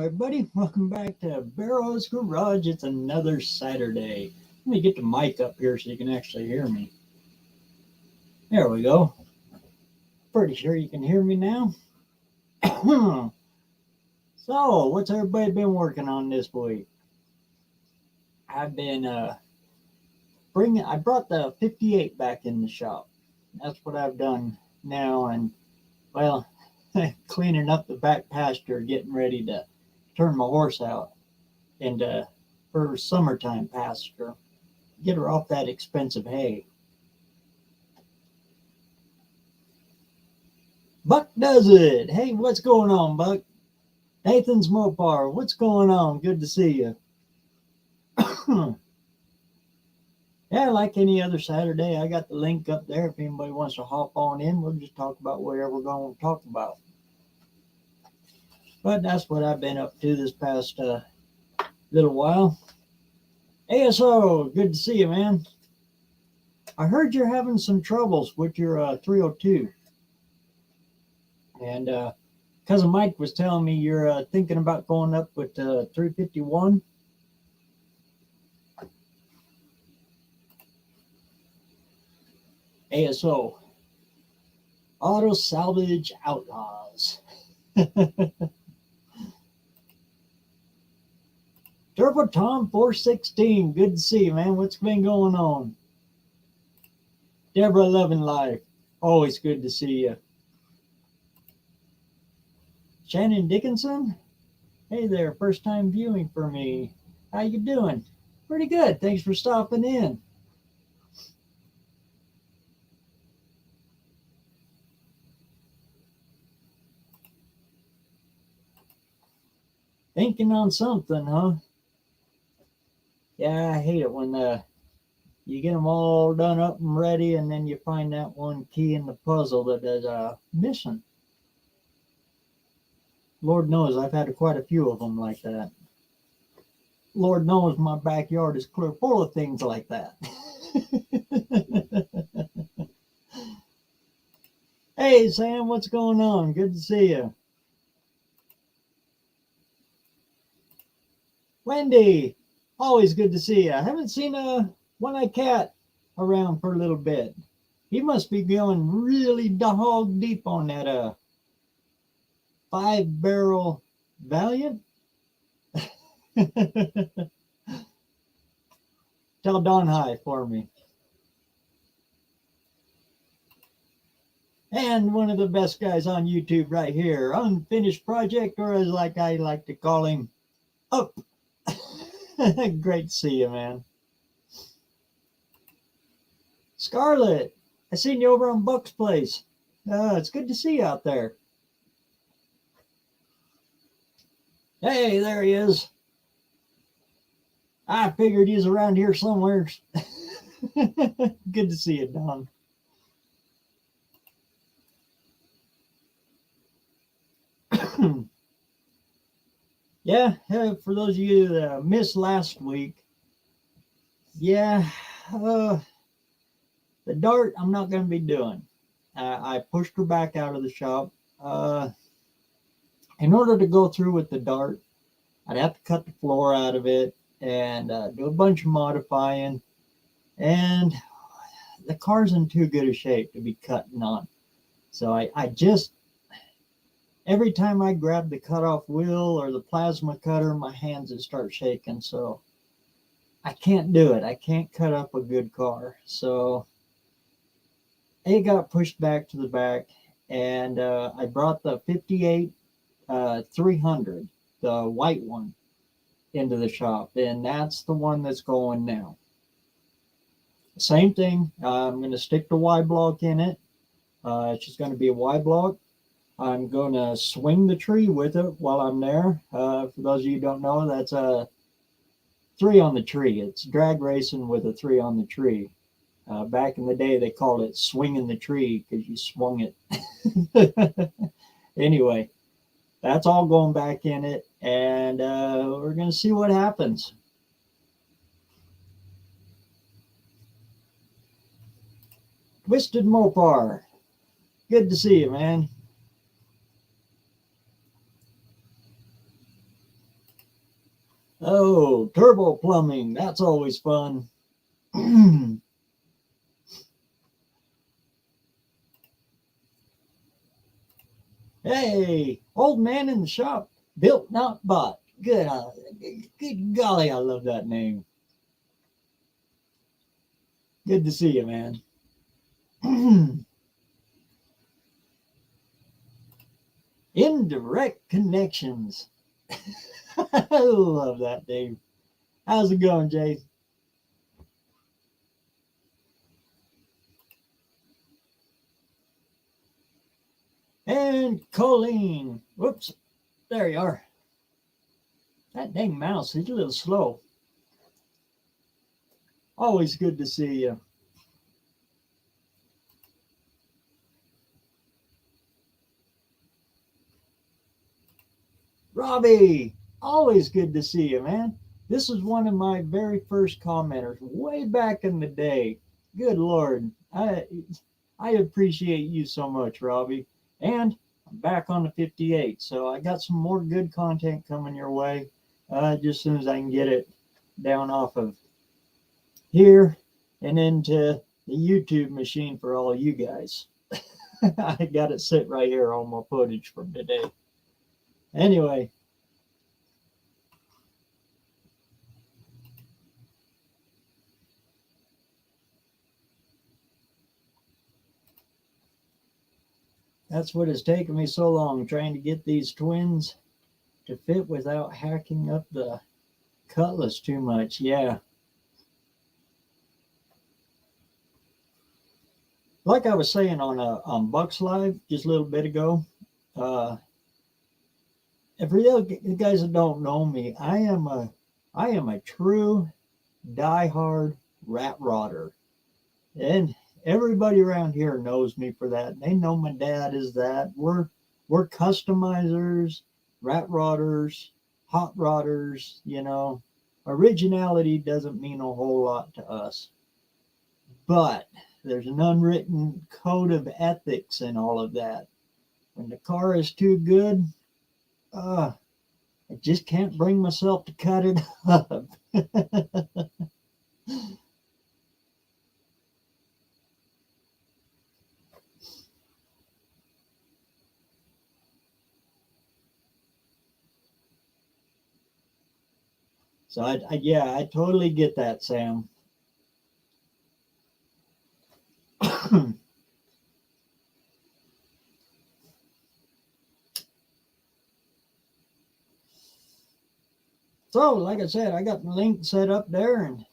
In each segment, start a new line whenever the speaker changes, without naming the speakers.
everybody. Welcome back to BareRose Garage. It's another Saturday. Let me get the mic up here so you can actually hear me. There we go. Pretty sure you can hear me now. So, what's everybody been working on this week? I've been I brought the 58 back in the shop. That's what I've done now, and well, cleaning up the back pasture, getting ready to turn my horse out into for summertime pasture. Get her off that expensive hay. Buck does it. Hey, what's going on, Buck? Nathan's Mopar, what's going on? Good to see you. Yeah, like any other Saturday, I got the link up there. If anybody wants to hop on in, we'll just talk about whatever we're going to talk about. But that's what I've been up to this past little while. ASO, good to see you, man. I heard you're having some troubles with your 302. And Cousin Mike was telling me you're thinking about going up with 351. ASO, Auto Salvage Outlaws. Turbo Tom 416, good to see you, man. What's been going on? Deborah Loving Life, always good to see you. Shannon Dickinson, hey there, first time viewing for me. How you doing? Pretty good, thanks for stopping in. Thinking on something, huh? Yeah, I hate it when you get them all done up and ready, and then you find that one key in the puzzle that is missing. Lord knows I've had quite a few of them like that. Lord knows my backyard is clear full of things like that. Hey, Sam, what's going on? Good to see you. Wendy, always good to see you. I haven't seen a one-eyed cat around for a little bit. He must be going really dog deep on that 5-barrel Valiant. Tell Don hi for me. And one of the best guys on YouTube right here, Unfinished Project, or as like I like to call him, Up. Great to see you, man. Scarlett, I seen you over on Buck's place. It's good to see you out there. Hey, there he is. I figured he's around here somewhere. Good to see you, Don. Yeah, for those of you that missed last week, yeah, the Dart I'm not going to be doing. I pushed her back out of the shop. In order to go through with the Dart, I'd have to cut the floor out of it and do a bunch of modifying. And the car's in too good a shape to be cutting on. So I just, every time I grab the cutoff wheel or the plasma cutter, my hands would start shaking. So I can't do it. I can't cut up a good car. So it got pushed back to the back, and I brought the 58 300, the white one, into the shop, and that's the one that's going now. Same thing. I'm going to stick the Y block in it. It's just going to be a Y block. I'm going to swing the tree with it while I'm there. For those of you who don't know, that's a 3 on the tree. It's drag racing with a 3 on the tree. Back in the day, they called it swinging the tree because you swung it. Anyway, that's all going back in it, and we're going to see what happens. Twisted Mopar, good to see you, man. Oh, turbo plumbing. That's always fun. Hey, old man in the shop. Built not bought. Good, good golly, I love that name. Good to see you, man. Indirect connections. I love that name. How's it going, Jay? And Colleen. Whoops. There you are. That dang mouse is a little slow. Always good to see you. Robbie, always good to see you, man. This is one of my very first commenters way back in the day. Good Lord. I appreciate you so much, Robbie. And I'm back on the 58, so I got some more good content coming your way. Just as soon as I can get it down off of here and into the YouTube machine for all you guys. I got it sit right here, all my footage from today. Anyway, that's what has taken me so long, trying to get these twins to fit without hacking up the cutlass too much. Yeah. Like I was saying on Bucks Live just a little bit ago, uh, for you guys that don't know me, I am a true diehard rat rodder, and everybody around here knows me for that. They know my dad is that. We're customizers, rat rodders, hot rodders. Originality doesn't mean a whole lot to us, but there's an unwritten code of ethics in all of that. When the car is too good, uh, I just can't bring myself to cut it up. So yeah, I totally get that, Sam. So, like I said, I got the link set up there, and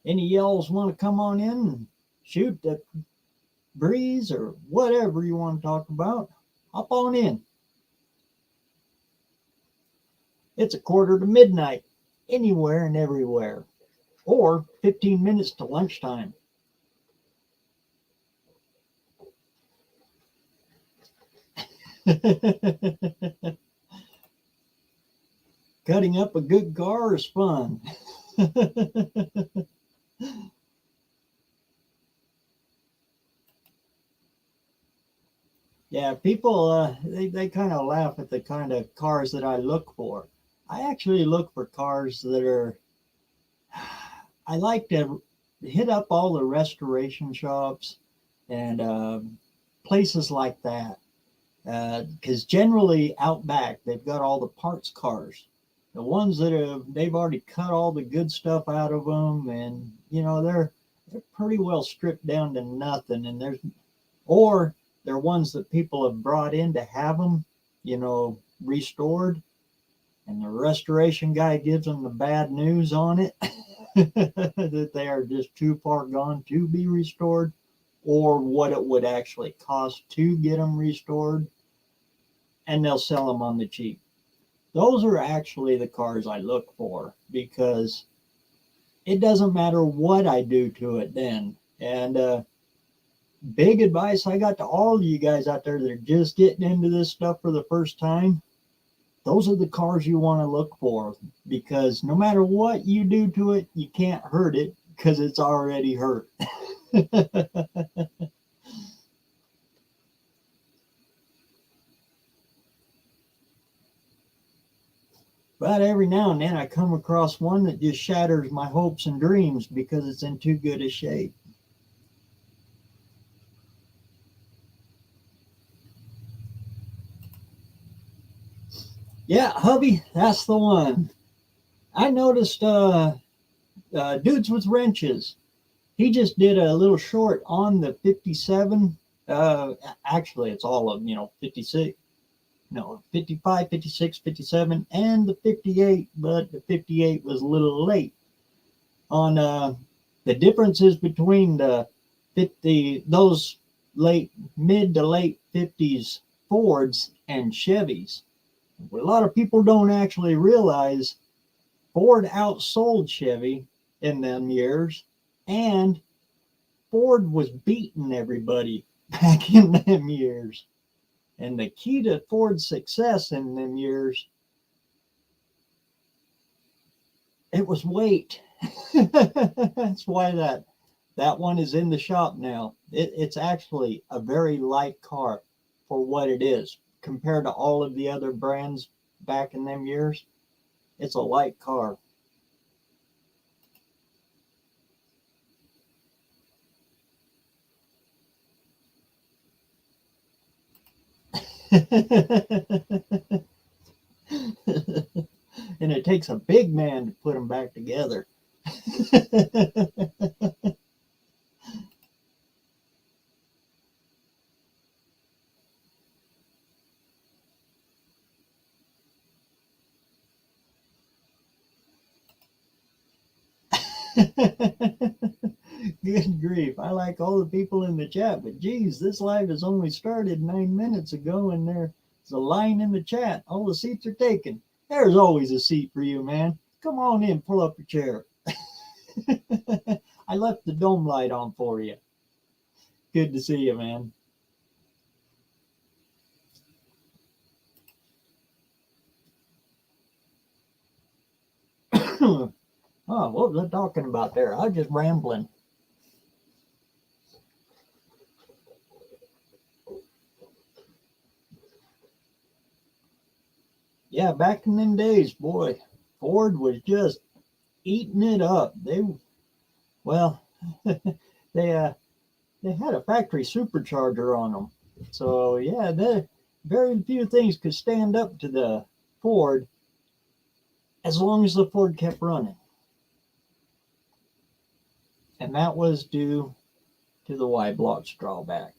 any yells want to come on in and shoot the breeze or whatever you want to talk about, hop on in. It's a quarter to midnight, anywhere and everywhere, or 15 minutes to lunchtime. Cutting up a good car is fun. Yeah, people they kind of laugh at the kind of cars that I look for. I actually look for cars that are. I like to hit up all the restoration shops and places like that, because generally out back they've got all the parts cars. The ones that they've already cut all the good stuff out of them, and they're pretty well stripped down to nothing. And or they're ones that people have brought in to have them, restored, and the restoration guy gives them the bad news on it that they are just too far gone to be restored, or what it would actually cost to get them restored, and they'll sell them on the cheap. Those are actually the cars I look for, because it doesn't matter what I do to it then. And big advice I got to all of you guys out there that are just getting into this stuff for the first time: those are the cars you want to look for, because no matter what you do to it, you can't hurt it because it's already hurt. But every now and then I come across one that just shatters my hopes and dreams because it's in too good a shape. Yeah, hubby, that's the one. I noticed Dudes with Wrenches. He just did a little short on the 57. Actually, it's all of them, 56. No, 55, 56, 57, and the 58, but the 58 was a little late. On the differences between the 50, those mid to late 50s Fords and Chevys. A lot of people don't actually realize Ford outsold Chevy in them years, and Ford was beating everybody back in them years. And the key to Ford's success in them years, it was weight. That's why that one is in the shop now. It's actually a very light car for what it is compared to all of the other brands back in them years. It's a light car. And it takes a big man to put them back together. Good grief. I like all the people in the chat, but geez, this live has only started 9 minutes ago and there's a line in the chat. All the seats are taken. There's always a seat for you, man. Come on in, pull up your chair. I left the dome light on for you. Good to see you, man. Oh, what was I talking about there? I was just rambling. Yeah, back in them days, boy, Ford was just eating it up. Well, they had a factory supercharger on them. So yeah, very few things could stand up to the Ford as long as the Ford kept running. And that was due to the Y block's drawback.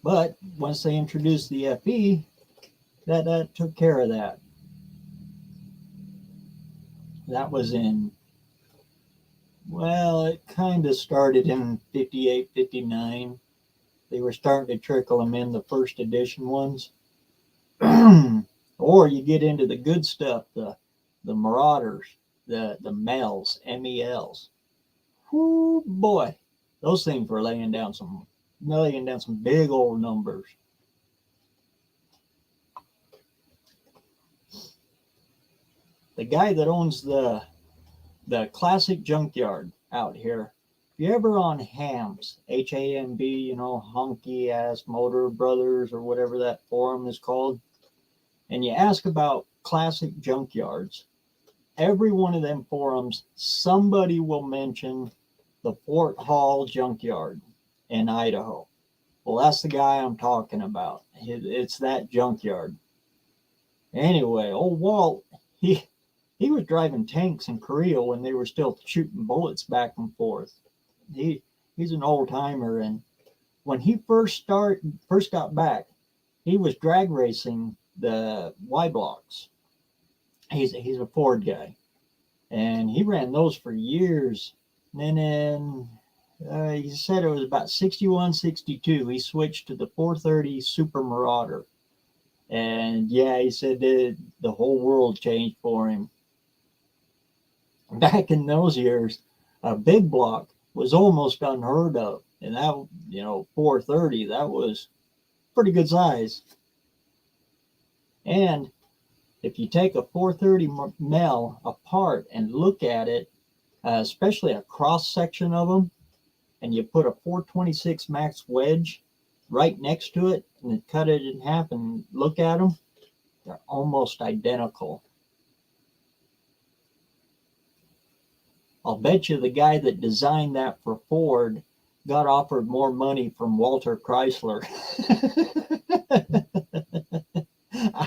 But once they introduced the FE, that took care of that. That was it kind of started in 58, 59. They were starting to trickle them in, the first edition ones. Or you get into the good stuff, the Marauders, the MELs, MELs. Whoo, boy, those things were laying down some big old numbers. The guy that owns the classic junkyard out here, if you're ever on Hams, HAMB, Honky Ass Motor Brothers or whatever that forum is called, and you ask about classic junkyards, every one of them forums, somebody will mention the Fort Hall junkyard in Idaho. Well, that's the guy I'm talking about. It's that junkyard. Anyway, old Walt, he was driving tanks in Korea when they were still shooting bullets back and forth. He's an old timer, and when he first got back, he was drag racing the Y blocks. He's a Ford guy, and he ran those for years. And then he said it was about 61, 62. He switched to the 430 Super Marauder, and yeah, he said the whole world changed for him. Back in those years, a big block was almost unheard of, and that 430, that was pretty good size. And if you take a 430 MEL apart and look at it, especially a cross section of them, and you put a 426 max wedge right next to it and then cut it in half and look at them, they're almost identical. I'll bet you the guy that designed that for Ford got offered more money from Walter Chrysler.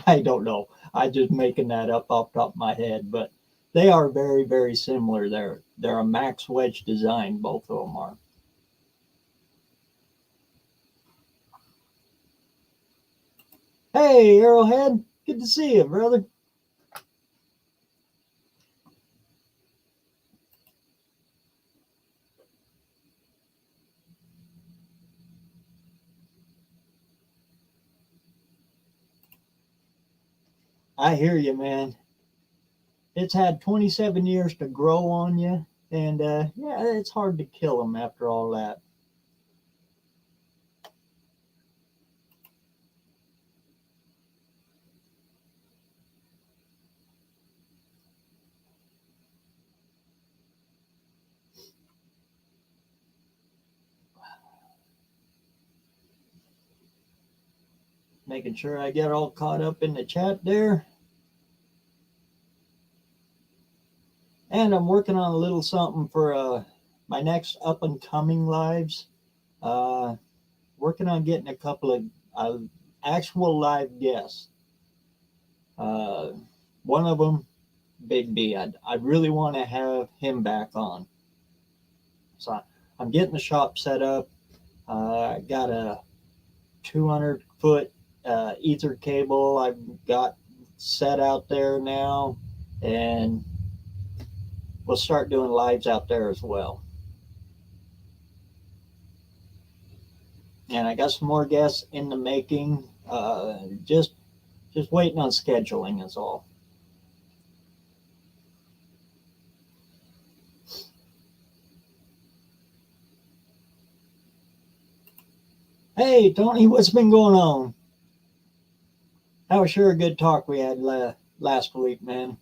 I don't know. I'm just making that up off the top of my head, but they are very, very similar. They're a max wedge design, both of them are. Hey, Arrowhead, good to see you, brother. I hear you, man. It's had 27 years to grow on you, and yeah, it's hard to kill them after all that. Making sure I get all caught up in the chat there. And I'm working on a little something for my next up and coming lives. Working on getting a couple of actual live guests. One of them, Big B. I really want to have him back on. So I'm getting the shop set up. I got a 200-foot ether cable I've got set out there now, and we'll start doing lives out there as well. And I got some more guests in the making. Just waiting on scheduling is all. Hey, Tony, what's been going on? That was sure a good talk we had last week, man.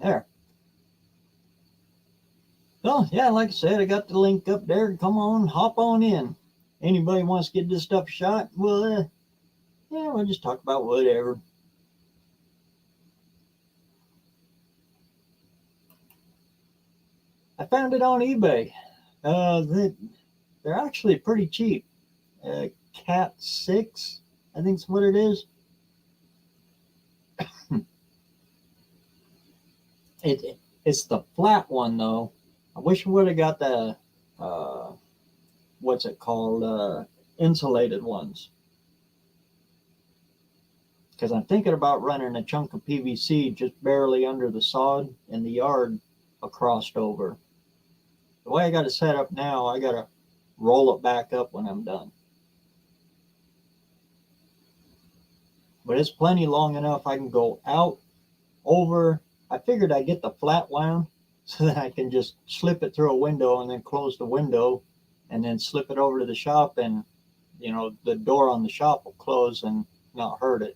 There. Well, yeah, like I said, I got the link up there. Come on, hop on in. Anybody wants to get this stuff shot? Well, yeah, we'll just talk about whatever. I found it on eBay. They're actually pretty cheap. Cat 6, I think's what it is. It's the flat one though. I wish I would have got the what's it called, insulated ones, because I'm thinking about running a chunk of PVC just barely under the sod in the yard across over. The way I got it set up now, I got to roll it back up when I'm done. But it's plenty long enough I can go out over. I figured I'd get the flat wound so that I can just slip it through a window and then close the window and then slip it over to the shop, and the door on the shop will close and not hurt it.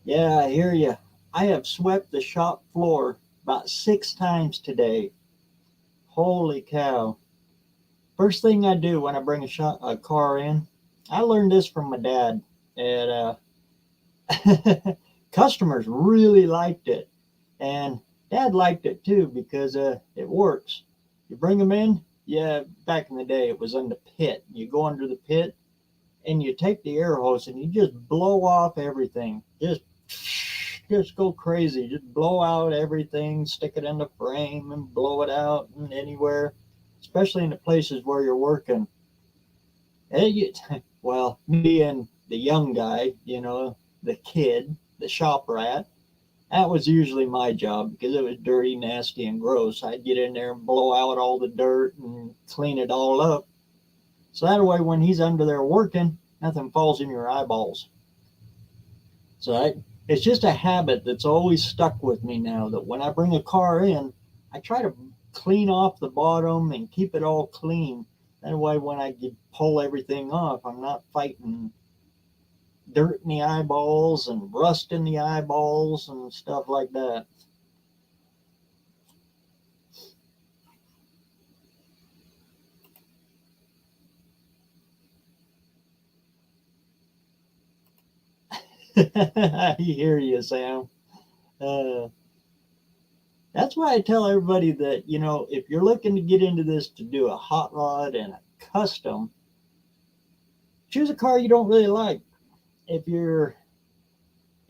Yeah, I hear you. I have swept the shop floor about 6 times today. Holy cow. First thing I do when I bring a car in, I learned this from my dad. And customers really liked it. And Dad liked it too because it works. You bring them in, yeah, back in the day it was in the pit. You go under the pit and you take the air hose and you just blow off everything. Just go crazy. Just blow out everything, stick it in the frame and blow it out and anywhere, especially in the places where you're working. Well, me and the young guy, the kid, the shop rat, That was usually my job because it was dirty, nasty, and gross. I'd get in there and blow out all the dirt and clean it all up. So that way, when he's under there working, nothing falls in your eyeballs. It's just a habit that's always stuck with me now that when I bring a car in, I try to clean off the bottom and keep it all clean. That way, when I pull everything off, I'm not fighting dirt in the eyeballs and rust in the eyeballs and stuff like that. I hear you, Sam. Uh, that's why I tell everybody that, if you're looking to get into this to do a hot rod and a custom, choose a car you don't really like. If you're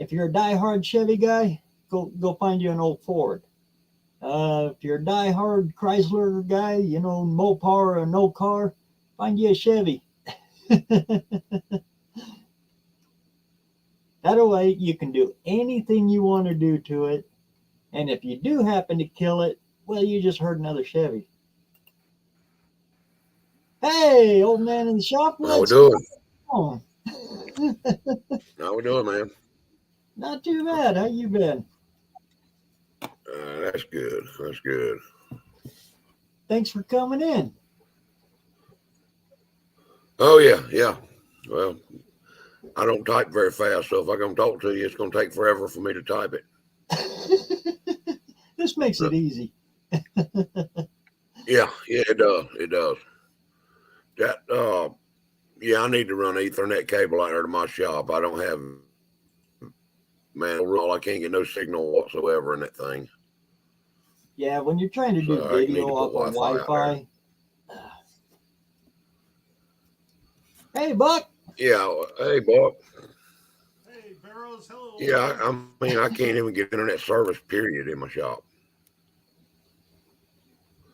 a diehard Chevy guy, go find you an old Ford. If you're a diehard Chrysler guy, Mopar or no car, find you a Chevy. That way you can do anything you want to do to it. And if you do happen to kill it, well, you just heard another Chevy. Hey, old man in the shop,
How we
what's
doing?
going on?
How we doing, man?
Not too bad. How you been?
That's good. That's good.
Thanks for coming in.
Oh yeah. Well, I don't type very fast, so if I'm gonna talk to you, it's gonna take forever for me to type it.
This makes it easy.
Yeah, it does. It does. That yeah, I need to run Ethernet cable out there to my shop. I don't have, man, overall I can't get no signal whatsoever in that thing.
Yeah, when you're trying to do
So I need
video
to put
off of
Wi-Fi out there.
Wi-Fi. Hey, Buck.
Yeah. Hey, Bob.
Hey, BareRose, hello.
Yeah, I mean, I can't even get internet service, period, in my shop.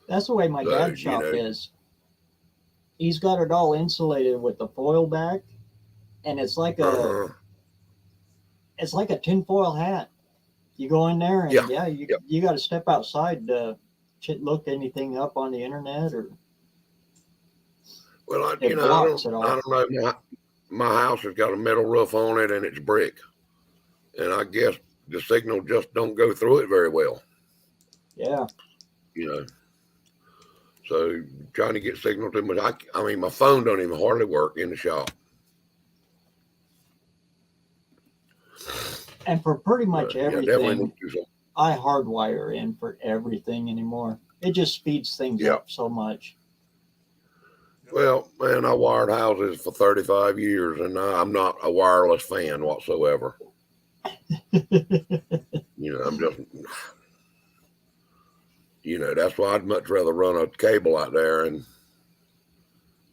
That's the way my
So,
dad's shop is. He's got it all insulated with the foil back, and it's like a tinfoil hat. You go in there and you got to step outside to look anything up on the internet or.
Well, I
It blocks it all.
don't know. My house has got a metal roof on it and it's brick, and I guess the signal just don't go through it very well.
Yeah.
So trying to get signal to me, I mean, my phone don't even hardly work in the shop.
And for pretty much everything,
yeah,
I hardwire in for everything anymore. It just speeds things up so much.
Well, man, I wired houses for 35 years, and I'm not a wireless fan whatsoever. I'm just, that's why I'd much rather run a cable out there and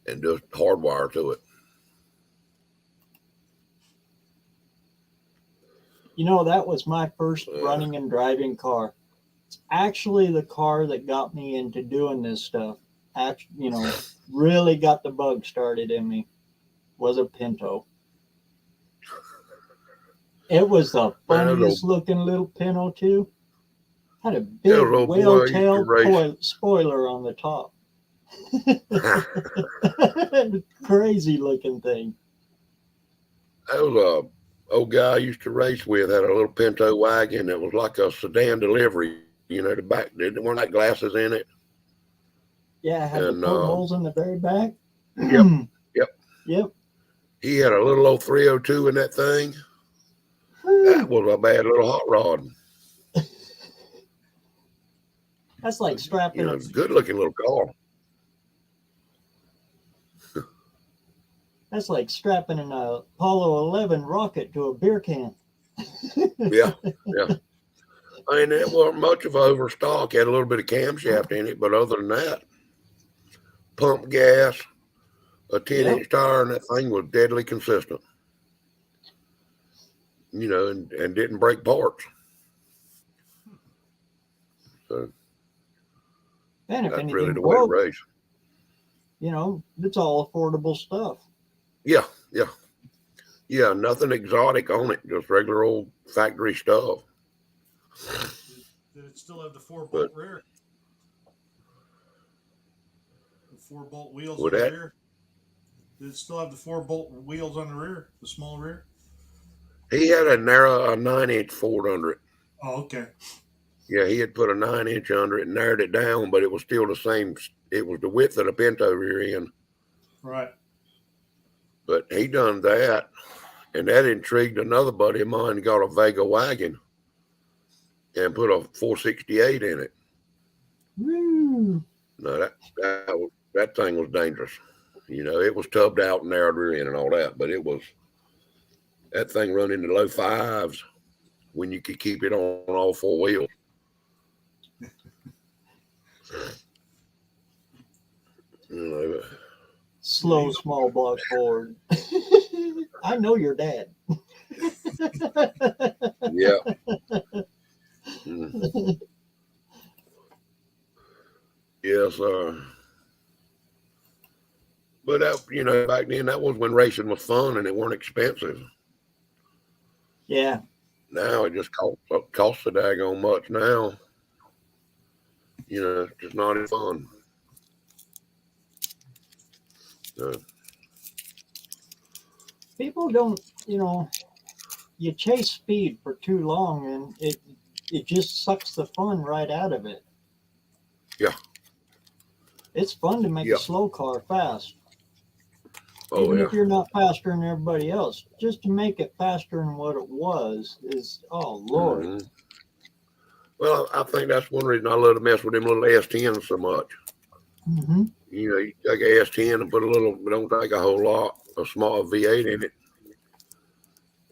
just hardwire to it.
That was my first running and driving car. It's actually the car that got me into doing this stuff. Really got the bug started in me was a Pinto. It was the funniest looking little Pinto too. Had a big whale tail spoiler on the top. Crazy looking thing.
That was a old guy I used to race with, had a little Pinto wagon that was like a sedan delivery. The back, there weren't like glasses in it.
Yeah, had the portholes in the very back.
Yep. He had a little old 302 in that thing. That was a bad little hot rod.
That's like strapping
a good looking little car.
That's like strapping an Apollo 11 rocket to a beer can.
Yeah. I mean, it wasn't much of overstock. Had a little bit of camshaft in it, but other than that, pump gas, a 10-inch tire, and that thing was deadly consistent. And didn't break parts. So
and if
that's really the way to race.
It's all affordable stuff.
Yeah. Nothing exotic on it, just regular old factory stuff.
Did it still have the 4-bolt
But
rear? The 4-bolt wheels
with
on the
that,
rear? Did it still have the 4-bolt wheels on the rear? The small rear?
he had a 9-inch Ford under it.
Oh, okay.
Yeah, he had put a 9-inch under it and narrowed it down, but it was still the same. It was the width of the Pinto rear end.
Right.
But he done that, and that intrigued another buddy of mine. Got a Vega wagon and put a 468 in it.
Woo.
No, that thing was dangerous. You know, it was tubbed out and narrowed rear end and all that, but that thing run into low fives when you could keep it on all four wheels. You know,
Slow small block Ford. I know your dad.
yeah. Mm. Yes, but back then that was when racing was fun and it weren't expensive.
Yeah.
Now it just costs a daggone much now. You know, it's just not any fun.
People don't, you chase speed for too long and it just sucks the fun right out of it.
Yeah.
It's fun to make
Yeah.
a slow car fast.
Oh,
Even
yeah.
if you're not faster than everybody else, just to make it faster than what it was is, oh Lord.
Mm-hmm. Well, I think that's one reason I love to mess with them little S10s so much.
Mm-hmm.
You know, you take a S10 and put don't take a whole lot, a small V8 in it,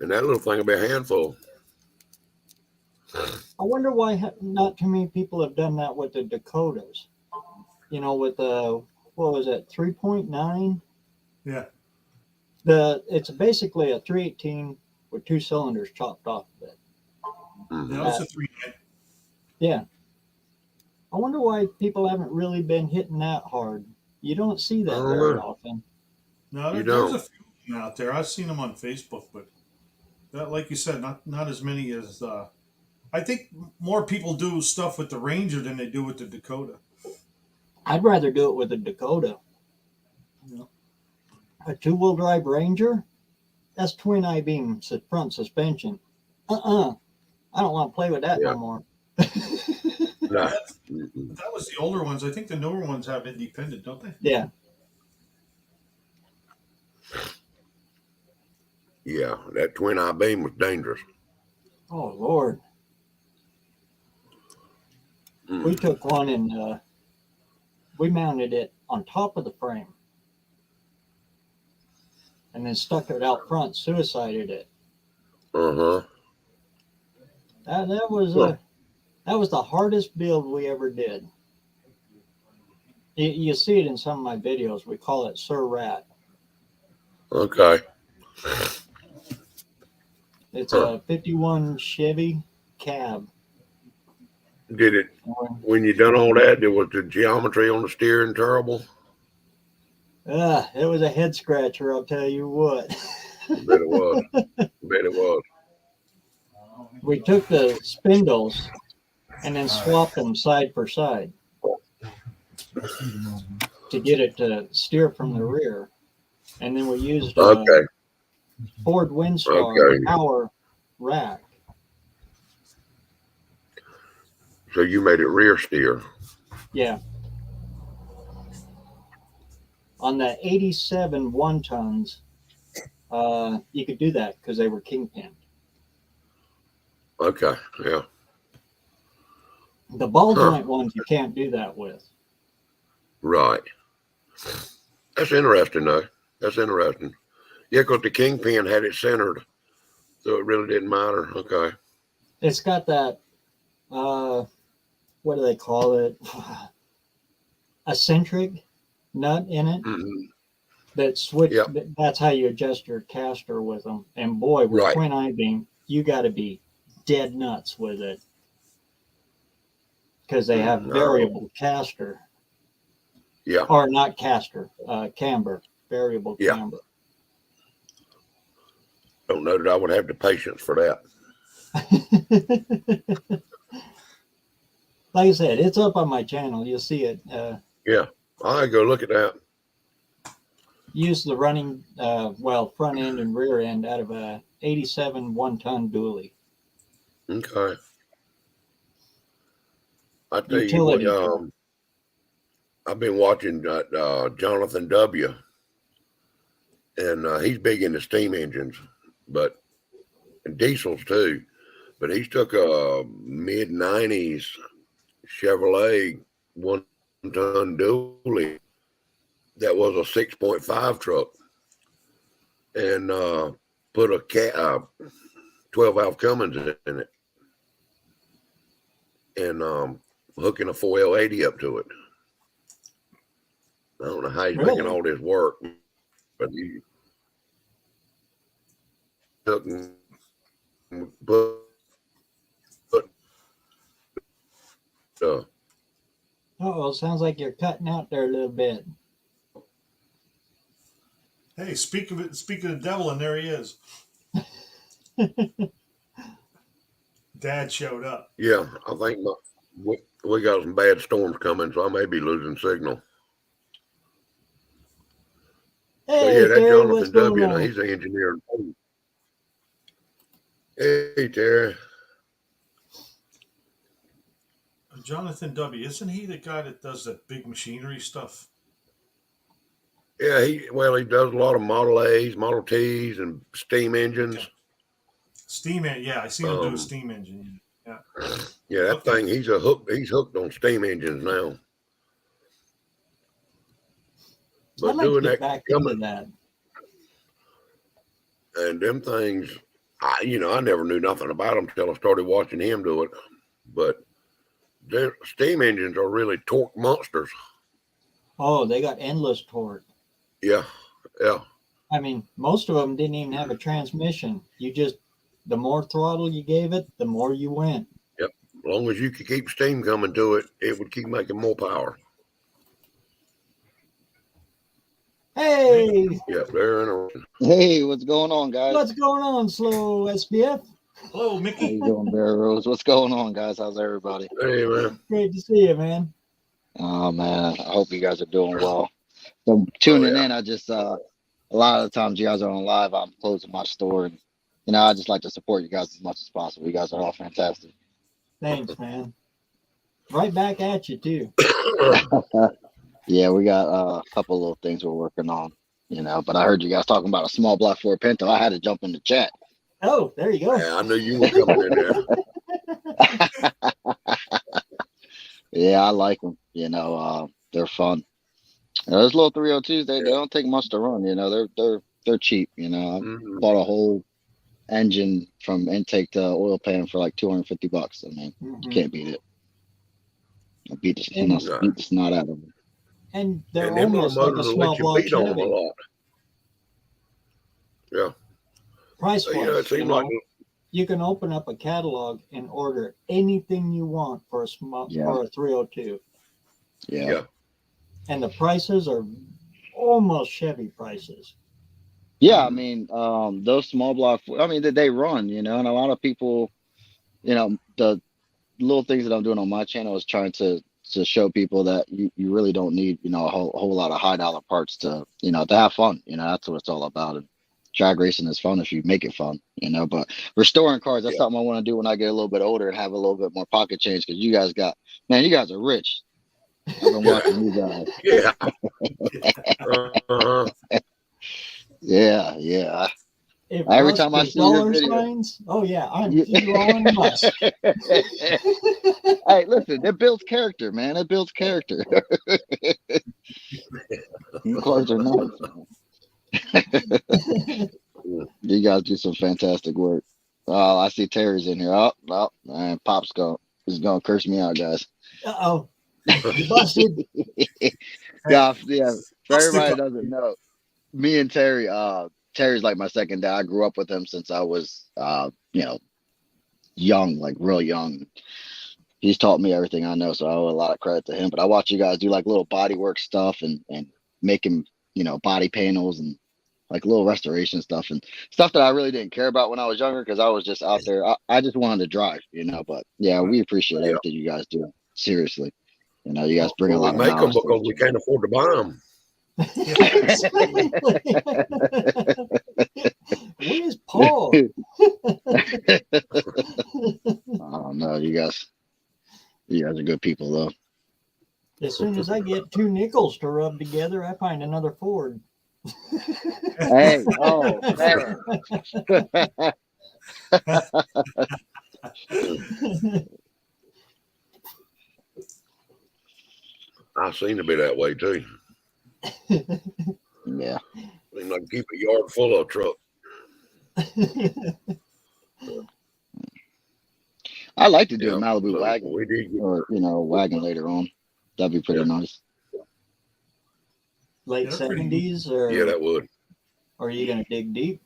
and that little thing will be a handful.
I wonder why not too many people have done that with the Dakotas. With the, what was it, 3.9?
Yeah.
It's basically a 318 with 2 cylinders chopped off of it.
Mm-hmm.
That was a 3.9.
Yeah. I wonder why people haven't really been hitting that hard. You don't see that very often.
No, there's a few of them out there. I've seen them on Facebook, but that, like you said, not as many as. I think more people do stuff with the Ranger than they do with the Dakota.
I'd rather do it with a Dakota.
Yeah.
A 2-wheel drive Ranger, that's twin I-beam front suspension. I don't want to play with that no more.
Nah.
That was the older ones. I think the newer ones have independent, don't they?
Yeah.
Yeah, that twin I-beam was dangerous.
Oh Lord. We took one and we mounted it on top of the frame and then stuck it out front, suicided it.
Uh-huh.
That was the hardest build we ever did. You see it in some of my videos. We call it Sir Rat.
Okay.
It's a 51 Chevy cab.
Did it, when you done all that, was the geometry on the steering terrible?
It was a head scratcher, I'll tell you what.
I bet it was.
We took the spindles and then swapped them side for side to get it to steer from the rear. And then we used a Ford Windstar power rack.
So you made it rear steer.
Yeah. On the 87 1-tons, you could do that because they were kingpin.
Okay, yeah.
The ball joint ones you can't do that with.
Right. That's interesting, though. That's interesting. Yeah, because the kingpin had it centered, so it really didn't matter. Okay.
It's got that, what do they call it? Eccentric nut in it.
Mm-hmm.
That switch. Yep. That's how you adjust your caster with them. And boy, with twin I-beam, you got to be dead nuts with it because they have variable caster.
Yeah.
Or not caster, camber, variable camber.
Don't know that I would have the patience for that.
Like I said, it's up on my channel. You'll see it.
Yeah, I go look at that.
Use the running, front end and rear end out of a 87 1-ton dually.
Okay. I tell you
Utility
what,
truck.
I've been watching Jonathan W. And he's big into steam engines, and diesels too. But he's took a mid '90s Chevrolet 1-ton dually that was a 6.5 truck, and put a 12-valve Cummins in it, and hooking a 4L80 up to it. I don't know how he's making all this work, but he took and put
Oh, sounds like you're cutting out there a little bit.
Hey, speak of the devil, and there he is. Dad showed up.
Yeah, I think we got some bad storms coming, so I may be losing signal.
Hey,
But yeah, that
Terry,
Jonathan
what's going
W. Now
on?
he's an engineer. Hey, Terry.
Jonathan W. Isn't he the guy that does that big machinery stuff?
Yeah, he does a lot of Model A's, Model T's, and steam engines.
Okay. Steam engine, yeah, I seen him do a steam engine. Yeah,
yeah, that thing. He's hooked on steam engines now. But
I'd like
doing
to get
that,
back into that.
And them things, I never knew nothing about them until I started watching him do it. But their steam engines are really torque monsters.
Oh, they got endless torque.
Yeah, yeah.
I mean, most of them didn't even have a transmission. The more throttle you gave it, the more you went.
Yep. As long as you could keep steam coming to it, it would keep making more power.
Hey!
Yep, they're interesting.
Hey, what's going on, guys?
What's going on, Slow SBF?
Hello, Mickey.
How you doing, BareRose? What's going on, guys? How's everybody?
Hey, man.
Great to see you, man.
Oh, man. I hope you guys are doing well. So tuning in, I just, a lot of the times you guys are on live, I'm closing my store. And, I just like to support you guys as much as possible. You guys are all fantastic.
Thanks, man. Right back at you, too.
Yeah, we got a couple little things we're working on, but I heard you guys talking about a small block Ford Pinto. I had to jump in the chat.
Oh, there you go.
Yeah, I knew you were coming in there.
Yeah, I like them. They're fun. Those little 302s, they don't take much to run. They're cheap. I bought a whole engine from intake to oil pan for like $250. I mean, you can't beat it. I beat the snot out of them.
And they're almost like a small block Chevy.
Yeah.
Price-wise,
it seemed like
you can open up a catalog and order anything you want for a 302.
Yeah.
And the prices are almost Chevy prices.
Yeah, I mean, those small block, they run, and a lot of people, the little things that I'm doing on my channel is trying to show people that you really don't need, a whole lot of high dollar parts to have fun. That's what it's all about. And drag racing is fun if you make it fun, but restoring cars, that's something I want to do when I get a little bit older and have a little bit more pocket change. Cause you guys are rich. I've been watching you guys.
Yeah.
Yeah.
If
Every time I see your video,
signs, oh yeah, I'm Elon Musk.
Hey, listen, it builds character, man. It builds character. You cars are nice, man. You guys do some fantastic work. Oh, I see Terry's in here. Oh, man, Pop's is gonna curse me out, guys.
Uh-oh. You busted.
Yeah. For everybody that doesn't know, me and Terry, Terry's like my second dad. I grew up with him since I was, young, like real young. He's taught me everything I know, so I owe a lot of credit to him. But I watch you guys do like little body work stuff and making, body panels and like little restoration stuff and stuff that I really didn't care about when I was younger because I was just out there. I just wanted to drive, But yeah, we appreciate everything you guys do. Seriously, you know, you guys bring a
Well,
lot
we
of
make them
knowledge.
because we can't afford to buy them.
Where's Paul?
Oh no, you guys are good people though.
As soon as I get 2 nickels to rub together, I find another Ford.
Hey, oh man.
I seem to be that way too.
Yeah.
Seem like keep a yard full of trucks.
I like to do a
Yeah,
Malibu
so
wagon
we did.
or, you know, a wagon later on. That'd be pretty nice.
Late
Yeah, they're pretty neat.
70s, or
Yeah, that would.
are you gonna dig deep?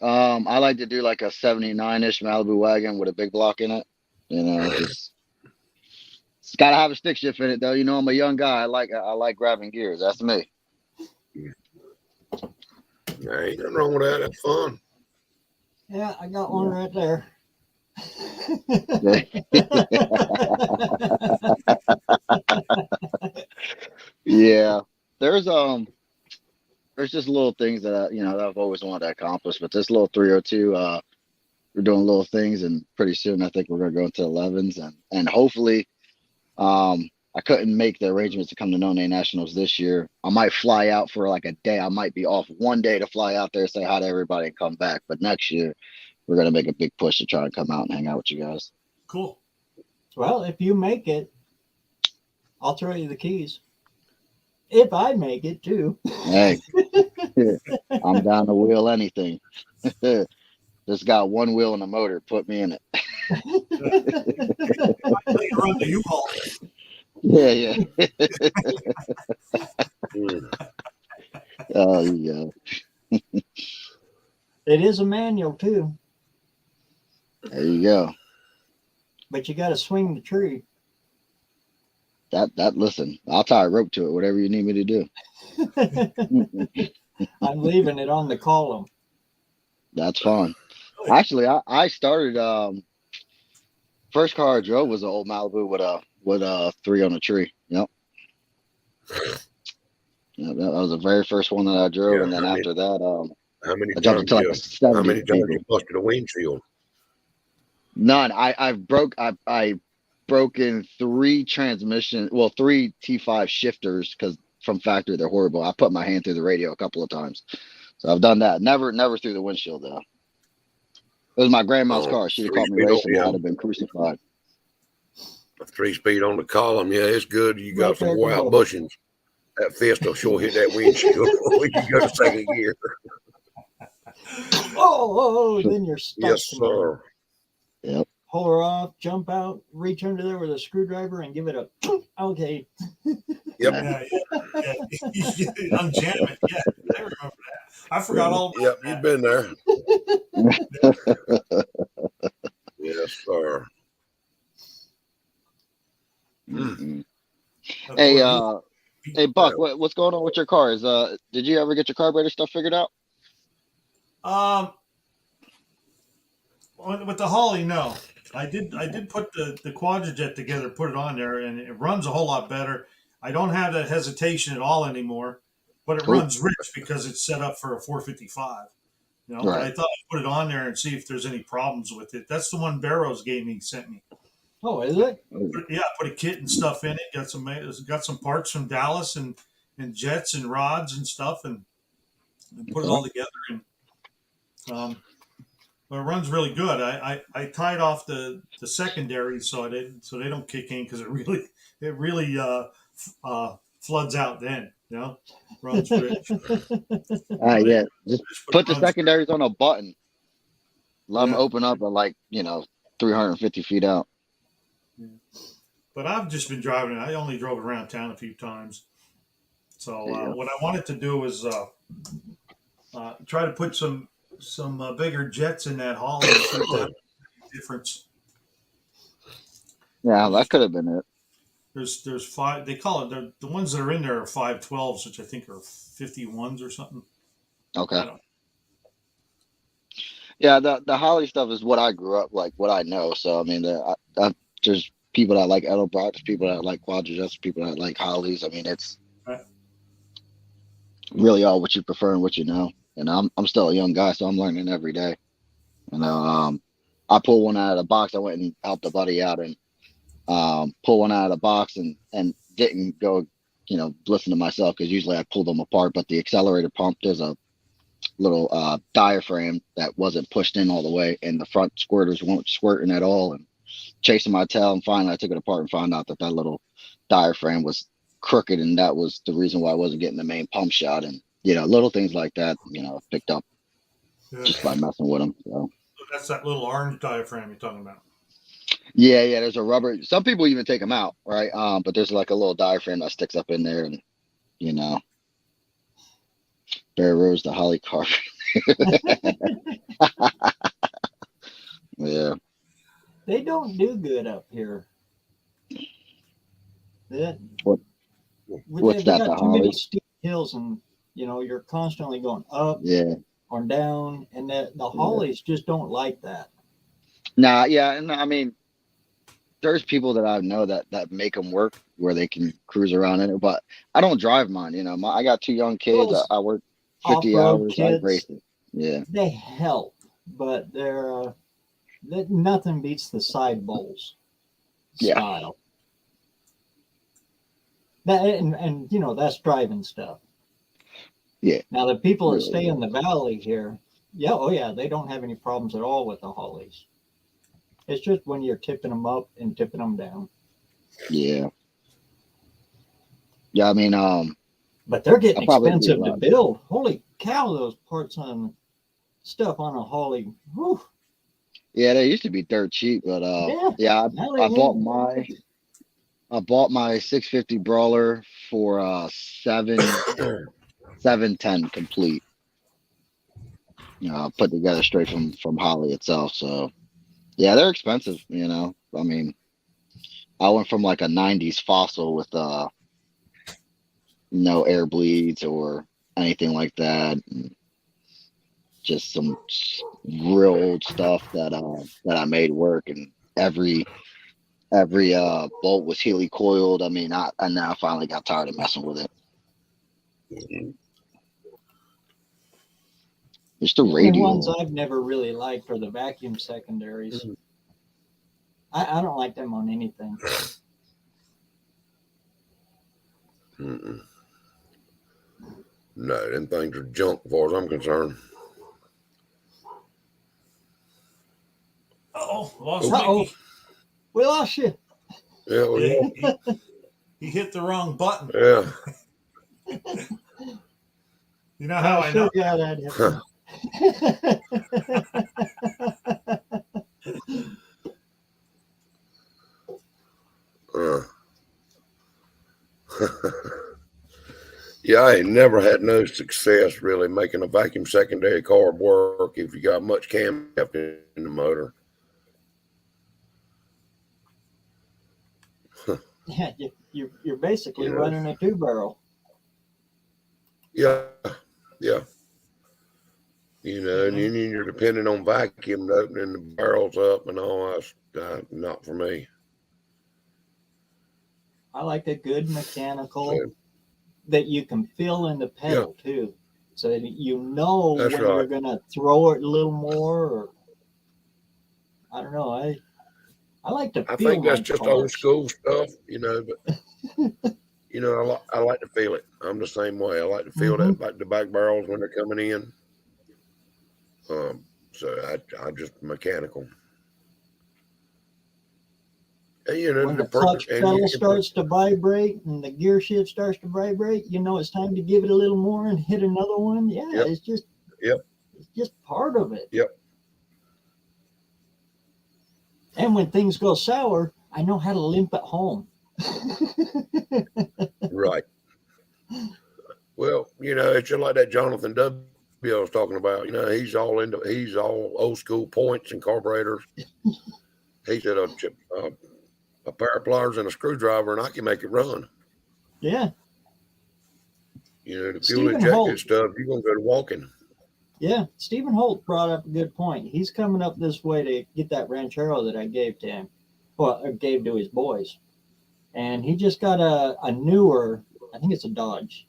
I like to do like a 79-ish Malibu wagon with a big block in it. You know, just it's gotta have a stick shift in it though. You know, I'm a young guy. I like grabbing gears. That's me.
There ain't nothing wrong with that. That's fun.
Yeah, I got one right there.
Yeah. There's just little things that that I've always wanted to accomplish. But this little 302, we're doing little things, and pretty soon I think we're gonna go into 11s, and hopefully, I couldn't make the arrangements to come to No Name Nationals this year. I might fly out for like a day. I might be off one day to fly out there, say hi to everybody, and come back. But next year, we're gonna make a big push to try and come out and hang out with you guys.
Cool.
Well, if you make it, I'll throw you the keys. If I make it too.
Hey, I'm down to wheel anything. Just got one wheel and a motor. Put me in it.
You run the U-Haul.
Yeah.
Mm.
Oh, yeah.
It is a manual too,
There you go.
but you got to swing the tree.
That listen, I'll tie a rope to it, whatever you need me to do.
I'm leaving it on the column.
That's fine. Actually, I started first car I drove was an old Malibu with a 3 on a tree. Yep. Yeah, that was the very first one that I drove,
Yeah,
and then after that,
how many
I jumped into like a 70.
how many times you busted a windshield?
None. I broken 3 transmission, well, 3 T5 shifters because from factory they're horrible. I put my hand through the radio a couple of times, so I've done that. Never through the windshield though. It was my grandma's car. She'd have caught me
3-speed on,
racing. I'd have been crucified.
A 3-speed on the column. Yeah, it's good. You got
Right
some
there,
wore out
go.
bushings. That fist will sure hit that windshield before you go to second gear.
Oh, then you're stuck.
Yes, sir.
Yep.
Pull her off, jump out, reach under there with a screwdriver, and give it a okay.
Yep.
Yeah. I'm jamming. Yeah, I remember that. I forgot all about
Yep,
that.
you've been there. Yes, sir.
Mm-mm.
Of
Hey,
course,
hey, Buck, what's going on with your cars? Did you ever get your carburetor stuff figured out?
With the Holly, no. I did put the Quadrajet together, put it on there, and it runs a whole lot better. I don't have that hesitation at all anymore, but it
Cool.
runs rich because it's set up for a 455. You know, but
Right.
I thought I'd put it on there and see if there's any problems with it. That's the one BareRose Gaming sent me.
Oh, is it?
Yeah, put a kit and stuff in it. Got some parts from Dallas and jets and rods and stuff, and put it all together. And but it runs really good. I tied off the secondary so they don't kick in because it really floods out then. You know, runs rich.
Yeah. Just put the
runs-
secondaries on a button. Let them
Yeah.
open up at 350 feet out.
But I've just been driving it. I only drove it around town a few times. So
Yeah.
what I wanted to do was try to put some bigger jets in that Holly and see if that makes a difference.
Yeah, that could have been it.
There's 5. They call it the ones that are in there are 512s, which I think are 51s or something.
Okay.
I don't know.
Yeah, the Holly stuff is what I grew up like, what I know. So I mean, there's people that like Edelbrock, there's people that like Quadrigets, people that like Hollies. I mean, it's
Right.
really all what you prefer and what you know. And I'm still a young guy, so I'm learning every day. You know, I pulled one out of the box. I went and helped a buddy out and pull one out of the box and didn't go, you know, listen to myself because usually I pull them apart. But the accelerator pump, there's a little diaphragm that wasn't pushed in all the way, and the front squirters weren't squirting at all, and chasing my tail. And finally, I took it apart and found out that that little diaphragm was crooked, and that was the reason why I wasn't getting the main pump shot. And you know, little things like that, you know, picked up
Yeah.
just by messing with them. So.
That's that little orange diaphragm you're talking about.
Yeah, there's a rubber. Some people even take them out, right? But there's like a little diaphragm that sticks up in there, and you know, BareRose, the Holly carp. Yeah.
They don't do good up here. That,
What's
they
that?
got
The
too many
Holly?
steep hills, and you know you're constantly going up
Yeah.
or down, and the hollies just don't like that.
Nah. Yeah. And I mean, there's people that I know that make them work where they can cruise around in it, but I don't drive mine. You know, I got 2 young kids.
Those
I work 50
off-road
hours. I
kits,
race it. Yeah.
they help, but nothing beats the side bowls
Yeah.
style. That and you know that's driving stuff.
Yeah.
Now the people that
Really
stay in
is.
the valley here, yeah, they don't have any problems at all with the hollies. It's just when you're tipping them up and tipping them down.
Yeah. Yeah. I mean,
But they're getting
I'll probably be
expensive to
around.
build. Holy cow, those parts on stuff on a holly. Whew.
Yeah, they used to be dirt cheap, but
Yeah, now they
I bought
ain't.
my 650 brawler for 710 complete. You know, put together straight from Holly itself. So yeah, they're expensive. You know, I mean, I went from like a 90s fossil with no air bleeds or anything like that. And just some real old stuff that I made work, and every bolt was heli coiled. I mean, I now finally got tired of messing with it. It's the
The only ones
radial.
I've never really liked are the vacuum secondaries. I don't like them on anything.
Mm-mm. No, them things are junk as far as I'm concerned.
Lost
Uh-oh.
Mickey.
We lost you.
Yeah, well,
Yeah, he hit the wrong button.
yeah.
You know how I
sure
know?
glad that happened.
Yeah, I ain't never had no success really making a vacuum secondary carb work if you got much camshaft in the motor.
Yeah, you're basically
Yeah.
running a 2-barrel.
Yeah, yeah. You know, and then you're depending on vacuum opening the barrels up and all that. Not for me.
I like a good mechanical
So,
that you can feel in the pedal too, so that you know
That's
when
right.
you're gonna throw it a little more. Or I don't know. I like to
I
feel
think
my
that's just old
cars.
school stuff, you know, but you know, I like to feel it. I'm the same way. I like to feel that like the back barrels when they're coming in. So I'm just mechanical. And you know,
When
the
the clutch
and
pedal
you can
starts to vibrate and the gear shift starts to vibrate, you know it's time to give it a little more and hit another one. Yeah,
Yep.
it's just
Yep.
it's just part of it.
Yep.
And when things go sour, I know how to limp it home.
Right. Well, you know, it's just like that Jonathan W. I was talking about. You know, he's all old school points and carburetors. He said a pair of pliers and a screwdriver, and I can make it run.
Yeah.
You know, the fuel
Stephen
injected
Holt.
stuff, you're gonna go to walking.
Yeah, Stephen Holt brought up a good point. He's coming up this way to get that Ranchero that I gave to him. well, gave to his boys, and he just got a newer, I think it's a Dodge,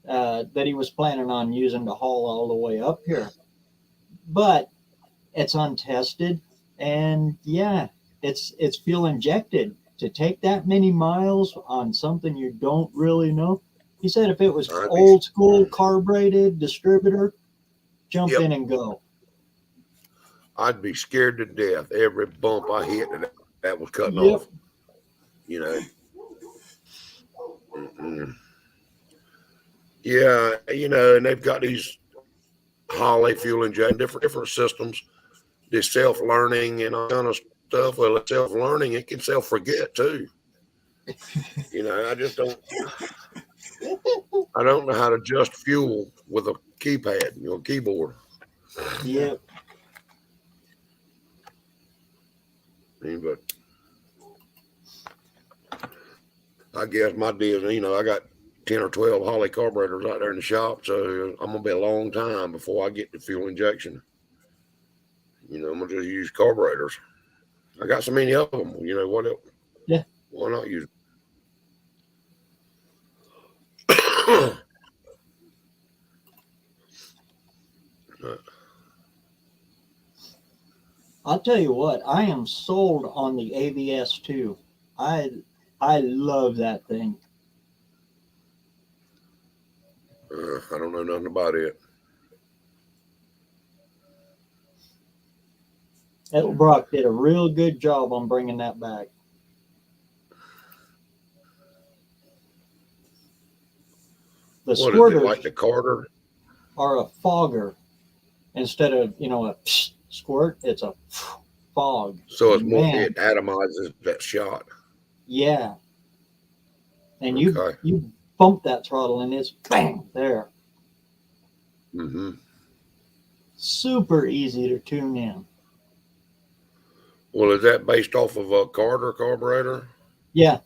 that he was planning on using to haul all the way up here. But it's untested, and yeah, it's fuel injected to take that many miles on something you don't really know. He said if it was
I'd be,
old school carbureted distributor, jump
yep,
in and go.
I'd be scared to death every bump I hit that was cutting
Yep.
off. You know. Mm-mm. Yeah, and they've got these Holly fuel injection, different systems, this self-learning and all kind of stuff. Well, it's self-learning, it can self-forget too. I just I don't know how to adjust fuel with a keypad, keyboard.
Yep.
But I guess my deal is, I got 10 or 12 Holly carburetors out there in the shop, so I'm going to be a long time before I get the fuel injection. I'm going to just use carburetors. I got so many of them. What else?
Yeah.
Why not use
I'll tell you what, I am sold on the ABS too. I love that thing.
I don't know nothing about it.
Edelbrock did a real good job on bringing that back. The
What is it,
squirters
like the Carter?
are a fogger instead of a squirt. It's a fog.
So it's more,
Man,
it atomizes that shot.
yeah. And
Okay.
you bump that throttle and it's bang there.
Mm-hmm.
Super easy to tune in.
Well, is that based off of a Carter carburetor?
Yeah,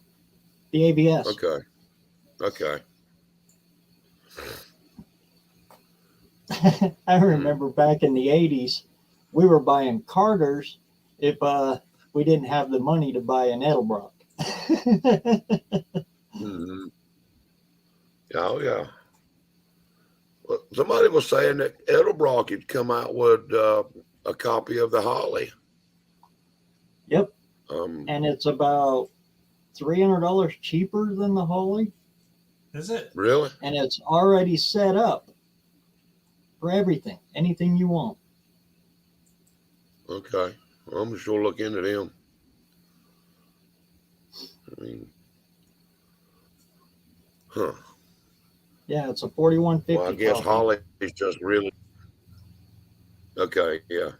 the ABS.
Okay.
I remember back in the 80s, we were buying Carters if we didn't have the money to buy an Edelbrock.
Mm-hmm. Oh, yeah. Well, somebody was saying that Edelbrock had come out with a copy of the Holly.
Yep. And it's about $300 cheaper than the Holly.
Is it?
Really?
And it's already set up for everything, anything you want.
Okay. Well, I'm sure look into them. I mean, huh.
Yeah, it's a 4150.
Well, I guess
copy.
Holly is just really okay. Yeah.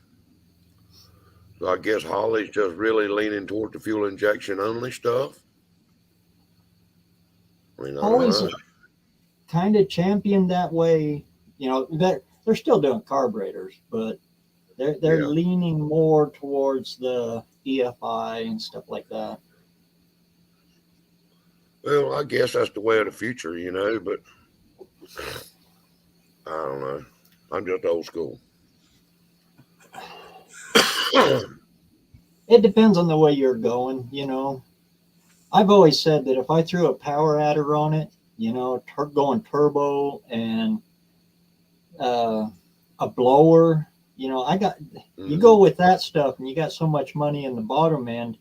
So I guess Holly's just really leaning toward the fuel injection only stuff. I mean, I don't
Holly's
know.
kind of championed that way. They're still doing carburetors, but they're
Yeah.
leaning more towards the EFI and stuff like that.
Well, I guess that's the way of the future, but I don't know. I'm just old school.
It depends on the way you're going. I've always said that if I threw a power adder on it, going turbo and a blower, you go with that stuff and you got so much money in the bottom end.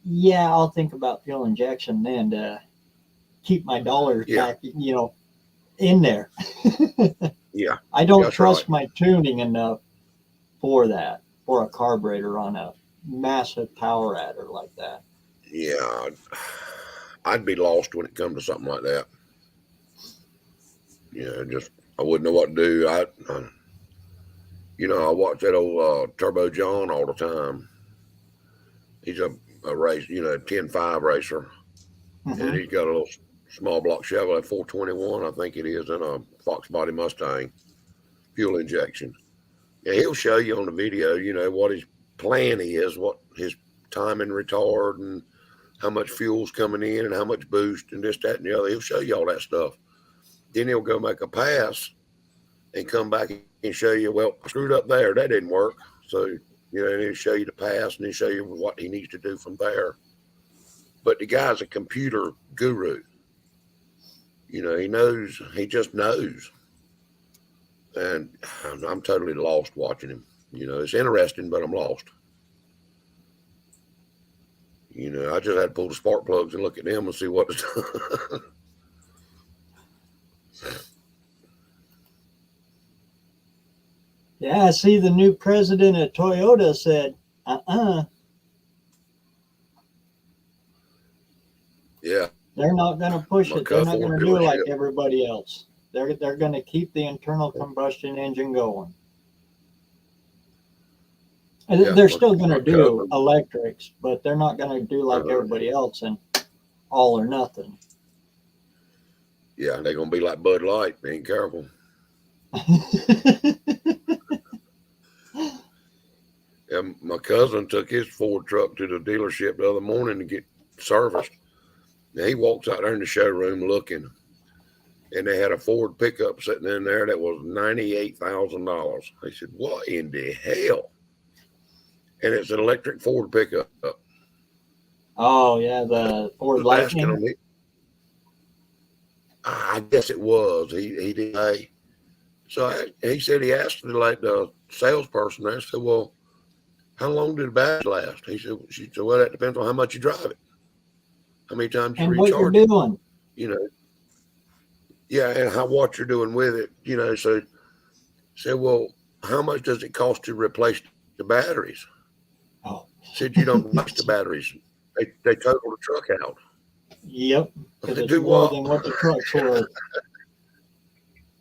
Yeah, I'll think about fuel injection then to keep my dollars back, in there.
Yeah.
I don't
That's
trust
right.
my tuning enough for that, for a carburetor on a massive power adder like that.
Yeah. I'd be lost when it comes to something like that. I wouldn't know what to do. I watch that old Turbo John all the time. He's a race, 10.5 racer.
Mm-hmm.
And he's got a little small block Chevrolet 421, I think it is, and a Fox Body Mustang fuel injection. Yeah, he'll show you on the video, what his plan is, what his time and retard, and how much fuel's coming in, and how much boost, and this, that, and the other. He'll show you all that stuff. Then he'll go make a pass and come back and show you, well, I screwed up there. That didn't work. So You know, and he'll show you the pass and he'll show you what he needs to do from there. But the guy's a computer guru. You know, he just knows. And I'm totally lost watching him. You know, it's interesting, but I'm lost. You know, I just had to pull the spark plugs and look at them and see what it's done.
Yeah, I see the new president of Toyota said,
Yeah.
they're not going to push
My
it. They're not
Ford
going to do like
dealership.
everybody else. They're going to keep the internal combustion engine going. And
Yeah,
they're
my-
still going
my
to do
cousin-
electrics, but they're not going to do like everybody else and all or nothing.
Yeah, they're going to be like Bud Light. Be careful. And my cousin took his Ford truck to the dealership the other morning to get serviced. Now he walks out there in the showroom looking, and they had a Ford pickup sitting in there that was $98,000. He said, "What in the hell?" And it's an electric Ford pickup.
Oh yeah, the Ford
Asking
Lightning.
him, I guess it was. He didn't say. So he said he asked the salesperson there. I said, "Well, how long did the battery last?" She said, "Well, that depends on how much you drive it, how many times you
And what you're
recharge it,
doing.
you know, yeah, and what you're doing with it, you know." So said, "Well, how much does it cost to replace the batteries?"
Oh.
Said, "You don't replace the batteries. They total the truck out."
Yep, because
They
it's
do
more
what?
than what the truck's worth.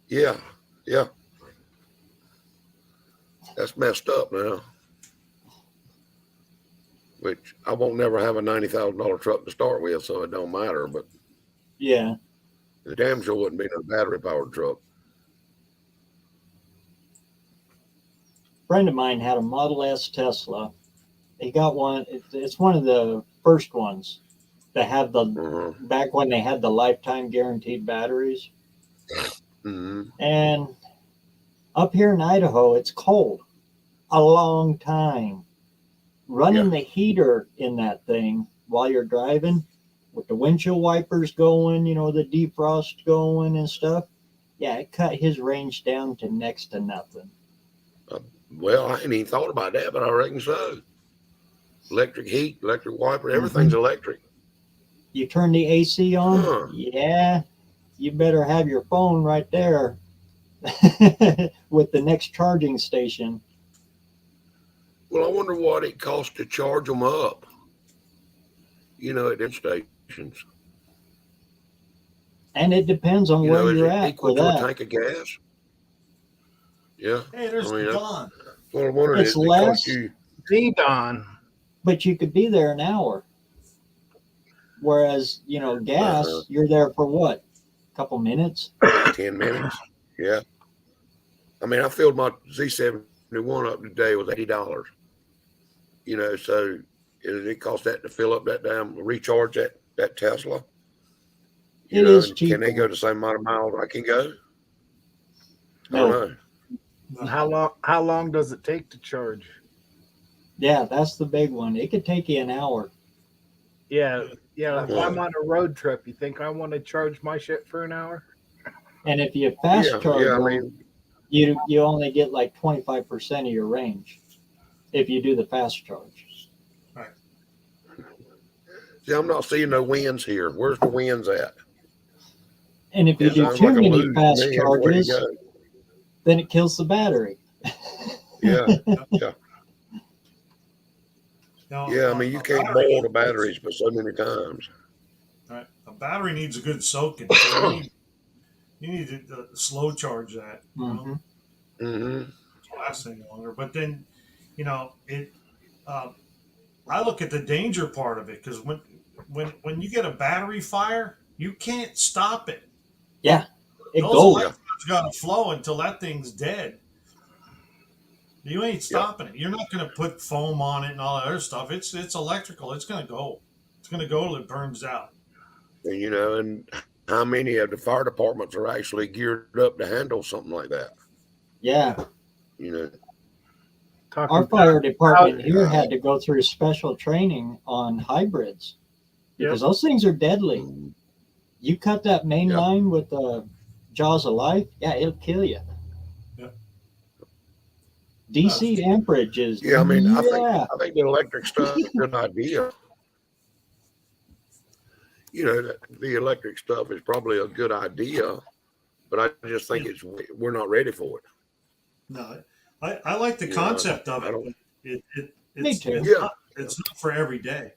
Yeah. That's messed up now. Which I won't never have a $90,000 truck to start with, so it don't matter. But
Yeah.
the damn sure wouldn't be no battery powered truck.
A friend of mine had a Model S Tesla. He got one. It's one of the first ones that have the back when they had the lifetime guaranteed batteries.
Mm-hmm.
And up here in Idaho, it's cold a long time. Running the heater in that thing while you're driving with the windshield wipers going, you know, the defrost going and stuff. Yeah, it cut his range down to next to nothing.
Well, I ain't even thought about that, but I reckon so. Electric heat, electric wiper, everything's electric.
You turn the AC on,
Huh.
yeah, you better have your phone right there with the next charging station.
Well, I wonder what it costs to charge them up, you know, at them stations.
And it depends on
You
where
know, is
you're
it
at
equal
for
to a
that.
tank of gas? Yeah.
Hey, there's Don.
Well, I'm wondering,
It's
it cost
less,
you.
D-Don.
but you could be there an hour. Whereas, you know, gas, you're there for what? A couple minutes?
10 minutes. Yeah. I mean, I filled my Z71 up today with $80. You know, so it cost that to fill up that damn recharge that Tesla. You
It
know,
is
and
cheaper.
can they go the same amount of miles I can go? I
No.
don't know.
How long does it take to charge?
Yeah, that's the big one. It could take you an hour.
Yeah. If
Yeah.
I'm on a road trip, you think I want to charge my shit for an hour?
And if you fast charge
I
them,
mean,
you only get like 25% of your range if you do the fast charge.
see, I'm not seeing no wins here. Where's the wins at?
And if you
It
do
sounds
too
like a
many
lose to
fast
me everywhere you
charges,
go.
then it kills the battery.
Yeah.
Now,
Yeah, I mean, you can't
battery-
boil the batteries but so many times.
Right. A battery needs a good soaking. So you need to slow charge that. You know?
Mhm.
Mm-hmm.
Last any longer. But then, you know, I look at the danger part of it because when you get a battery fire, you can't stop it.
Yeah, it
Those
goes.
electrons got to flow until that thing's dead. You ain't stopping it. You're not going to put foam on it and all that other stuff. It's electrical. It's going to go. It's going to go till it burns out.
And, you know, and how many of the fire departments are actually geared up to handle something like that?
Yeah.
You know,
Talking
Our fire department
about-
here had to go through special training on hybrids because
Yep.
those things are deadly. You cut that main
Yeah.
line with the jaws of life, yeah, it'll kill you.
Yep.
DC amperage is
Yeah, I mean,
yeah.
I think the electric stuff is a good idea. You know, the electric stuff is probably a good idea, but I just think we're not ready for it.
No, I like the
Yeah,
concept of
I
it.
don't-
But
Me
it's,
too.
It's,
Yeah.
not, it's not for every day.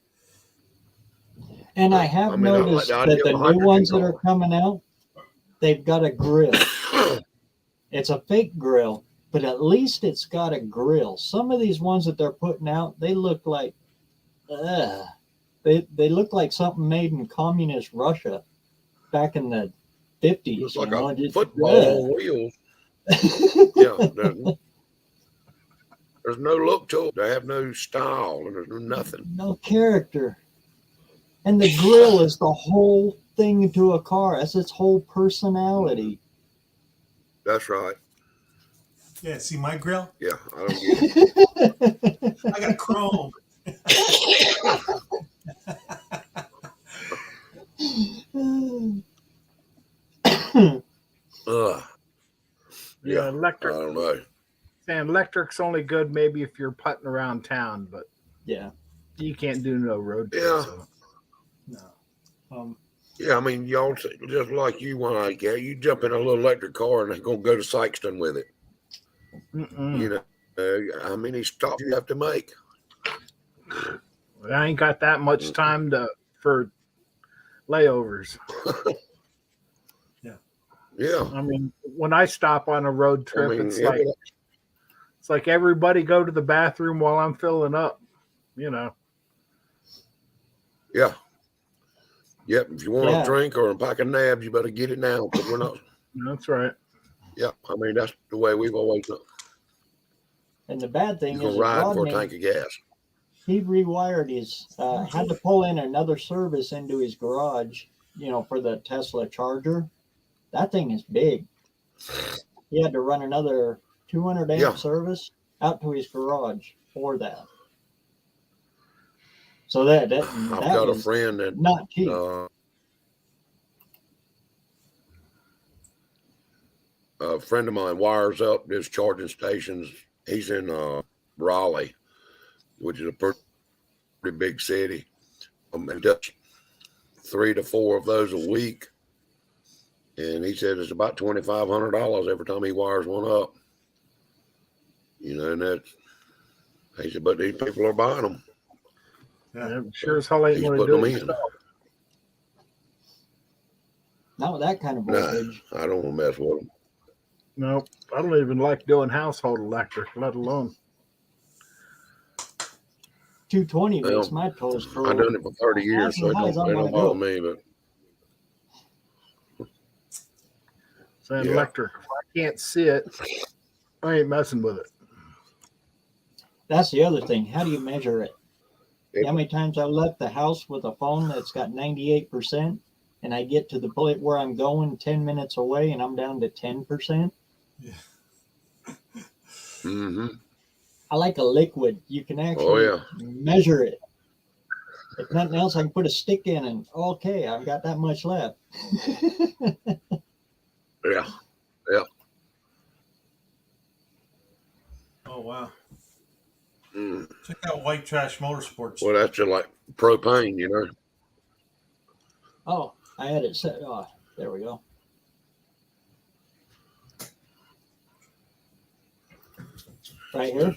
And I have
I mean, I like
noticed
the
that
idea
the
of a
new
hydrogen
ones that are
car.
coming out, they've got a grill. It's a fake grill, but at least it's got a grill. Some of these ones that they're putting out, they look like, they look like something made in communist Russia back in the 50s.
It's like
you know,
a
just,
football on wheels. Yeah, there's no look to it. They have no style, and there's no nothing.
no character. And the grill is the whole thing to a car. That's its whole personality.
That's right.
Yeah, see my grill?
Yeah, I don't get it.
I got chrome.
Ugh.
Yeah,
I
electric.
don't know.
And electric's only good maybe if you're putting around town, but
Yeah.
you can't do no road trip.
Yeah.
So.
No.
Yeah, I mean, y'all just like you want to get, you jump in a little electric car and they're gonna go to Sikeston with it. You know, how many stops you have to make?
I ain't got that much time for layovers.
Yeah,
I mean, when I stop on a road trip,
I mean,
it's like everybody go to the bathroom while I'm filling up. You know.
yeah. Yep. If you want
Yeah.
a drink or a pack of nabs, you better get it now because we're not.
That's right.
Yeah, I mean that's the way we've always done.
And the bad thing
You
is,
can ride for a
Rodney,
tank of gas.
he rewired his, had to pull in another service into his garage, for the Tesla charger. That thing is big. He had to run another 200 amp
Yeah.
service out to his garage for that. So that
I've got a
was
friend that
not cheap.
a friend of mine wires up his charging stations. He's in Raleigh, which is a pretty big city. He does 3 to 4 of those a week, and he said it's about $2,500 every time he wires one up. And that's, he said, but these people are buying them.
Yeah, sure as hell ain't
He's
going to
putting
do
them
it
in.
yourself.
Not with that kind of
Nah,
voltage.
I don't want to mess with them.
No, I don't even like doing household electric, let alone.
220 makes
Well,
my toes curl.
I've done it for 30 years, so it
That's as high as I
don't
wanna
bother me. But
Saying
Yeah.
electric, if I can't see it, I ain't messing with it.
That's the other thing. How do you measure it? How many times I left the house with a phone that's got 98%, and I get to the point where I'm going 10 minutes away, and I'm down to 10%.
mm-hmm.
I like a liquid. You can actually measure it. If nothing else, I can put a stick in, and okay, I've got that much left.
Yeah.
Oh wow.
Mm.
Check out White Trash Motorsports.
Well, that's just like propane,
Oh, I had it set. Oh, there we go. Right here.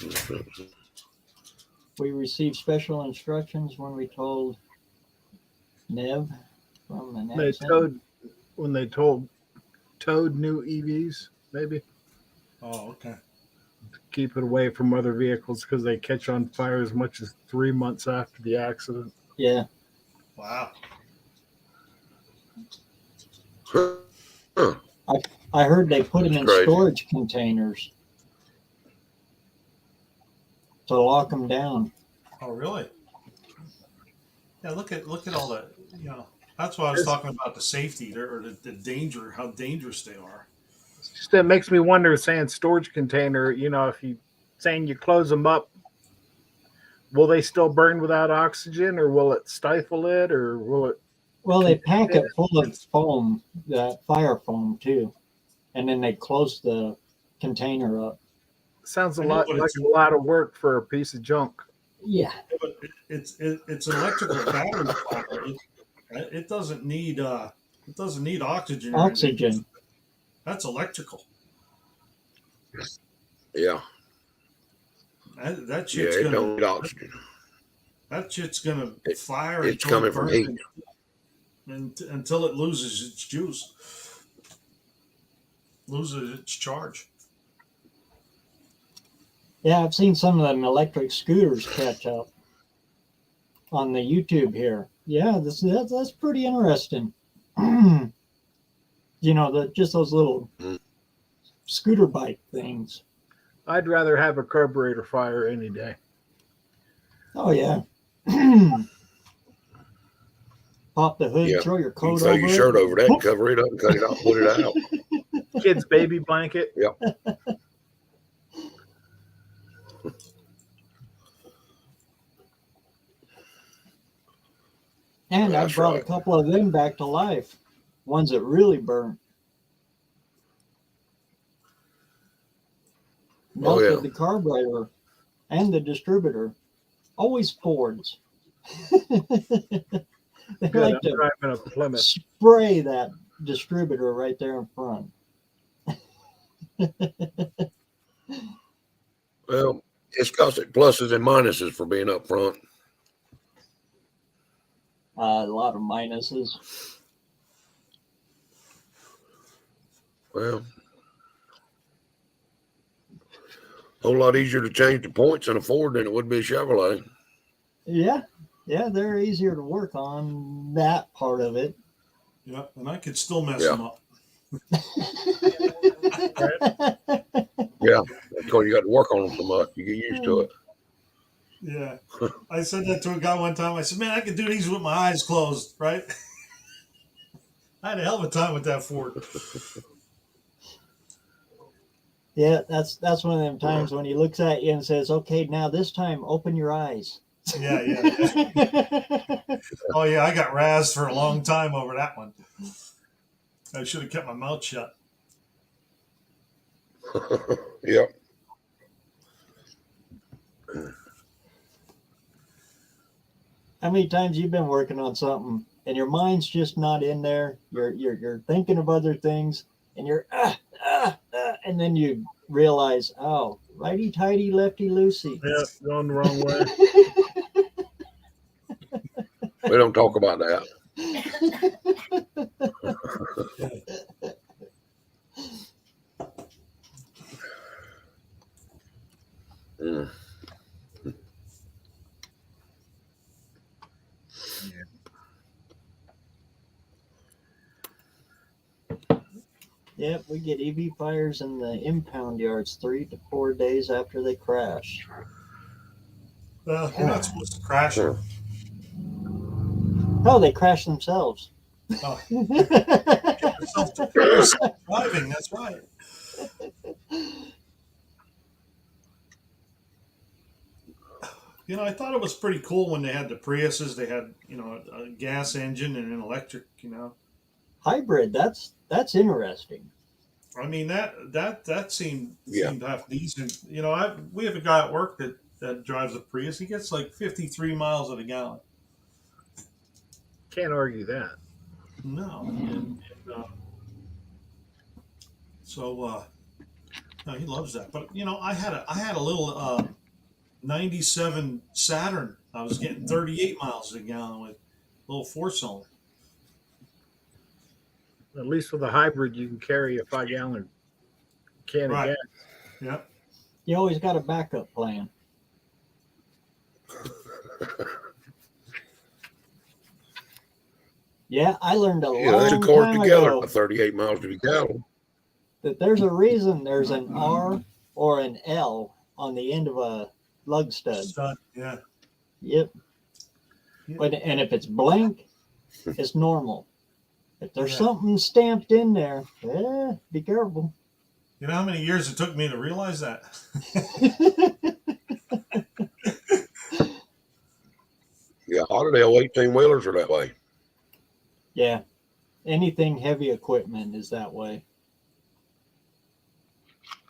We received special instructions when we told Nev from the
They
Nev Center.
towed new EVs, maybe
Oh, okay.
keep it away from other vehicles because they catch on fire as much as 3 months after the accident.
Yeah.
Wow.
I heard they put them
That's
in
crazy.
storage containers to lock them down.
Oh, really? Yeah. Look at all that. That's why I was talking about the safety or the danger, how dangerous they are.
Just that makes me wonder, saying storage container, if you saying you close them up, will they still burn without oxygen, or will it stifle it, or will it?
Well, they pack it full of foam, the fire foam too, and then they close the container up.
Sounds a
I know,
lot
but
like a lot of work for a piece of junk.
Yeah.
But it's an electrical battery fire. It doesn't need oxygen. Or anything.
Oxygen.
That's electrical.
Yeah.
That
Yeah,
shit's
it
gonna
don't need oxygen.
that shit's gonna fire
It's
until
coming
it
from
burns
heat.
until it loses its juice, loses its charge.
Yeah, I've seen some of them electric scooters catch up on the YouTube here. Yeah, that's pretty interesting. You know, just those little scooter bike things.
I'd rather have a carburetor fire any day.
Oh yeah. Pop the hood,
Yeah.
throw your
You can
coat
throw
over
your
it.
shirt over that, cover it up, and cut it off, put it out.
Kid's baby blanket.
Yep.
And I
That's
brought
right.
a couple of them back to life. Ones that really burnt.
Oh,
Melted
yeah.
the carburetor and the distributor. Always Fords. They
Good,
like
I'm
to
driving a Plymouth.
spray that distributor right there in front.
Well, it's got its pluses and minuses for being up front.
A lot of minuses.
Well, a whole lot easier to change the points in a Ford than it would be a Chevrolet.
Yeah, they're easier to work on that part of it.
Yeah, and I could still mess
Yeah.
them up.
Yeah, because you got to work on them so much. You get used to it.
Yeah, I said that to a guy one time. I said, "Man, I could do these with my eyes closed, right?" I had a hell of a time with that Ford.
Yeah, that's one of them times when he looks at you and says, "Okay, now this time open your eyes."
Yeah. Oh yeah, I got razzed for a long time over that one. I should have kept my mouth shut.
Yep.
How many times you've been working on something and your mind's just not in there? You're thinking of other things, and you're and then you realize, oh, righty tighty, lefty loosey.
Yeah, going the wrong way.
We don't talk about that. Mm.
Yep, we get EV fires in the impound yards 3 to 4 days after they crash.
Well, you're not supposed to crash them.
Oh, they crash themselves.
Oh. Yourself driving, that's right. You know, I thought it was pretty cool when they had the Priuses. They had, you know, a gas engine and an electric. You know,
Hybrid. That's interesting.
I mean that seemed
Yeah.
seemed half decent. You know, we have a guy at work that drives a Prius. He gets like 53 miles at a gallon.
Can't argue that.
No, no, he loves that. But you know, I had a little 97 Saturn. I was getting 38 miles a gallon with a little 4-cylinder.
At least with a hybrid, you can carry a 5-gallon can
Right.
of gas.
Yeah.
You always got a backup plan. Yeah, I learned a
Yeah, they
long
two cars
time
together
ago
at 38 miles to the gallon.
that there's a reason there's an R or an L on the end of a lug stud.
Yeah.
Yep.
Yeah.
But and if it's blank, it's normal. If there's
Yeah.
something stamped in there, be careful.
You know how many years it took me to realize that?
Yeah, Lauderdale 18-wheelers are that way.
Yeah. Anything heavy equipment is that way.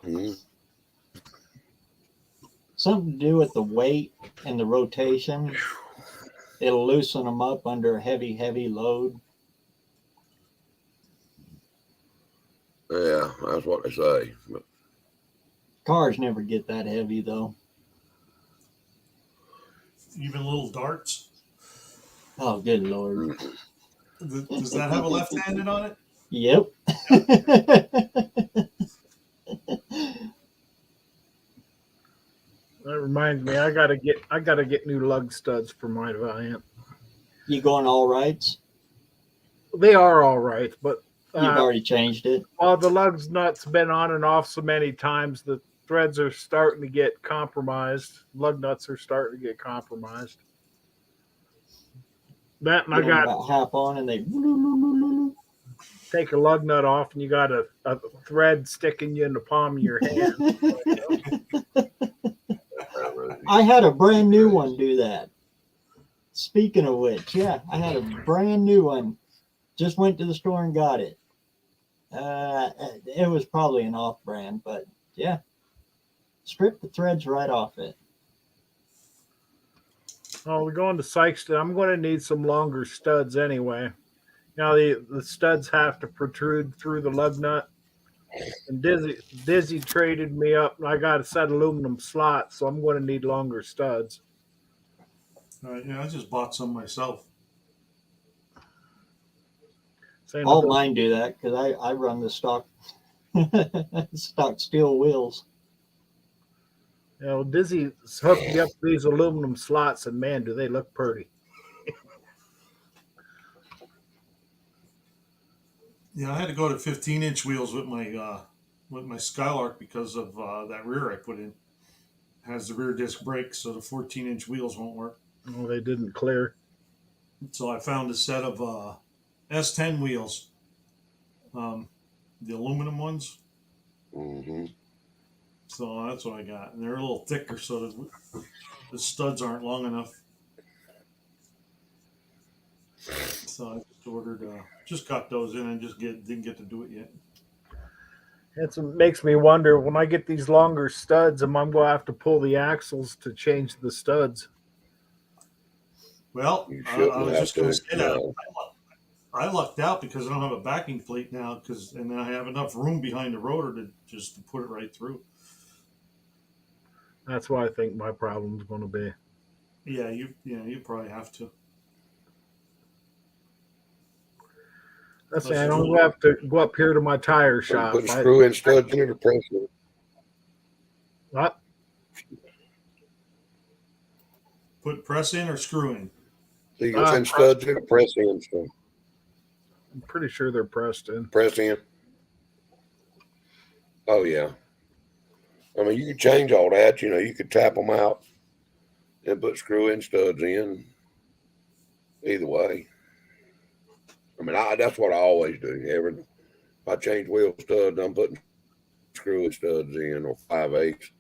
Mm-hmm.
Something to do with the weight and the rotation. It'll loosen them up under a heavy load.
Yeah, that's what they say. But
Cars never get that heavy though.
Even little darts.
Oh, good Lord.
Does that have a left-handed on it?
Yep.
That reminds me, I gotta get new lug studs for my Valiant.
You going all rights?
They are all right, but
You've already changed it.
while the lugs nuts been on and off so many times, the threads are starting to get compromised. Lug nuts are starting to get compromised. That and I
Get 'em
got
about half on and they.
take a lug nut off and you got a thread sticking you in the palm of your hand.
I had a brand new one do that. Speaking of which, yeah, I had a brand new one. Just went to the store and got it. It was probably an off-brand, but yeah, strip the threads right off it.
Oh, we're going to Sikeston. I'm going to need some longer studs anyway. Now the studs have to protrude through the lug nut. And Dizzy traded me up, and I got a set of aluminum slots, so I'm going to need longer studs.
Yeah, I just bought some myself.
Same
All
with
mine do that because I run the stock stock steel wheels.
Dizzy hooked me up these aluminum slots, and man, do they look pretty.
Yeah, I had to go to 15-inch wheels with my Skylark because of that rear I put in. It has the rear disc brakes, so the 14-inch wheels won't work.
Oh, they didn't clear.
So I found a set of S10 wheels, the aluminum ones.
mm-hmm.
So that's what I got, and they're a little thicker, so the studs aren't long enough. So I just ordered, just got those in and didn't get to do it yet.
It makes me wonder when I get these longer studs, am I going to have to pull the axles to change the studs?
Well,
You
I
shouldn't
was
have
just going
to.
to say that I lucked out because I don't have a backing plate now, and I have enough room behind the rotor to just to put it right through.
That's what I think my problem's going to be.
Yeah, you probably have to.
That's it. I don't have to go up here to my tire shop.
Put screw in studs in it or press it.
What?
Put press in or screw in?
So you can send studs in or press in. So
I'm pretty sure they're pressed in.
press in. Oh yeah. I mean, you could change all that. You could tap them out and put screw in studs in. Either way. I mean, that's what I always do. If I change wheel studs, I'm putting screw in studs in or 5/8,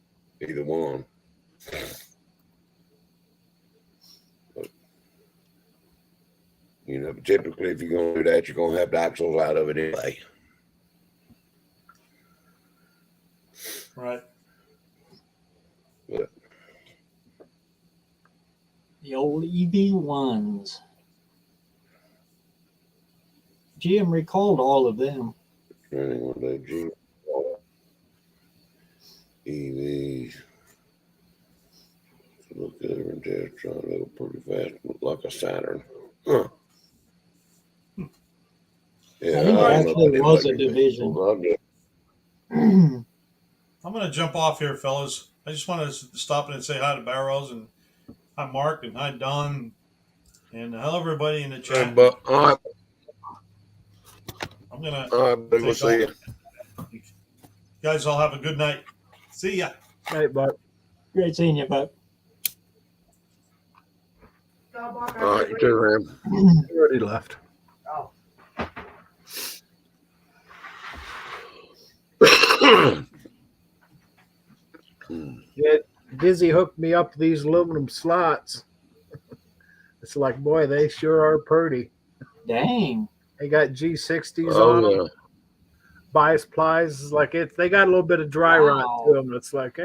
either one. But, typically if you're going to do that, you're going to have the axles out of it anyway.
Right.
But
The old EV1s. GM recalled all of them.
running on the G EVs. Look at her and test trying to go pretty fast, look like a Saturn. Huh. Yeah,
I think it actually was a division.
I'm going to jump off here, fellas. I just wanted to stop in and say hi to BareRose and hi Mark and hi Don and hello everybody in the chat.
But all right,
I'm gonna.
we'll see you.
You guys all have a good night. See ya.
Hey, Buck.
Great seeing you, Buck.
All right, you too, Ram.
He already left.
Oh.
Yeah, Dizzy hooked me up to these aluminum slots. It's like, boy, they sure are pretty.
Dang.
They got G60s
Oh
on them.
yeah.
Bias plies is like it. They got a little bit of dry rot
Wow.
to them. It's like,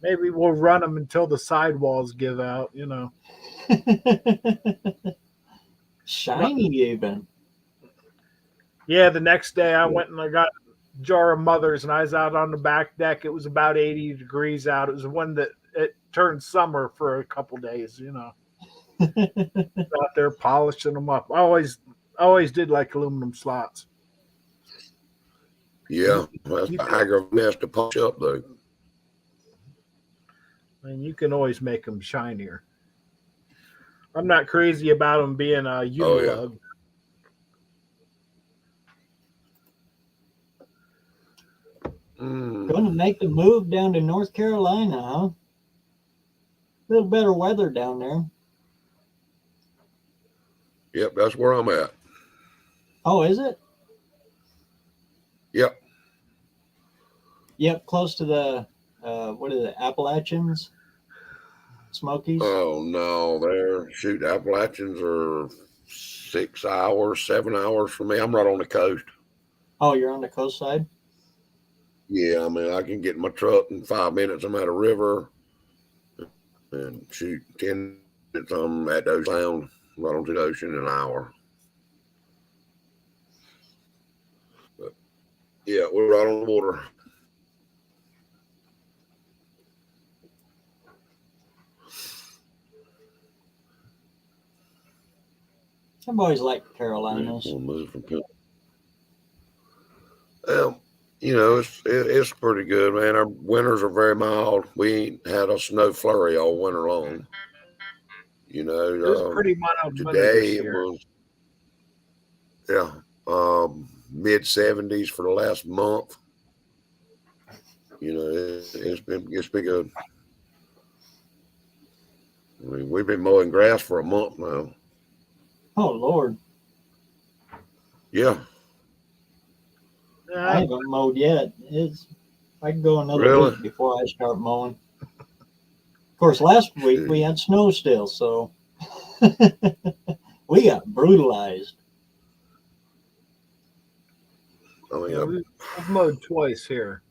maybe we'll run them until the sidewalls give out. You know.
Shiny even.
Yeah. The next day, I went and I got a jar of Mothers, and I was out on the back deck. It was about 80 degrees out. It was one that it turned summer for a couple days. You know, out there polishing them up. I always did like aluminum slots.
Yeah, that's a aggravating mess to punch up though.
And you can always make them shinier. I'm not crazy about them being a unilug.
Going to make the move down to North Carolina, huh? A little better weather down there.
Yep, that's where I'm at.
Oh, is it?
Yep.
Yep, close to the what is it, Appalachians, Smokies.
Oh no, they're shoot. Appalachians are 6 hours, 7 hours from me. I'm right on the coast.
Oh, you're on the coast side.
Yeah, I mean I can get in my truck in 5 minutes. I'm at a river, and shoot 10 minutes. I'm at the sound right onto the ocean in an hour. But yeah, we're right on the water.
I've always liked the Carolinas.
We'll move from you know, it's pretty good, man. Our winters are very mild. We ain't had a snow flurry all winter long. You know,
It was pretty mild winter
today
this
it
year.
was mid 70s for the last month. You know, it's been good. I mean, we've been mowing grass for a month now.
Oh Lord,
Yeah.
I haven't mowed yet. I can go another
Really?
week before I start mowing. Of course, last week we had snow still, so we got brutalized.
I mean,
Yeah, I've mowed twice here.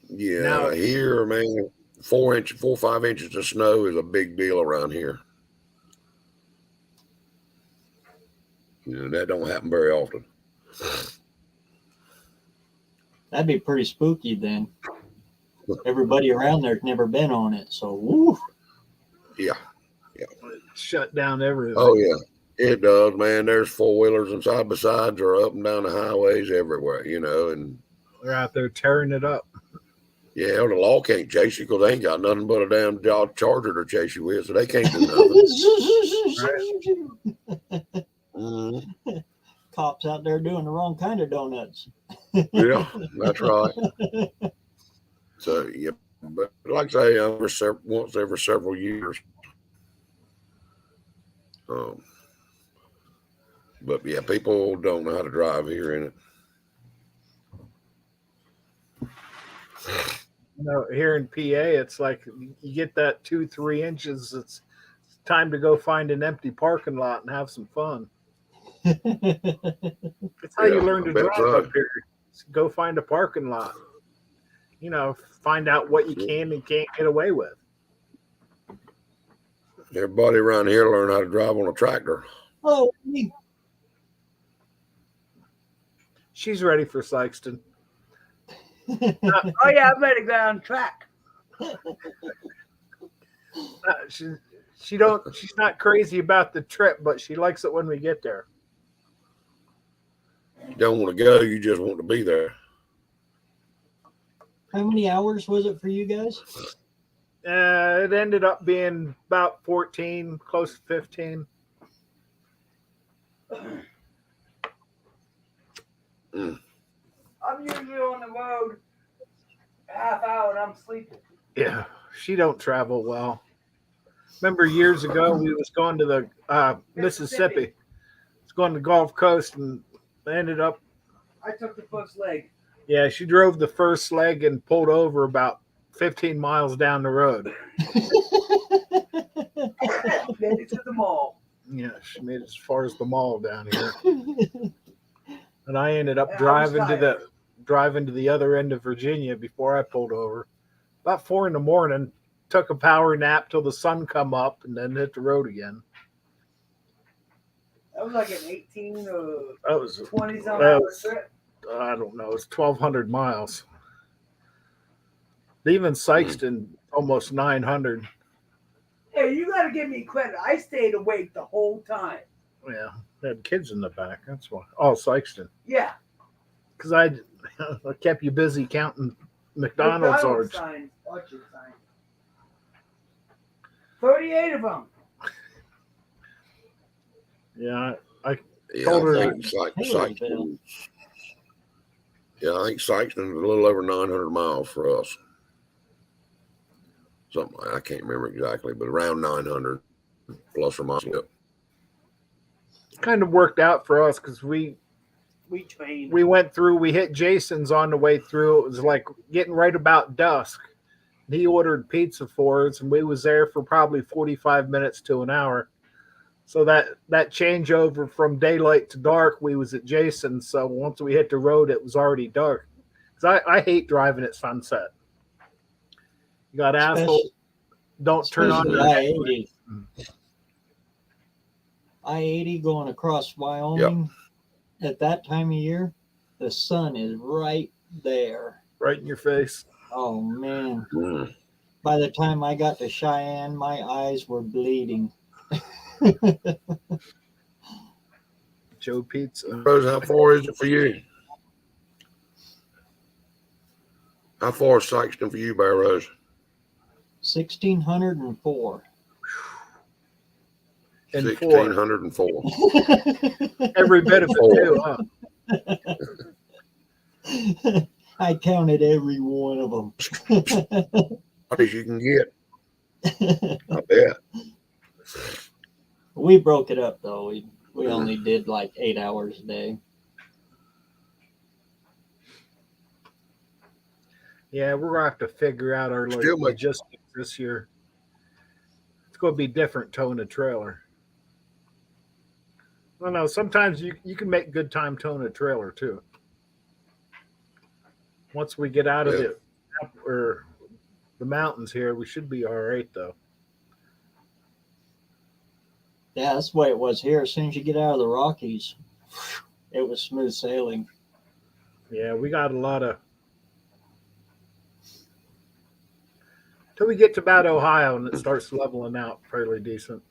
yeah,
Now-
here, man, 4 or 5 inches of snow is a big deal around here. You know, that don't happen very often.
That'd be pretty spooky then. Everybody around there's never been on it, so woo.
Yeah.
Shut down everything.
Oh yeah, it does, man. There's 4-wheelers and side by sides are up and down the highways everywhere, you know, and
They're out there tearing it up.
yeah, the law can't chase you because they ain't got nothing but a damn Charger to chase you with, so they can't do nothing.
Cops out there doing the wrong kind of donuts.
Yeah, that's right. So yeah, but like I say, once every several years. But yeah, people don't know how to drive here in it.
You know, here in PA, it's like you get that 2-3 inches. It's time to go find an empty parking lot and have some fun. That's how you learn to drive up here. Go find a parking lot. You know, find out what you can and can't get away with.
Everybody around here learn how to drive on a tractor.
Oh,
She's ready for Sikeston.
Oh yeah, I'm ready to go on track.
She's not crazy about the trip, but she likes it when we get there.
You don't want to go, you just want to be there.
how many hours was it for you guys?
It ended up being about 14, close to 15.
I'm usually on the road a half hour and I'm sleeping.
Yeah, she don't travel well. Remember years ago we was going to the Mississippi. It's going to the Gulf Coast and ended up.
I took the first leg.
Yeah, she drove the first leg and pulled over about 15 miles down the road.
Made it to the mall.
Yeah, she made it as far as the mall down here. And I ended up
And I was
driving to the other end of Virginia before I pulled over. About 4 a.m, took a power nap till the sun come up, and then hit the road again.
That was like an 18
That was
20 some
that
hour
was,
trip.
I don't know, it's 1,200 miles. Even Sikeston almost 900.
Hey, you got to give me credit. I stayed awake the whole time.
Yeah, they had kids in the back. That's why. Oh, Sikeston,
Yeah.
because I kept you busy counting McDonald's orders.
signs. Orchard signs. 38 of them.
Yeah,
Yeah,
Told her-
I think Sikeston. Yeah, I think Sikeston is a little over 900 miles for us. Something I can't remember exactly, but around 900 plus or minus. Yep.
kind of worked out for us because we
trained.
went through. We hit Jason's on the way through. It was like getting right about dusk. He ordered pizza for us, and we was there for probably 45 minutes to an hour. So that changeover from daylight to dark, we was at Jason's. So once we hit the road, it was already dark. Because I hate driving at sunset. You got assholes don't turn on
Especially
their
I-80. I-80 going across Wyoming at that time of year, the sun is right there.
right in your face.
Oh, man.
Mm.
By the time I got to Cheyenne, my eyes were bleeding.
Joe Pizza.
Rose, how far is it for you? How far is Sikeston for you, BareRose?
1,604.
And
1,604.
Every bit of it too, huh?
I counted every one of them.
What as you can get. I bet.
We broke it up though. We only did like 8 hours a day.
Yeah, we're gonna have to figure out our
Still make-
logistics this year. It's gonna be different towing a trailer. I don't know. Sometimes you can make good time towing a trailer too. Once we get out of the mountains here, we should be all right though.
Yeah, that's the way it was here. As soon as you get out of the Rockies, it was smooth sailing.
Yeah, we got a lot of till we get to about Ohio and it starts leveling out fairly decent.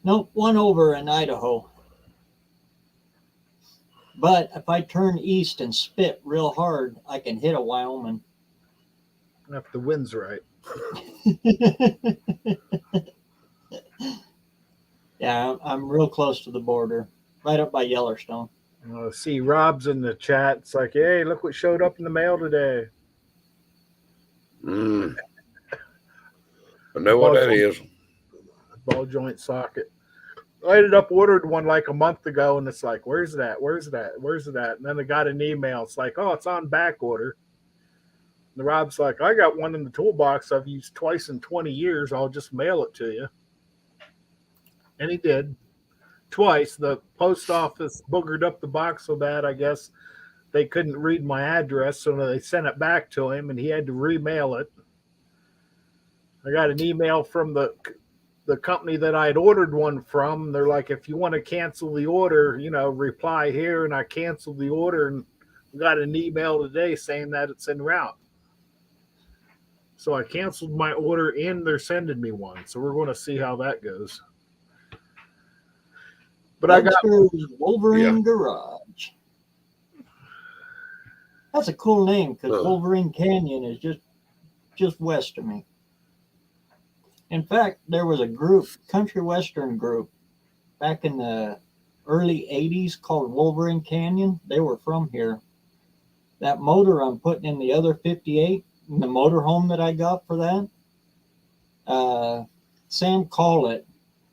Nope, one over in Idaho. But if I turn east and spit real hard, I can hit a Wyoming.
If the wind's right.
Yeah, I'm real close to the border, right up by Yellowstone.
See, Rob's in the chat. It's like, hey, look what showed up in the mail today.
Mm. I know what that is.
Ball joint socket. I ended up ordered one like a month ago, and it's like, where's that? Where's that? Where's that? And then I got an email. It's like, oh, it's on back order. And Rob's like, I got one in the toolbox I've used twice in 20 years. I'll just mail it to you. And he did. Twice. The post office boogered up the box so bad, I guess they couldn't read my address, so they sent it back to him, and he had to remail it. I got an email from the company that I had ordered one from. They're like, if you want to cancel the order, reply here. And I canceled the order and got an email today saying that it's en route. So I canceled my order and they're sending me one. So we're going to see how that goes. But I got
Wolverine Garage. That's a cool name because Wolverine Canyon is just west of me. In fact, there was a group, country western group, back in the early 80s called Wolverine Canyon. They were from here. That motor I'm putting in the other 58, the motorhome that I got for that, Sam Collett,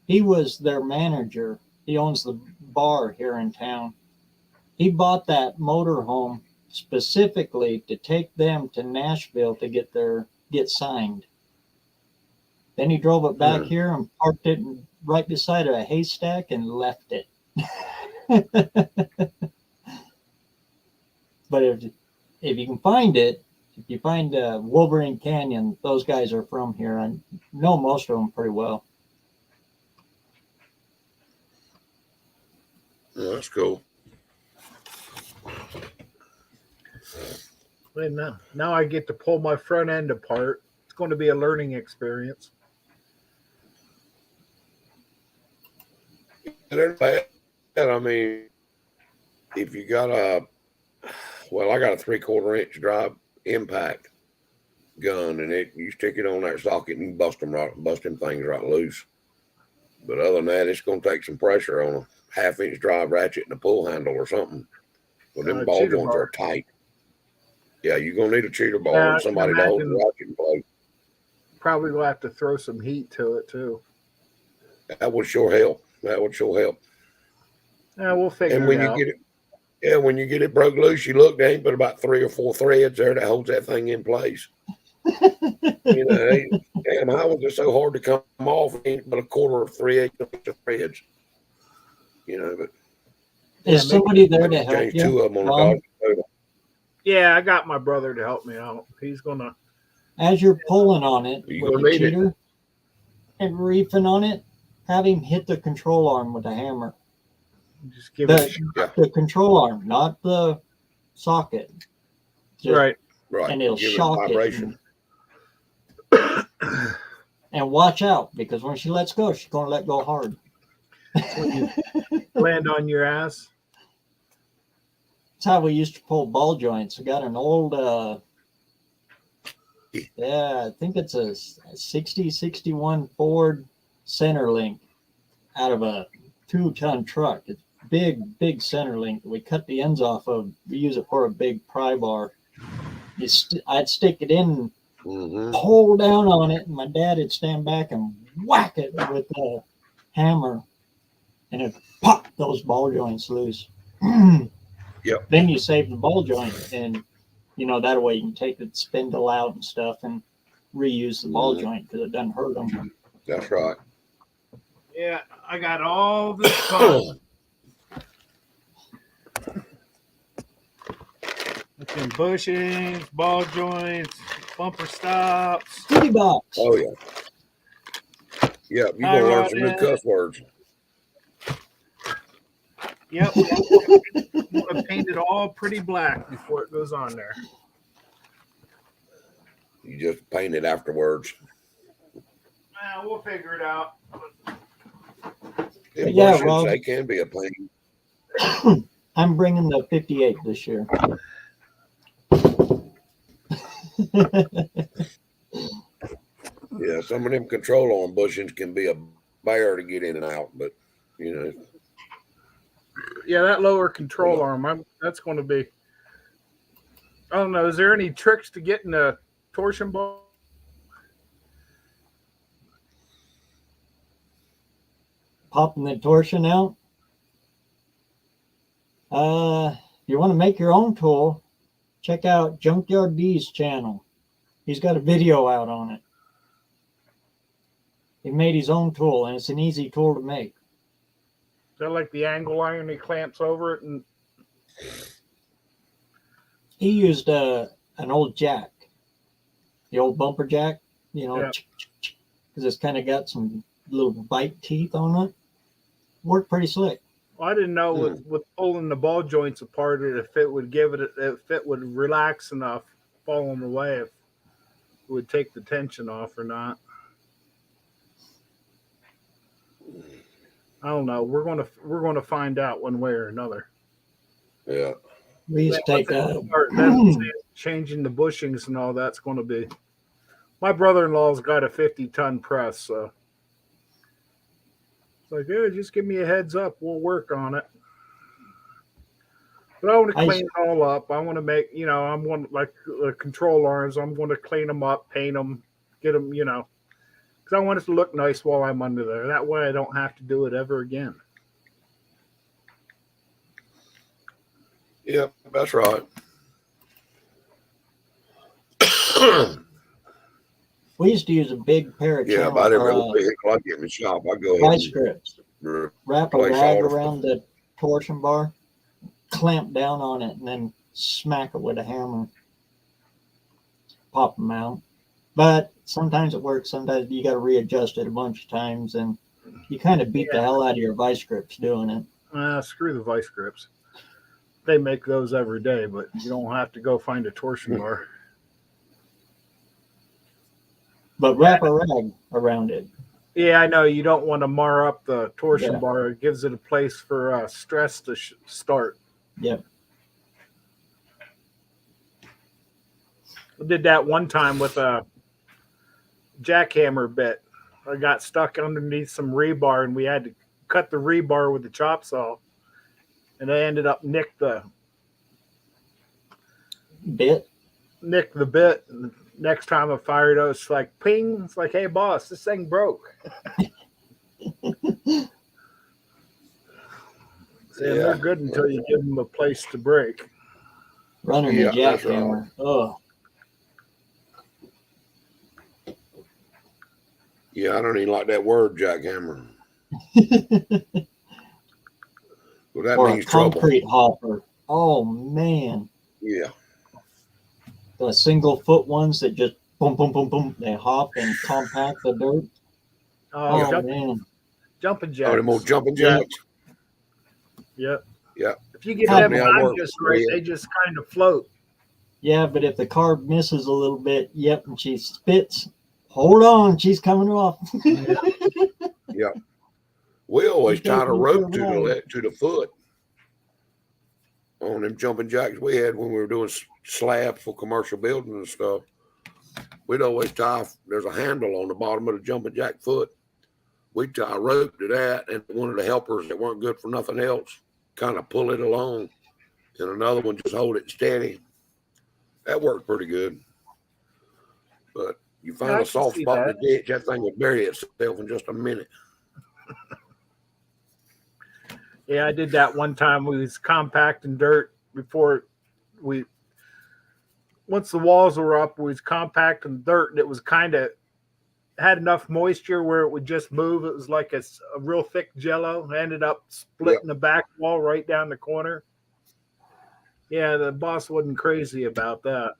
he was their manager. He owns the bar here in town. He bought that motorhome specifically to take them to Nashville to get signed. Then he drove it back here and parked it right beside a haystack and left it. But if you can find it, if you find Wolverine Canyon, those guys are from here. I know most of them pretty well.
Yeah, that's cool.
And now I get to pull my front end apart. It's going to be a learning experience.
They're bad. I mean, if you got I got a 3/4 inch drive impact gun, and you stick it on that socket and you bust them things right loose. But other than that, it's going to take some pressure on a 1/2 inch drive ratchet and a pull handle or something. Well, them ball joints are tight. Yeah, you're going to need a cheater ball and somebody to hold the ratchet in place.
Probably will have to throw some heat to it too.
That would sure help. Yeah,
we'll figure
and when
it out.
you get it, when you get it broke loose, you look, they ain't but about 3 or 4 threads there that holds that thing in place. You know, damn, how was it so hard to come off? Ain't but a 1/4 thread of threads. You know, but
is somebody there to help
change
you?
2 of them on a dog.
Yeah, I got my brother to help me out. He's gonna.
As you're pulling on it
You
with
gonna
the
need it.
cheater and reefing on it, have him hit the control arm with a hammer.
Just give it a shot.
The control arm, not the socket. Just-
Right.
And it'll
Give
shock
it vibration.
And watch out, because when she lets go, she's going to let go hard.
Land on your ass.
That's how we used to pull ball joints. We got an old, I think it's a 61 Ford Centerlink out of a 2-ton truck. It's big Centerlink. We cut the ends off of. We use it for a big pry bar. I'd stick it in, pull down on it, and my dad would stand back and whack it with a hammer, and it pop those ball joints loose.
Yep.
Then you save the ball joint, and that way you can take the spindle out and stuff and reuse the ball joint because it doesn't hurt them.
That's right.
Yeah, I got all this fun. Looking bushings, ball joints, bumper stops.
Goodie box.
Oh yeah. Yeah, you're gonna learn some new cuss words.
Yep. I'm gonna paint it all pretty black before it goes on there.
You just paint it afterwards.
We'll figure it out.
Yeah, Rob.
They can be a pain.
I'm bringing the 58 this year.
Yeah, some of them control arm bushings can be a bear to get in and out, but
Yeah, that lower control arm, that's going to be. I don't know. Is there any tricks to getting a torsion ball?
Popping the torsion out. If you want to make your own tool, check out Junkyard D's channel. He's got a video out on it. He made his own tool, and it's an easy tool to make.
Is that like the angle iron he clamps over it? And
he used an old jack, the old bumper jack, because it's kind of got some little bite teeth on it. Worked pretty slick.
Well, I didn't know with pulling the ball joints apart if it would relax enough falling away, if it would take the tension off or not. I don't know. We're going to find out one way or another.
Yeah.
We used to take
changing the bushings and all that's going to be. My brother-in-law's got a 50-ton press, so it's like, just give me a heads up. We'll work on it. But I want to clean it all up. I want to make, I'm going to, like the control arms, I'm going to clean them up, paint them, get them, because I want it to look nice while I'm under there. That way I don't have to do it ever again.
Yeah, that's right.
We used to use a big pair of
Yeah,
channel
about every
or
vehicle I get in the shop, I go ahead
vice
and
grips. Wrap a
replace
rag
all the.
around the torsion bar, clamp down on it, and then smack it with a hammer. Pop them out. But sometimes it works. Sometimes you got to readjust it a bunch of times, and you kind of beat the hell out of your vice grips doing it.
Screw the vice grips. They make those every day, but you don't have to go find a torsion bar.
But wrap a rag around it.
Yeah, I know you don't want to mar up the torsion
Yeah.
bar. It gives it a place for stress to start.
Yep.
I did that one time with a jackhammer bit. I got stuck underneath some rebar, and we had to cut the rebar with the chop saw, and I ended up nicked the
Bit.
And next time I fired, I was like, ping. It's like, hey, boss, this thing broke. And they're good until you give them a place to break.
Running a jackhammer. Oh.
Yeah, I don't even like that word, jackhammer. Well, that
Or
means
a concrete
trouble.
hopper. Oh man.
Yeah.
The single foot ones that just boom, boom, boom, boom. They hop and compact the dirt. Oh man.
Jumping jacks.
Oh, them old jumping jacks.
Yep.
Yeah.
If you get them on just right, they just kind of float.
Yeah, but if the car misses a little bit, yep, and she spits, hold on, she's coming off.
Yeah. We always tied a rope to the foot on them jumping jacks we had when we were doing slabs for commercial buildings and stuff. We'd always tie, there's a handle on the bottom of the jumping jack foot. We'd tie a rope to that, and one of the helpers that weren't good for nothing else kind of pull it along, and another one just hold it steady. That worked pretty good. But you find a soft spot in the ditch, that thing will bury itself in just a minute.
Yeah, I did that one time. We was compacting dirt before once the walls were up, we was compacting dirt, and it was kind of had enough moisture where it would just move. It was like a real thick jello. I ended up splitting the back wall right down the corner. Yeah, the boss wasn't crazy about that.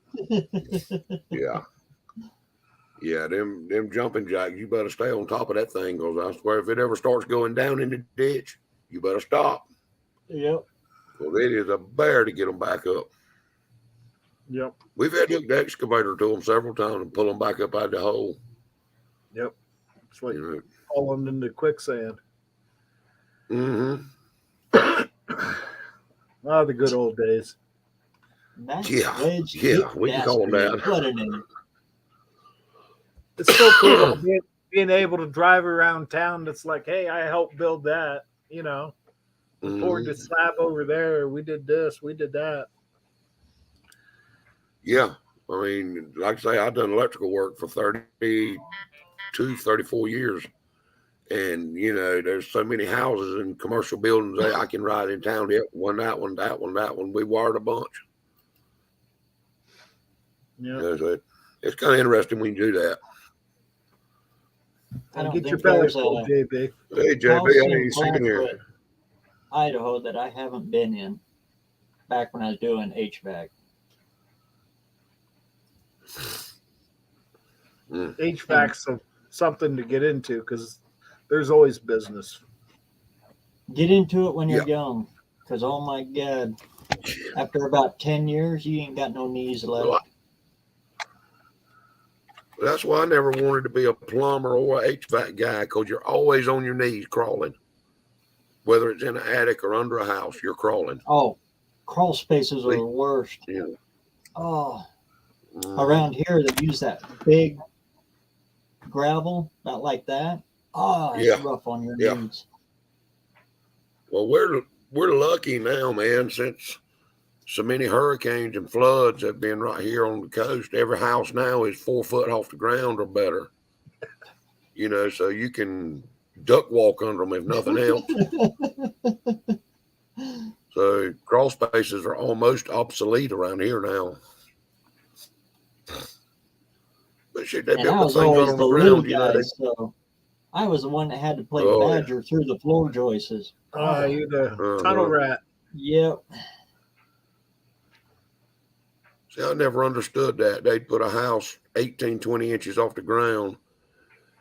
Yeah. Yeah, them jumping jacks, you better stay on top of that thing, because I swear if it ever starts going down in the ditch, you better stop.
Yep.
Well, it is a bear to get them back up.
Yep.
We've had to hook the excavator to them several times and pull them back up out of the hole.
Yep. It's like falling into quicksand.
Mm-hmm.
Oh, the good old days.
Yeah, we can call them that.
It's so cool being able to drive around town. That's like, hey, I helped build that. You know, we poured the slab over there. We did this. We did that.
Yeah, I mean, like I say, I've done electrical work for 34 years. And, you know, there's so many houses and commercial buildings that I can ride in town. Yep, one, that one, that one, that one. We wired a bunch.
Yeah.
So it's kind of interesting when you do that.
I don't
get your
think there's
belly, JB.
Hey, JB, I ain't seen here.
Idaho that I haven't been in back when I was doing HVAC.
HVAC's something to get into because there's always business.
Get into it when you're young, because oh my God, after about 10 years, you ain't got no knees left.
That's why I never wanted to be a plumber or a HVAC guy, because you're always on your knees crawling. Whether it's in an attic or under a house, you're crawling.
Oh, crawl spaces are the worst.
Yeah.
Oh, around here they use that big gravel, not like that. Oh, it's rough on your knees.
Well, we're lucky now, man, since so many hurricanes and floods have been right here on the coast. Every house now is 4 foot off the ground or better. You know, so you can duck walk under them if nothing else. So crawl spaces are almost obsolete around here now. But shit, they
And
built
I
the
was
things
always
on
the
the
little
ground, you know.
guy, so I was the one that had to play
Oh, yeah.
badger through the floor joists.
Oh, you the tunnel rat.
Yep.
See, I never understood that. They'd put a house 18, 20 inches off the ground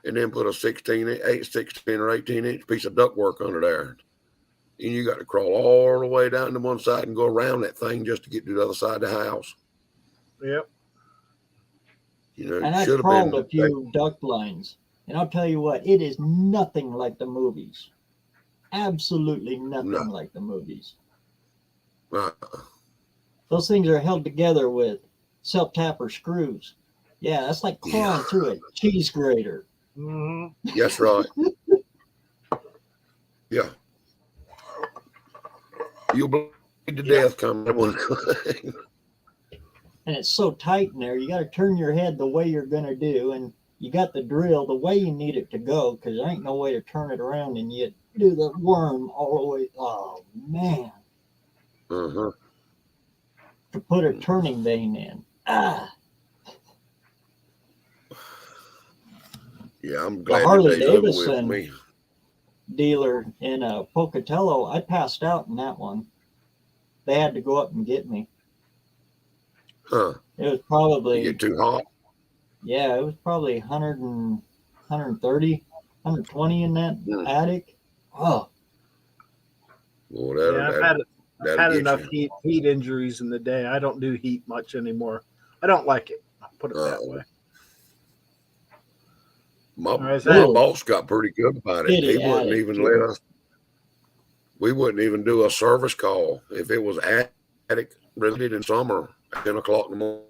and then put a 16 or 18 inch piece of ductwork under there. And you got to crawl all the way down to one side and go around that thing just to get to the other side of the house.
Yep.
You know,
And
it
I
should have
crawled
been.
a few duct lines. And I'll tell you what, it is nothing like the movies. Absolutely nothing like the movies. Those things are held together with self-tapper screws. Yeah, that's like crawling through a cheese grater.
Mm-hmm.
That's right. Yeah. You'll bleed to death coming one thing.
And it's so tight in there, you got to turn your head the way you're going to do. And you got the drill the way you need it to go, because there ain't no way to turn it around and you do the worm all the way. Oh, man.
Uh-huh.
To put a turning vane in.
Yeah, I'm glad
the Harley
the day's over with for
Davidson
me.
dealer in Pocatello, I passed out in that one. They had to go up and get me.
Huh.
It was probably,
You get too hot?
yeah, it was probably 100 and 130, 120 in that attic. Oh.
Well,
Yeah, I've had enough heat injuries in the day. I don't do heat much anymore. I don't like it. I'll put it that way.
My boss got pretty good about it. He wouldn't even let us. We wouldn't even do a service call if it was attic related in summer at 10 o'clock in the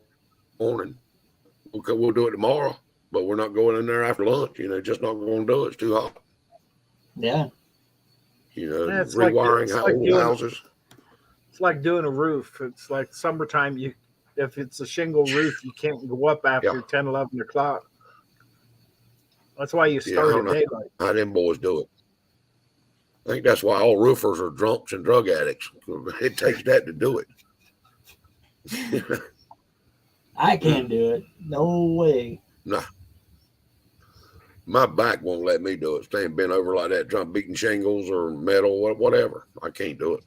morning. We'll do it tomorrow, but we're not going in there after lunch. You know, just not going to do it. It's too hot.
Yeah.
You know,
Yeah, it's
rewiring
like
old houses.
It's like doing a roof. It's like summertime. If it's a shingle roof, you can't go up after 10, 11 o'clock. That's why you start at daylight.
How them boys do it. I think that's why all roofers are drunks and drug addicts. It takes that to do it.
I can't do it. No way.
Nah. My back won't let me do it. Staying bent over like that, trying beating shingles or metal, whatever. I can't do it.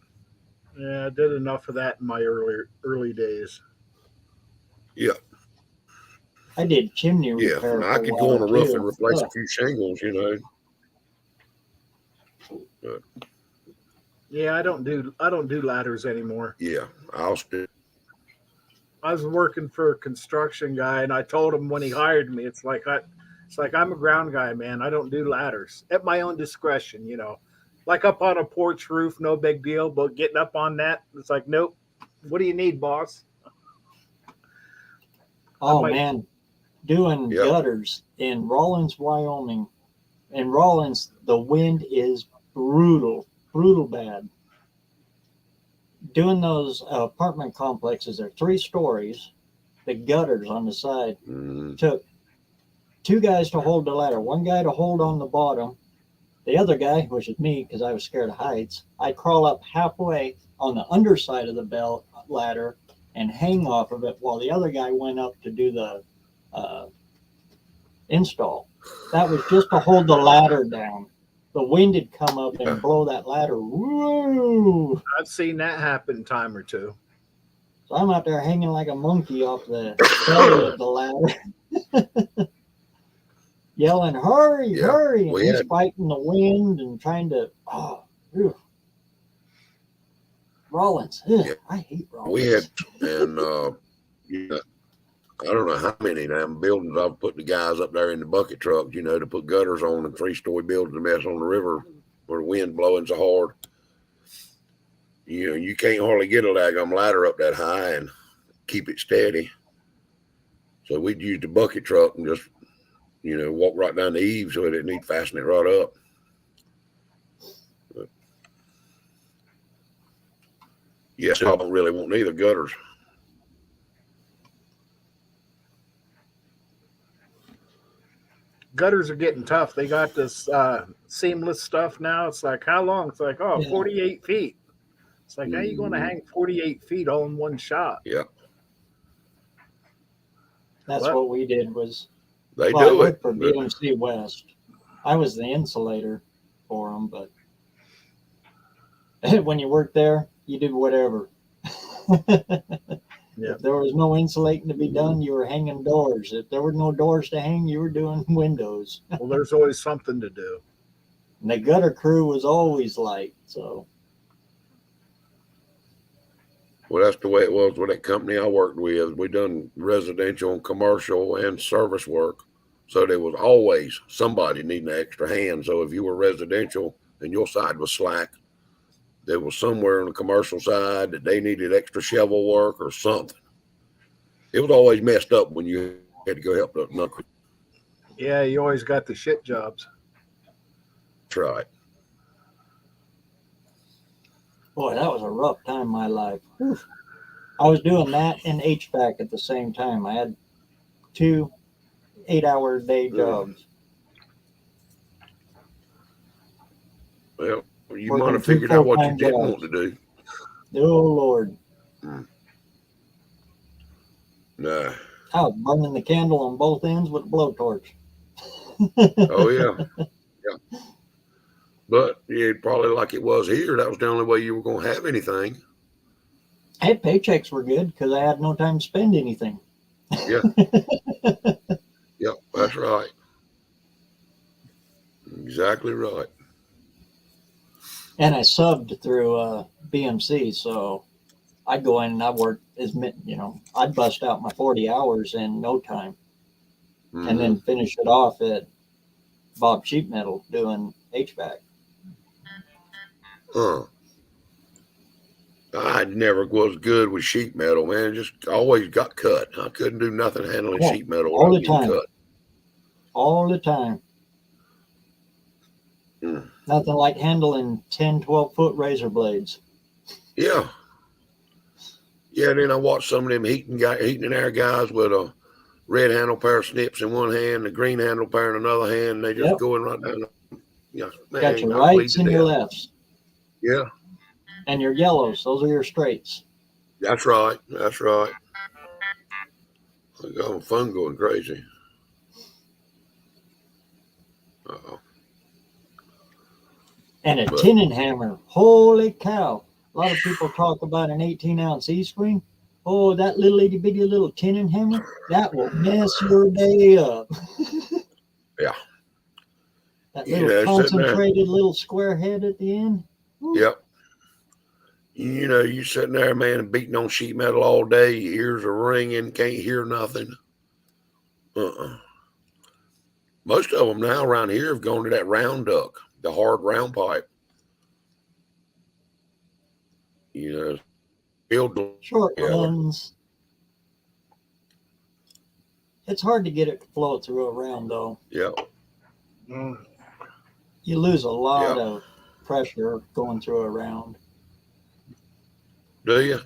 Yeah, I did enough of that in my early days.
Yeah.
I did chimney repair.
I could go on a roof and replace a few shingles, you know. But,
yeah, I don't do ladders anymore.
Yeah, I'll still.
I was working for a construction guy, and I told him when he hired me, it's like I'm a ground guy, man. I don't do ladders at my own discretion, you know. Like up on a porch roof, no big deal. But getting up on that, it's like, nope. What do you need, boss?
Oh man, doing gutters in Rawlins, Wyoming. In Rawlins, the wind is brutal bad. Doing those apartment complexes, they're 3 stories. The gutters on the side took 2 guys to hold the ladder. 1 guy to hold on the bottom. The other guy, which is me, because I was scared of heights, I'd crawl up halfway on the underside of the belt ladder and hang off of it while the other guy went up to do the install. That was just to hold the ladder down. The wind would come up and blow that ladder. Woo!
I've seen that happen a time or two.
So I'm out there hanging like a monkey off the belly of the ladder. Yelling, hurry, hurry. And he's fighting the wind and trying to, Rawlins. I hate Rawlins.
We had, and I don't know how many damn buildings I've put the guys up there in the bucket trucks, you know, to put gutters on and 3-story buildings a mess on the river where the wind blowing so hard. You know, you can't hardly get a daggum ladder up that high and keep it steady. So we'd use the bucket truck and just, you know, walk right down the eaves so it didn't need to fasten it right up. But, yes, I don't really want either gutters.
Gutters are getting tough. They got this seamless stuff now. It's like, how long? It's like, 48 feet. It's like, how you going to hang 48 feet all in one shot?
Yeah,
That's
What?
what we did was,
they
well, I
do it.
worked for
but-
BMC West. I was the insulator for them, but when you worked there, you did whatever.
Yeah.
If there was no insulating to be done, you were hanging doors. If there were no doors to hang, you were doing windows.
Well, there's always something to do.
And the gutter crew was always light. So,
Well, that's the way it was with that company I worked with. We done residential and commercial and service work. So there was always somebody needing an extra hand. So if you were residential and your side was slack, there was somewhere on the commercial side that they needed extra shovel work or something. It was always messed up when you had to go help the knuckle.
Yeah, you always got the shit jobs.
That's right.
boy, that was a rough time in my life. Whew. I was doing that and HVAC at the same time. I had 2 8-hour day jobs.
Well, you
Working
might have
2
figured out what you
full-time
didn't
jobs.
want to do.
Oh, Lord.
Nah.
I was burning the candle on both ends with a blowtorch.
Oh, yeah. Yeah. But yeah, probably like it was here, that was the only way you were going to have anything.
Hey, paychecks were good because I had no time to spend anything.
Yeah. Yep, that's right. Exactly right.
And I subbed through BMC, so I'd go in and I'd work I'd bust out my 40 hours in no time, and then finish it off at Bob Sheet Metal doing HVAC.
Huh. I never was good with sheet metal, man. Just always got cut. I couldn't do nothing handling
Yeah,
sheet metal
all
without
the
getting
time.
cut.
All the time.
Mm.
Nothing like handling 10, 12-foot razor blades.
Yeah. Yeah, then I watched some of them heating and air guys with a red handle pair of snips in one hand, a green handle pair in another hand, and they just
Yep.
going right down. Yeah, man,
Got your
I bleed
rights
to
and your
death.
lefts.
Yeah,
And your yellows. Those are your straights.
that's right. That's right. I got my phone going crazy. Uh-oh.
And a
But-
tinning hammer. Holy cow. A lot of people talk about an 18-ounce E-spring. Oh, that little itty bitty little tinning hammer, that will mess your day up.
Yeah.
That
You
little
know, sitting there.
concentrated little square head at the end. Woo.
Yep. You know, you sitting there, man, beating on sheet metal all day. Your ears are ringing, can't hear nothing. Most of them now around here have gone to that round duck, the hard round pipe. You know, field.
Short
Yeah.
runs. It's hard to get it to flow through a round, though.
Yeah.
You lose a lot
Yeah.
of pressure going through a round.
Do you?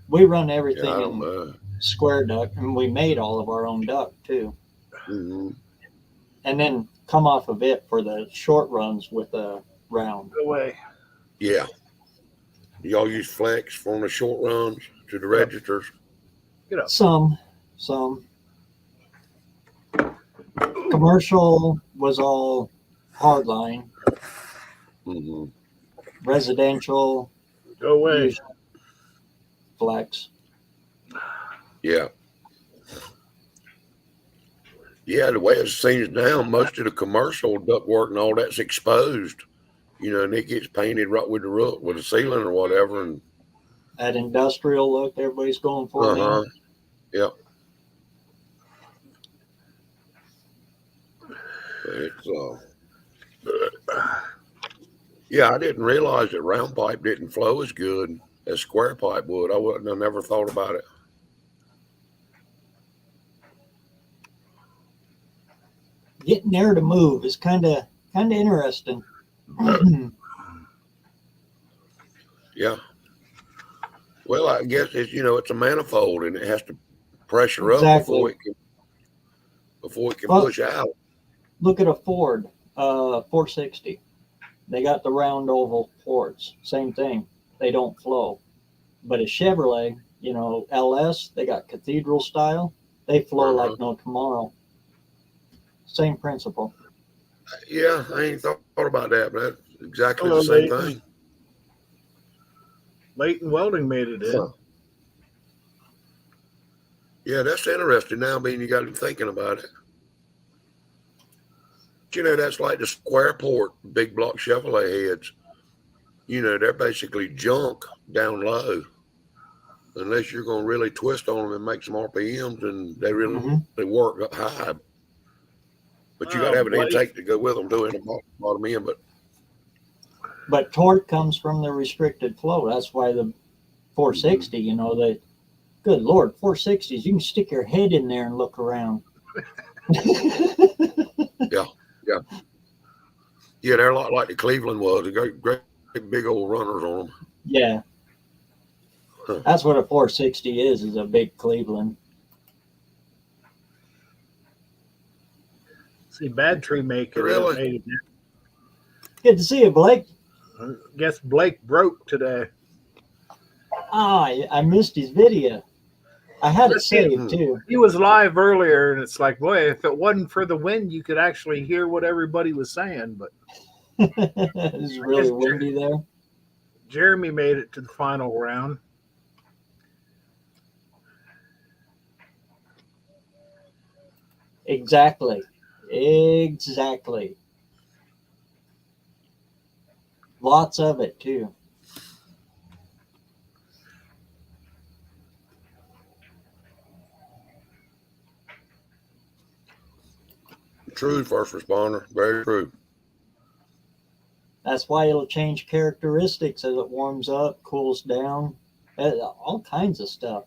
We run
Yeah,
everything
I don't
in
know.
square duck, and we made all of our own duck, too.
Mm-hmm.
And then come off of it for the short runs with a round.
Go away.
Yeah. Y'all use flex for the short runs to the registers.
Get up.
Some. Commercial was all hardline.
Mm-hmm.
Residential,
Go away.
used flex.
Yeah. Yeah, the way it seems now, most of the commercial ductwork and all that's exposed, you know, and it gets painted right with the roof, with the ceiling or whatever. And
That industrial look everybody's going for now.
Yep. It's yeah, I didn't realize that round pipe didn't flow as good as square pipe would. I never thought about it.
Getting air to move is kind of interesting.
Yeah. Well, I guess it's a manifold and it has to pressure up
Exactly.
before it can
Well,
push out.
Look at a Ford 460. They got the round oval ports. Same thing. They don't flow. But a Chevrolet, you know, LS, they got cathedral style. They flow like no tomorrow. Same principle.
Yeah, I ain't thought about that, but that's exactly
Hello,
the same
Leighton.
thing.
Leighton Welding made it in.
Huh. Yeah, that's interesting now, being you got to be thinking about it. But, you know, that's like the square port, big block Chevrolet heads. You know, they're basically junk down low. Unless you're going to really twist on them and make some RPMs, and they really they work up high. But you got to have an
Blake.
intake to go with them, doing the bottom end.
But torque comes from the restricted flow. That's why the 460, you know, the good Lord, 460s, you can stick your head in there and look around.
Yeah. Yeah, they're a lot like the Cleveland was. They got great big old runners on them.
Yeah.
Huh.
That's what a 460 is a big Cleveland.
See, Bad Tree Maker
Really?
made it.
Good to see you, Blake.
I guess Blake broke today.
I missed his video. I had it saved too.
He was live earlier, and it's like, boy, if it wasn't for the wind, you could actually hear what everybody was saying. But
It's really windy there.
Jeremy made it to the final round.
Exactly. Lots of it too.
True, first responder. Very true.
That's why it'll change characteristics as it warms up, cools down, all kinds of stuff.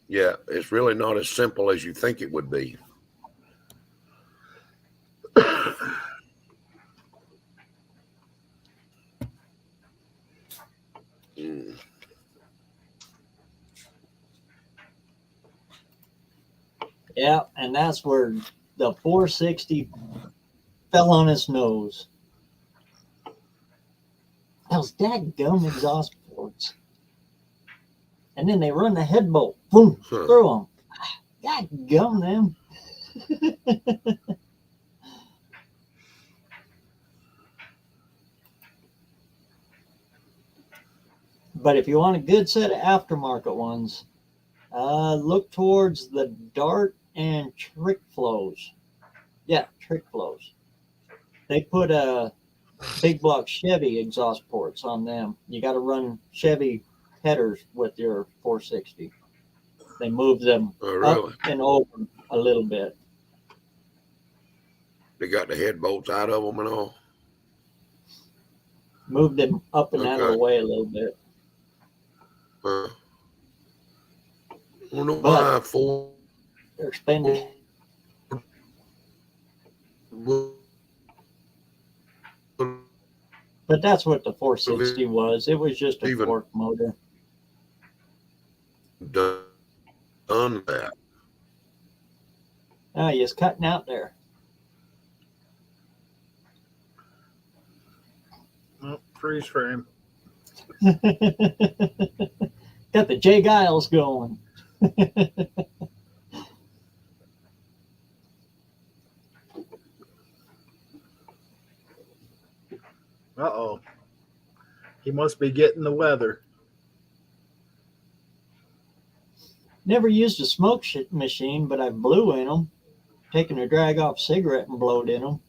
Yeah, it's really not as simple as you think it would be.
Yeah, and that's where the 460 fell on its nose. Those dadgum exhaust ports. And then they run the head bolt, boom, through them. Dadgum them. But if you want a good set of aftermarket ones, look towards the Dart and Trick Flows. Yeah, Trick Flows. They put big block Chevy exhaust ports on them. You got to run Chevy headers with your 460. They move them up and over a little bit.
They got the head bolts out of them and all.
Move them up and out of the way a little bit.
I wonder why
they're spending. But that's what the 460 was. It was just a fork motor.
Done that.
Oh, he's cutting out there.
Oh, freeze frame.
Got the Jay Giles going.
Uh-oh. He must be getting the weather.
Never used a smoke machine, but I blew in them. Taking a drag off cigarette and blowed in them.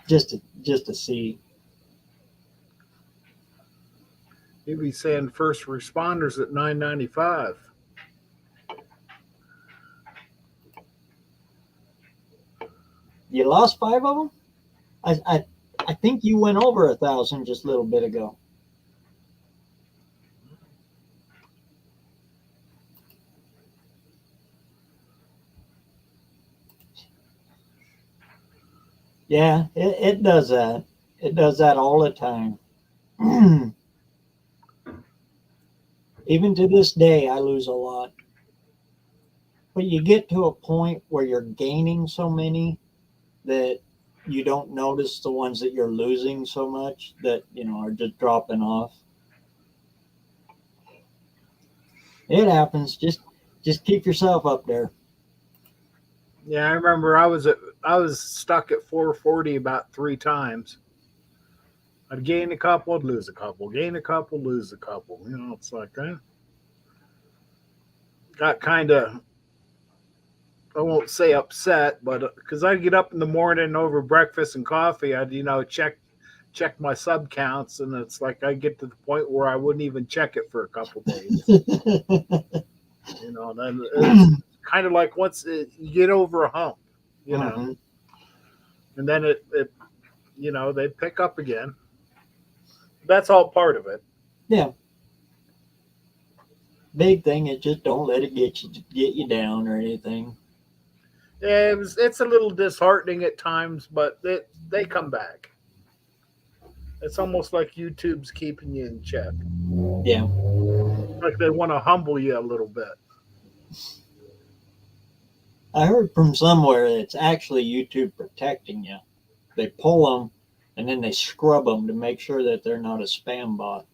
Just to see.
You'd be saying first responders at 995.
You lost 5 of them? I think you went over 1,000 just a little bit ago. Yeah, it does that. It does that all the time. Even to this day, I lose a lot. But you get to a point where you're gaining so many that you don't notice the ones that you're losing so much that, are just dropping off. It happens. Just keep yourself up there.
Yeah, I remember I was stuck at 440 about 3 times. I'd gain a couple, I'd lose a couple, gain a couple, lose a couple. It's like got kind of, I won't say upset, but because I'd get up in the morning over breakfast and coffee, I'd check my sub counts, and it's like I get to the point where I wouldn't even check it for a couple days. Then it's kind of like once you get over a hump,
Mm-hmm.
and then it they pick up again. That's all part of it.
Yeah. Big thing is just don't let it get you down or anything.
Yeah, it's a little disheartening at times, but they come back. It's almost like YouTube's keeping you in check.
Yeah.
Like they want to humble you a little bit.
I heard from somewhere that it's actually YouTube protecting you. They pull them and then they scrub them to make sure that they're not a spam bot.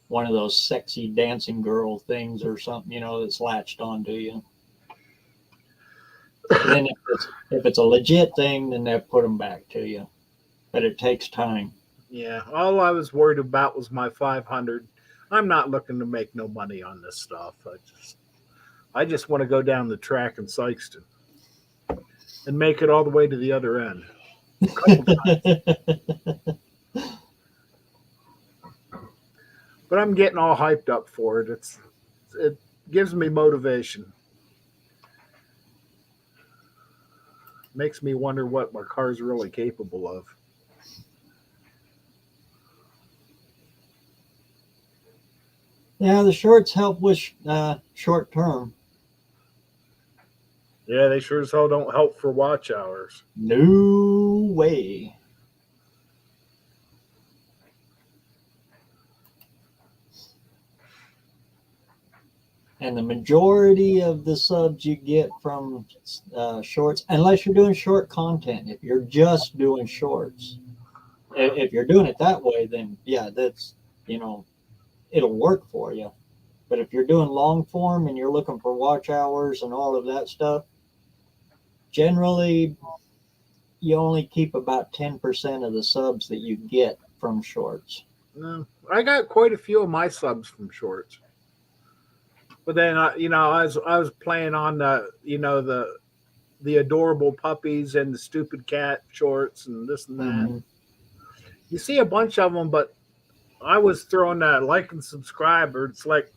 One of those sexy dancing girl things or something, that's latched onto you. Then if it's a legit thing, then they put them back to you. But it takes time.
Yeah, all I was worried about was my 500. I'm not looking to make no money on this stuff. I just want to go down the track in Sikeston and make it all the way to the other end. A couple times. But I'm getting all hyped up for it. It gives me motivation. Makes me wonder what my car's really capable of.
Yeah, the shorts help with short term.
Yeah, they sure as hell don't help for watch hours.
No way. And the majority of the subs you get from shorts, unless you're doing short content, if you're just doing shorts, if you're doing it that way, then yeah, that's, it'll work for you. But if you're doing long form and you're looking for watch hours and all of that stuff, generally you only keep about 10% of the subs that you get from shorts.
No, I got quite a few of my subs from shorts. But then, I was playing on the adorable puppies and the stupid cat shorts and this and that.
Mm-hmm.
You see a bunch of them, but I was throwing that like and subscribe. Or it's like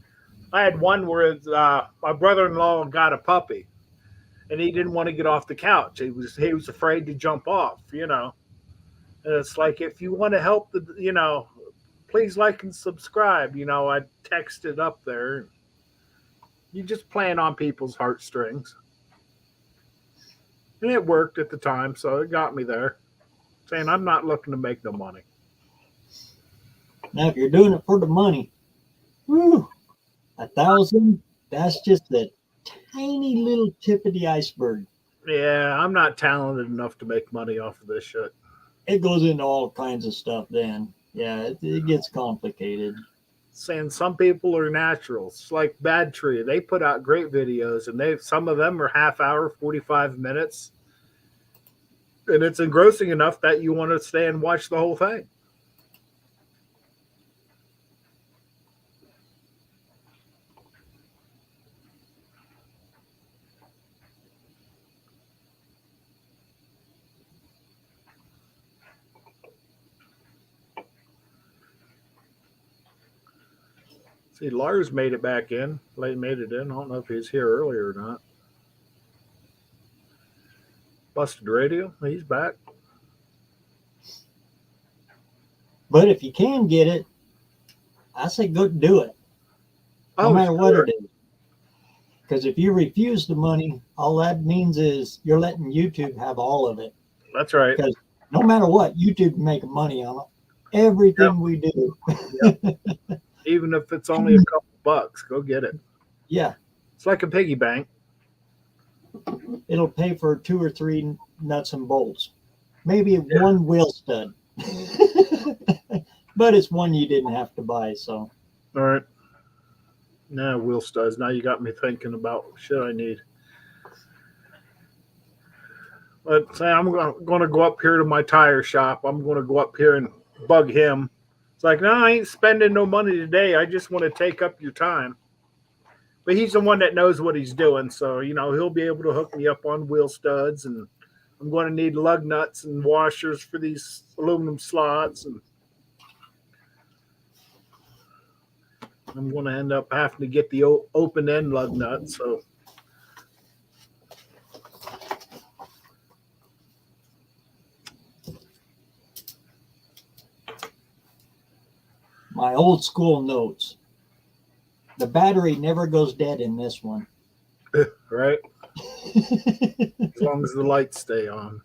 I had one where my brother-in-law got a puppy, and he didn't want to get off the couch. He was afraid to jump off. And it's like, if you want to help please like and subscribe. I texted up there. You just playing on people's heartstrings. And it worked at the time, so it got me there. Saying I'm not looking to make no money.
Now, if you're doing it for the money, 1,000, that's just the tiny little tip of the iceberg.
Yeah, I'm not talented enough to make money off of this shit.
It goes into all kinds of stuff then. Yeah, it gets complicated.
Saying some people are naturals. It's like Bad Tree. They put out great videos, and some of them are half hour, 45 minutes. And it's engrossing enough that you want to stay and watch the whole thing. See, Lars made it back in. Made it in. I don't know if he's here earlier or not. Busted Radio, he's back.
But if you can get it, I say go do it. No matter what it is. Because if you refuse the money, all that means is you're letting YouTube have all of it.
That's right.
Because no matter what, YouTube making money on it. Everything we do.
Even if it's only a couple bucks, go get it.
Yeah.
It's like a piggy bank.
it'll pay for 2 or 3 nuts and bolts, maybe one wheel stud. But it's one you didn't have to buy. So,
All right. Now wheel studs. Now you got me thinking about shit I need. Let's say I'm going to go up here to my tire shop. I'm going to go up here and bug him. It's like, no, I ain't spending no money today. I just want to take up your time. But he's the one that knows what he's doing. So, he'll be able to hook me up on wheel studs. And I'm going to need lug nuts and washers for these aluminum slots. And I'm going to end up having to get the open end lug nuts. So,
my old school notes. The battery never goes dead in this one.
right? As long as the lights stay on.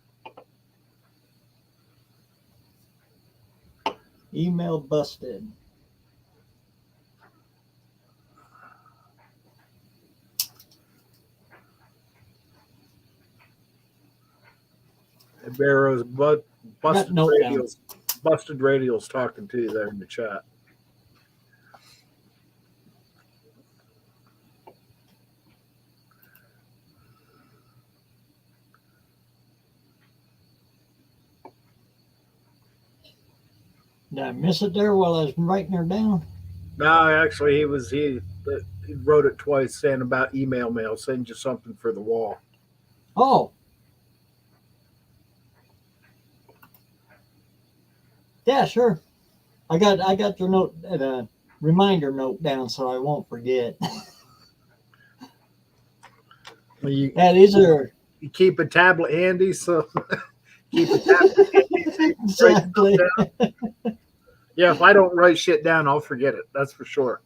Email busted.
And BareRose busted
note
radials. Busted radials talking to you there in the chat.
Did I miss it there while I was writing her down?
No, actually, he wrote it twice saying about email mail, send you something for the wall.
Oh. Yeah, sure. I got your note, reminder note down so I won't forget.
You keep a tablet handy, so keep a tablet handy.
Exactly.
Yeah, if I don't write shit down, I'll forget it. That's for sure.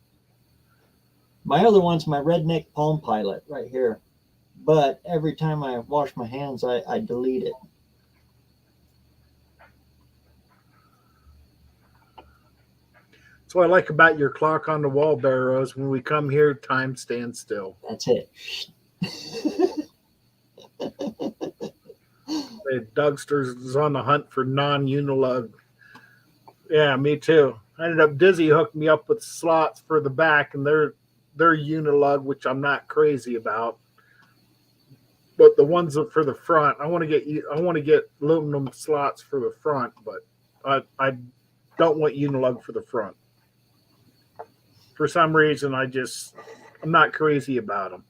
My other one's my Redneck Palm Pilot right here. But every time I wash my hands, I delete it.
That's what I like about your clock on the wall, BareRose. When we come here, time stands still.
That's it.
Dougsters is on the hunt for non-unilug. Yeah, me too. I ended up Dizzy hooked me up with slots for the back, and they're unilug, which I'm not crazy about. But the ones for the front, I want to get aluminum slots for the front, but I don't want unilug for the front. For some reason, I'm not crazy about them.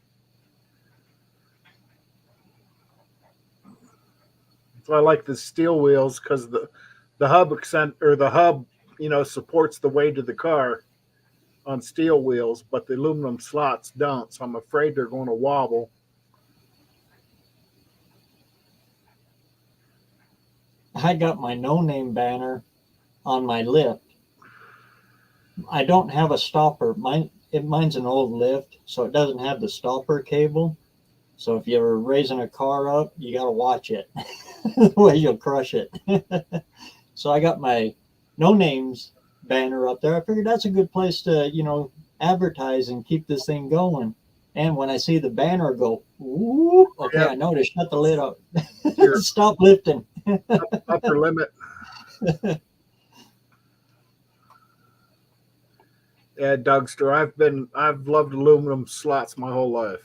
So I like the steel wheels because the hub supports the weight of the car on steel wheels, but the aluminum slots don't. So I'm afraid they're going to wobble.
I got my no-name banner on my lift. I don't have a stopper. Mine's an old lift, so it doesn't have the stopper cable. So if you're raising a car up, you got to watch it. Otherwise you'll crush it. So I got my no names banner up there. I figured that's a good place to, advertise and keep this thing going. And when I see the banner go, whoop, okay, yeah. I know to shut the lid up. Stop lifting.
Upper limit. Yeah, Dougster, I've loved aluminum slots my whole life.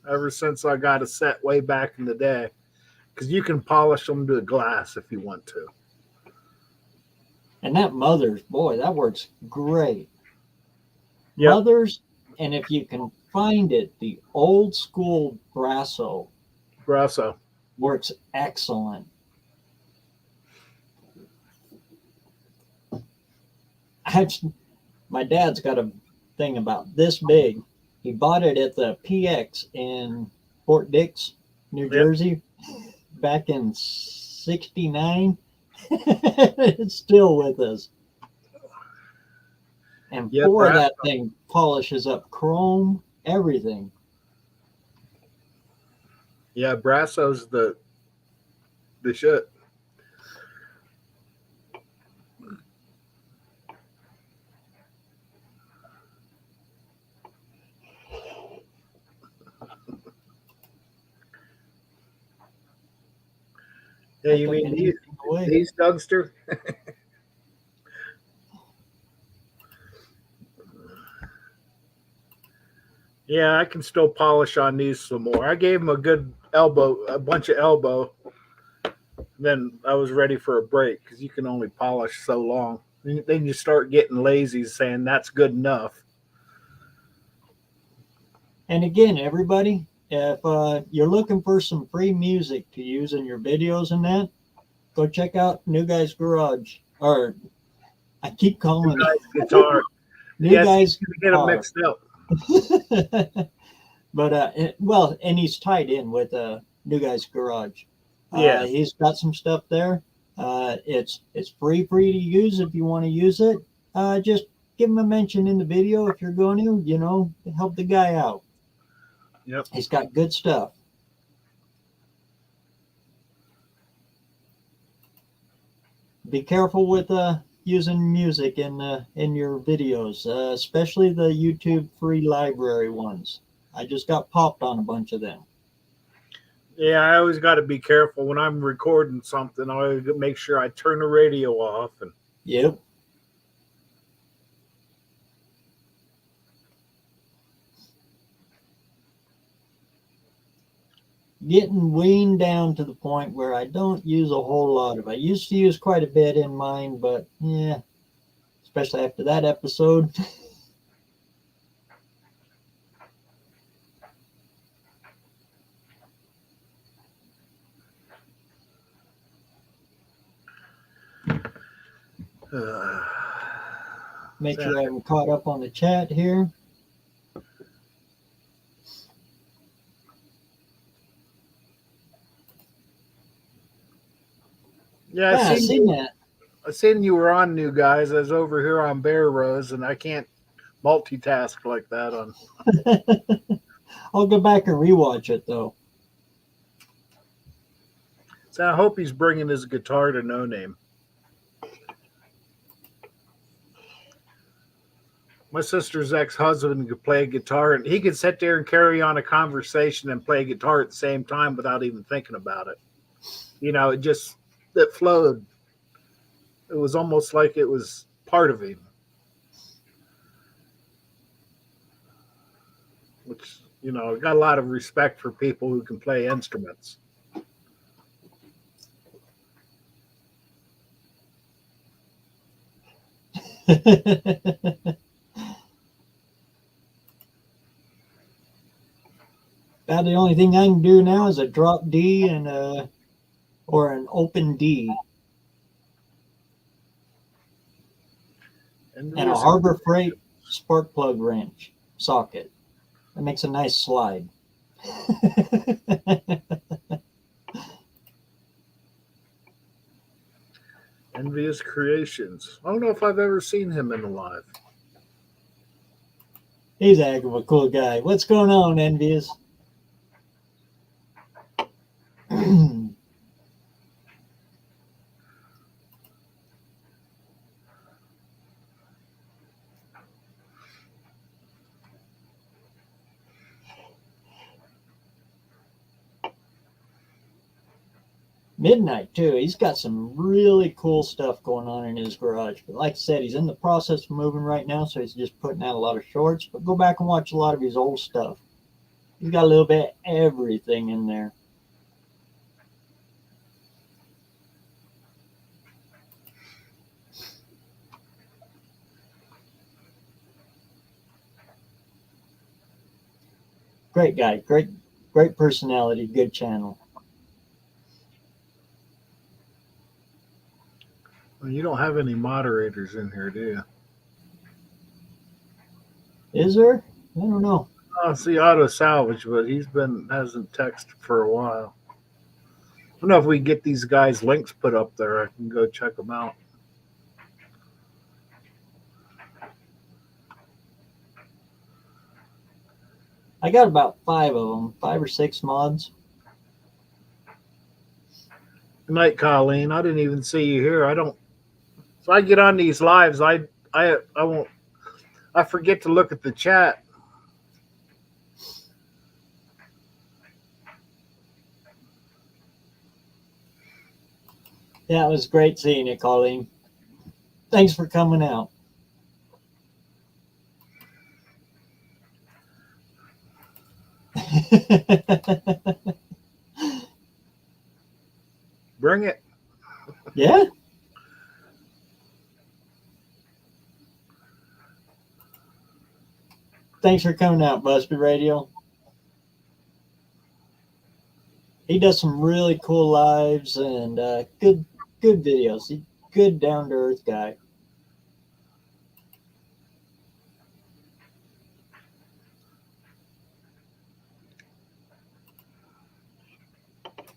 Ever since I got a set way back in the day. Because you can polish them to glass if you want to.
And that Mother's, boy, that works great.
Yep.
Mother's, and if you can find it, the old school Brasso works excellent. My dad's got a thing about this big. He bought it at the PX in Fort Dix, New Jersey, back in '69. It's still with us. And that thing polishes up chrome, everything.
Yeah, Brasso's the shit. Yeah,
That
you
took
mean
anything away.
these Dougster? Yeah, I can still polish on these some more. I gave him a bunch of elbow. Then I was ready for a break because you can only polish so long. Then you start getting lazy, saying that's good enough.
And again, everybody, if you're looking for some free music to use in your videos and that, go check out New Guys Garage. Or I keep calling it
Guitar.
New
Yes,
Guys
you get them
Guitar.
mixed up.
But and he's tied in with New Guys Garage.
Yeah.
He's got some stuff there. It's free to use if you want to use it. Just give him a mention in the video if you're going to, help the guy out.
Yep.
He's got good stuff. Be careful with using music in your videos, especially the YouTube free library ones. I just got popped on a bunch of them.
Yeah, I always got to be careful when I'm recording something. I always make sure I turn the radio off. And
Yep. Getting weaned down to the point where I don't use a whole lot of it. I used to use quite a bit in mine, but yeah, especially after that episode. Make sure I'm caught up on the chat here.
yeah,
I seen that.
I seen you were on, New Guys. I was over here on BareRose, and I can't multitask like that on.
I'll go back and rewatch it though.
So I hope he's bringing his guitar to No Name. My sister's ex-husband could play guitar, and he could sit there and carry on a conversation and play guitar at the same time without even thinking about it. It flowed. It was almost like it was part of him. Which, got a lot of respect for people who can play instruments.
About the only thing I can do now is a drop D or an open D and a Harbor Freight spark plug wrench socket. That makes a nice slide.
Envious Creations. I don't know if I've ever seen him in live.
He's a heck of a cool guy. What's going on, Envious? Midnight too. He's got some really cool stuff going on in his garage. But like I said, he's in the process of moving right now, so he's just putting out a lot of shorts. But go back and watch a lot of his old stuff. He's got a little bit of everything in there. Great guy, great personality, good channel.
Well, you don't have any moderators in here, do you?
Is there? I don't know.
Oh, see Auto Salvage, but hasn't texted for a while. I don't know if we can get these guys' links put up there. I can go check them out.
I got about 5 of them, 5 or 6 mods.
Good night, Colleen. I didn't even see you here. So I get on these lives. I won't. I forget to look at the chat.
Yeah, it was great seeing you, Colleen. Thanks for coming out.
Bring it.
Yeah. Thanks for coming out, Busted Radio. He does some really cool lives and good videos. He's a good down to earth guy.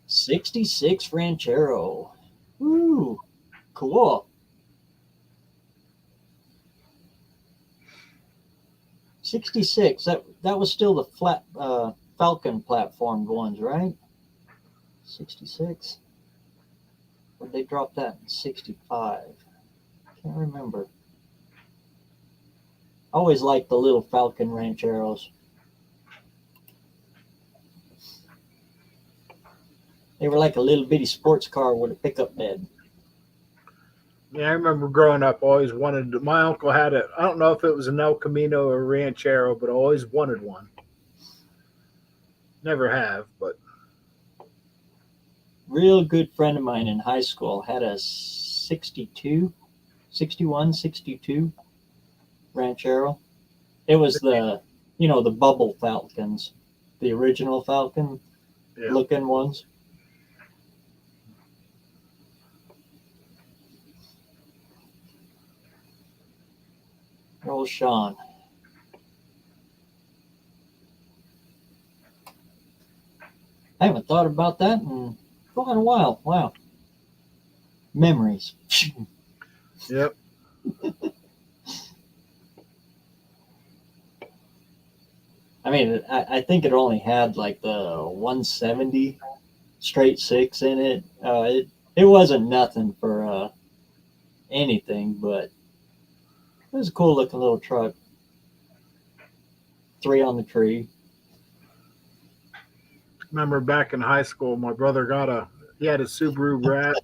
'66 Ranchero. Ooh, cool. 66. That was still the flat Falcon platformed ones, right? 66. Or they dropped that in 65. Can't remember. I always liked the little Falcon Rancheros. They were like a little bitty sports car with a pickup bed.
Yeah, I remember growing up, always wanted. My uncle had it. I don't know if it was an El Camino or a Ranchero, but I always wanted one. Never have, but
Real good friend of mine in high school had a 62, 61, 62 Ranchero. It was the bubble Falcons, the original Falcon
yeah.
looking ones. Old Sean. I haven't thought about that in quite a while. Wow. Memories.
Yep.
I mean, I think it only had like the 170 straight six in it. It wasn't nothing for anything, but it was a cool looking little truck. 3 on the tree.
Remember back in high school, my brother he had a Subaru Brat.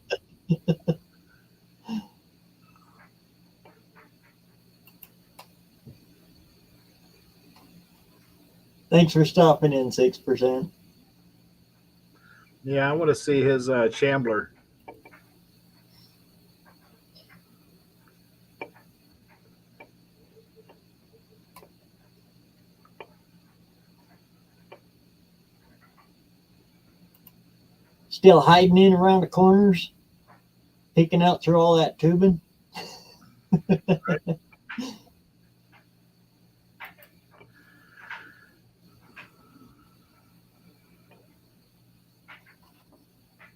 Thanks for stopping in, 6%.
Yeah, I want to see his Shambler.
Still hiding in around the corners, peeking out through all that tubing.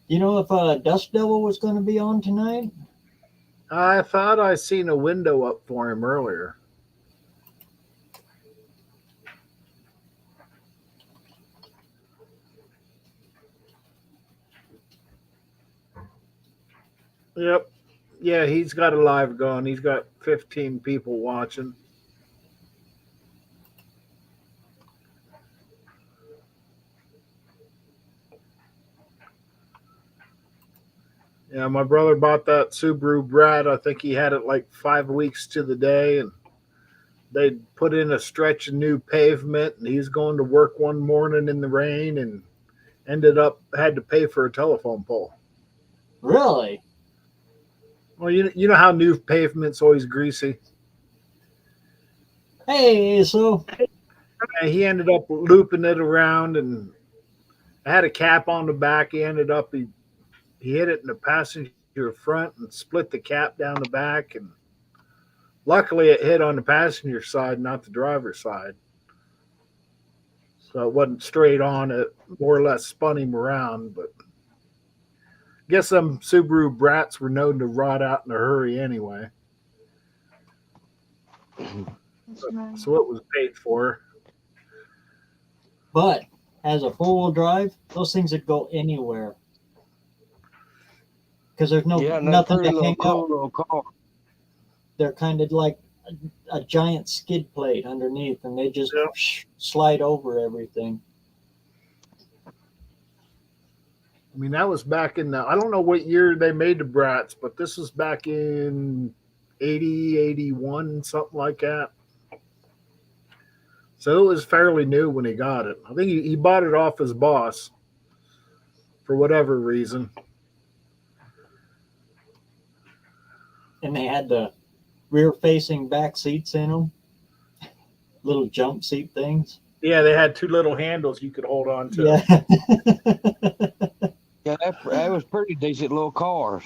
You know if Dust Devil was going to be on tonight?
I thought I seen a window up for him earlier. Yep. Yeah, he's got a live going. He's got 15 people watching. Yeah, my brother bought that Subaru Brat. I think he had it like 5 weeks to the day, and they put in a stretch of new pavement, and he's going to work one morning in the rain and had to pay for a telephone pole.
Really?
Well, you know how new pavement's always greasy.
Hey, so
And he ended up looping it around, and I had a cap on the back. He hit it in the passenger front and split the cap down the back, and luckily it hit on the passenger side, not the driver's side. So it wasn't straight on. It more or less spun him around, but I guess some Subaru Brats were known to rot out in a hurry anyway. So it was paid for.
but as a four-wheel drive, those things would go anywhere because there's nothing to hang out.
Little car.
They're kind of like a giant skid plate underneath, and they just slide over everything.
I mean, that was back in the, I don't know what year they made the brats, but this was back in 80, 81, something like that. So it was fairly new when he got it. I think he bought it off his boss for whatever reason.
And they had the rear facing back seats in them, little jump seat things.
Yeah, they had two little handles you could hold on to.
Yeah.
Yeah, that was pretty decent little cars.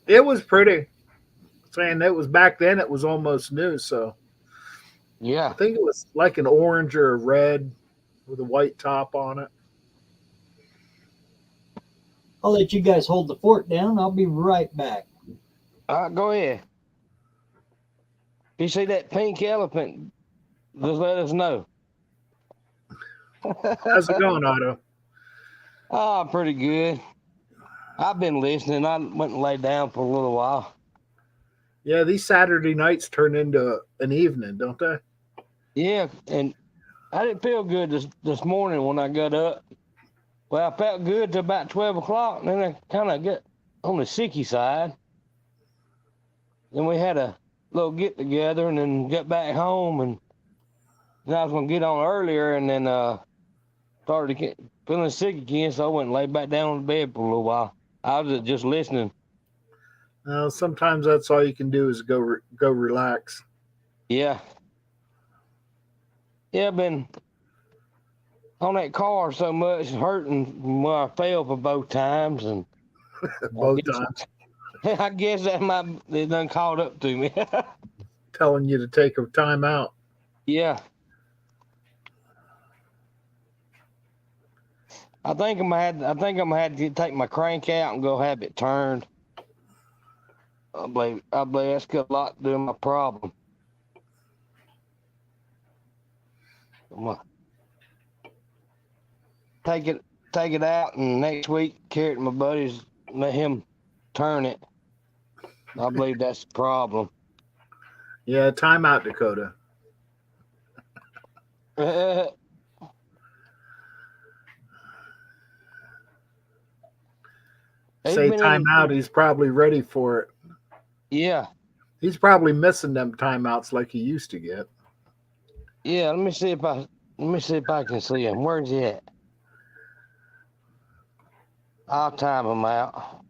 It was pretty. Saying that was back then, it was almost new. So I
Yeah.
think it was like an orange or a red with a white top on it.
I'll let you guys hold the fort down. I'll be right back.
All right, go ahead. If you see that pink elephant, just let us know.
How's it going, Otto?
Oh, pretty good. I've been listening. I went and laid down for a little while.
Yeah, these Saturday nights turn into an evening, don't they?
Yeah, and I didn't feel good this morning when I got up. Well, I felt good till about 12 o'clock, and then I kind of got on the sicky side. Then we had a little get together, and then got back home, and then I was gonna get on earlier, and then started feeling sick again, so I went and laid back down on the bed for a little while. I was just listening.
Sometimes that's all you can do is go relax.
Yeah. Yeah, I've been on that car so much, hurting when I fell for both times, and
Both times.
I guess it done caught up to me.
Telling you to take a time out.
Yeah. I think I'm gonna have to take my crank out and go have it turned. I believe that's got a lot to do with my problem. I'm gonna take it out, and next week carry it to my buddies, let him turn it. I believe that's the problem.
Yeah, time out, Dakota. Say time out, he's probably ready for it.
Yeah.
He's probably missing them timeouts like he used to get.
Yeah, let me see if I can see him. Where's he at? I'll time him out.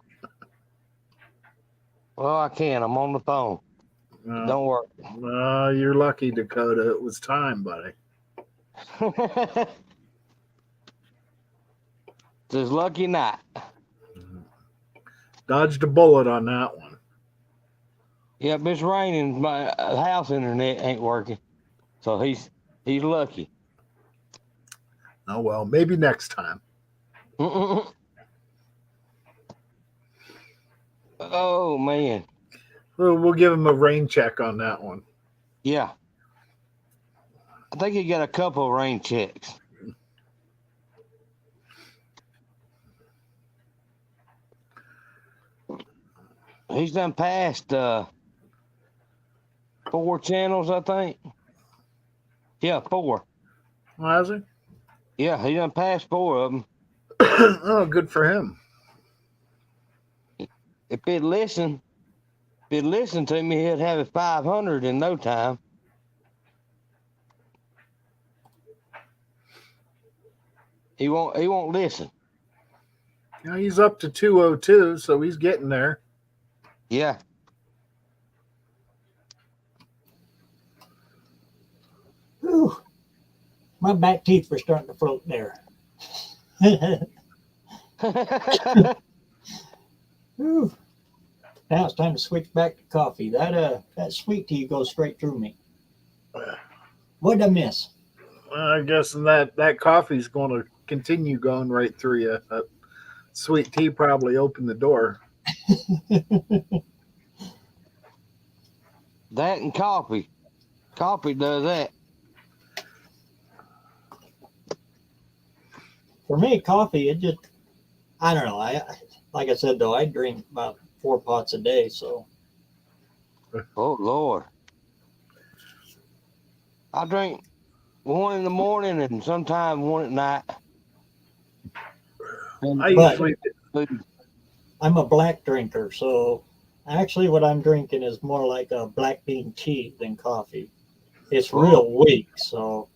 Well, I can. I'm on the phone. Don't worry.
You're lucky, Dakota. It was time, buddy.
Just lucky not.
Dodged a bullet on that one.
Yeah, but it's raining. My house internet ain't working, so he's lucky.
Oh well, maybe next time.
Oh man.
We'll give him a rain check on that one.
Yeah. I think he got a couple of rain checks. He's done passed 4 channels, I think. Yeah, 4.
Oh, has he?
Yeah, he done passed 4 of them.
Oh, good for him.
If he'd listen to me, he'd have it 500 in no time. He won't listen.
Yeah, he's up to 202, so he's getting there.
Yeah.
Whew. My back teeth were starting to float there. Whew. Now it's time to switch back to coffee. That sweet tea goes straight through me. What did I miss?
Well, I guess that coffee's going to continue going right through you. That sweet tea probably opened the door.
That and coffee. Coffee does that.
For me, coffee, it just, I don't know. Like I said, though, I drink about 4 pots a day, so.
Oh, Lord. I drink 1 in the morning and sometimes 1 at night. And
But-
usually food.
I'm a black drinker, so actually what I'm drinking is more like a black bean tea than coffee. It's real weak, so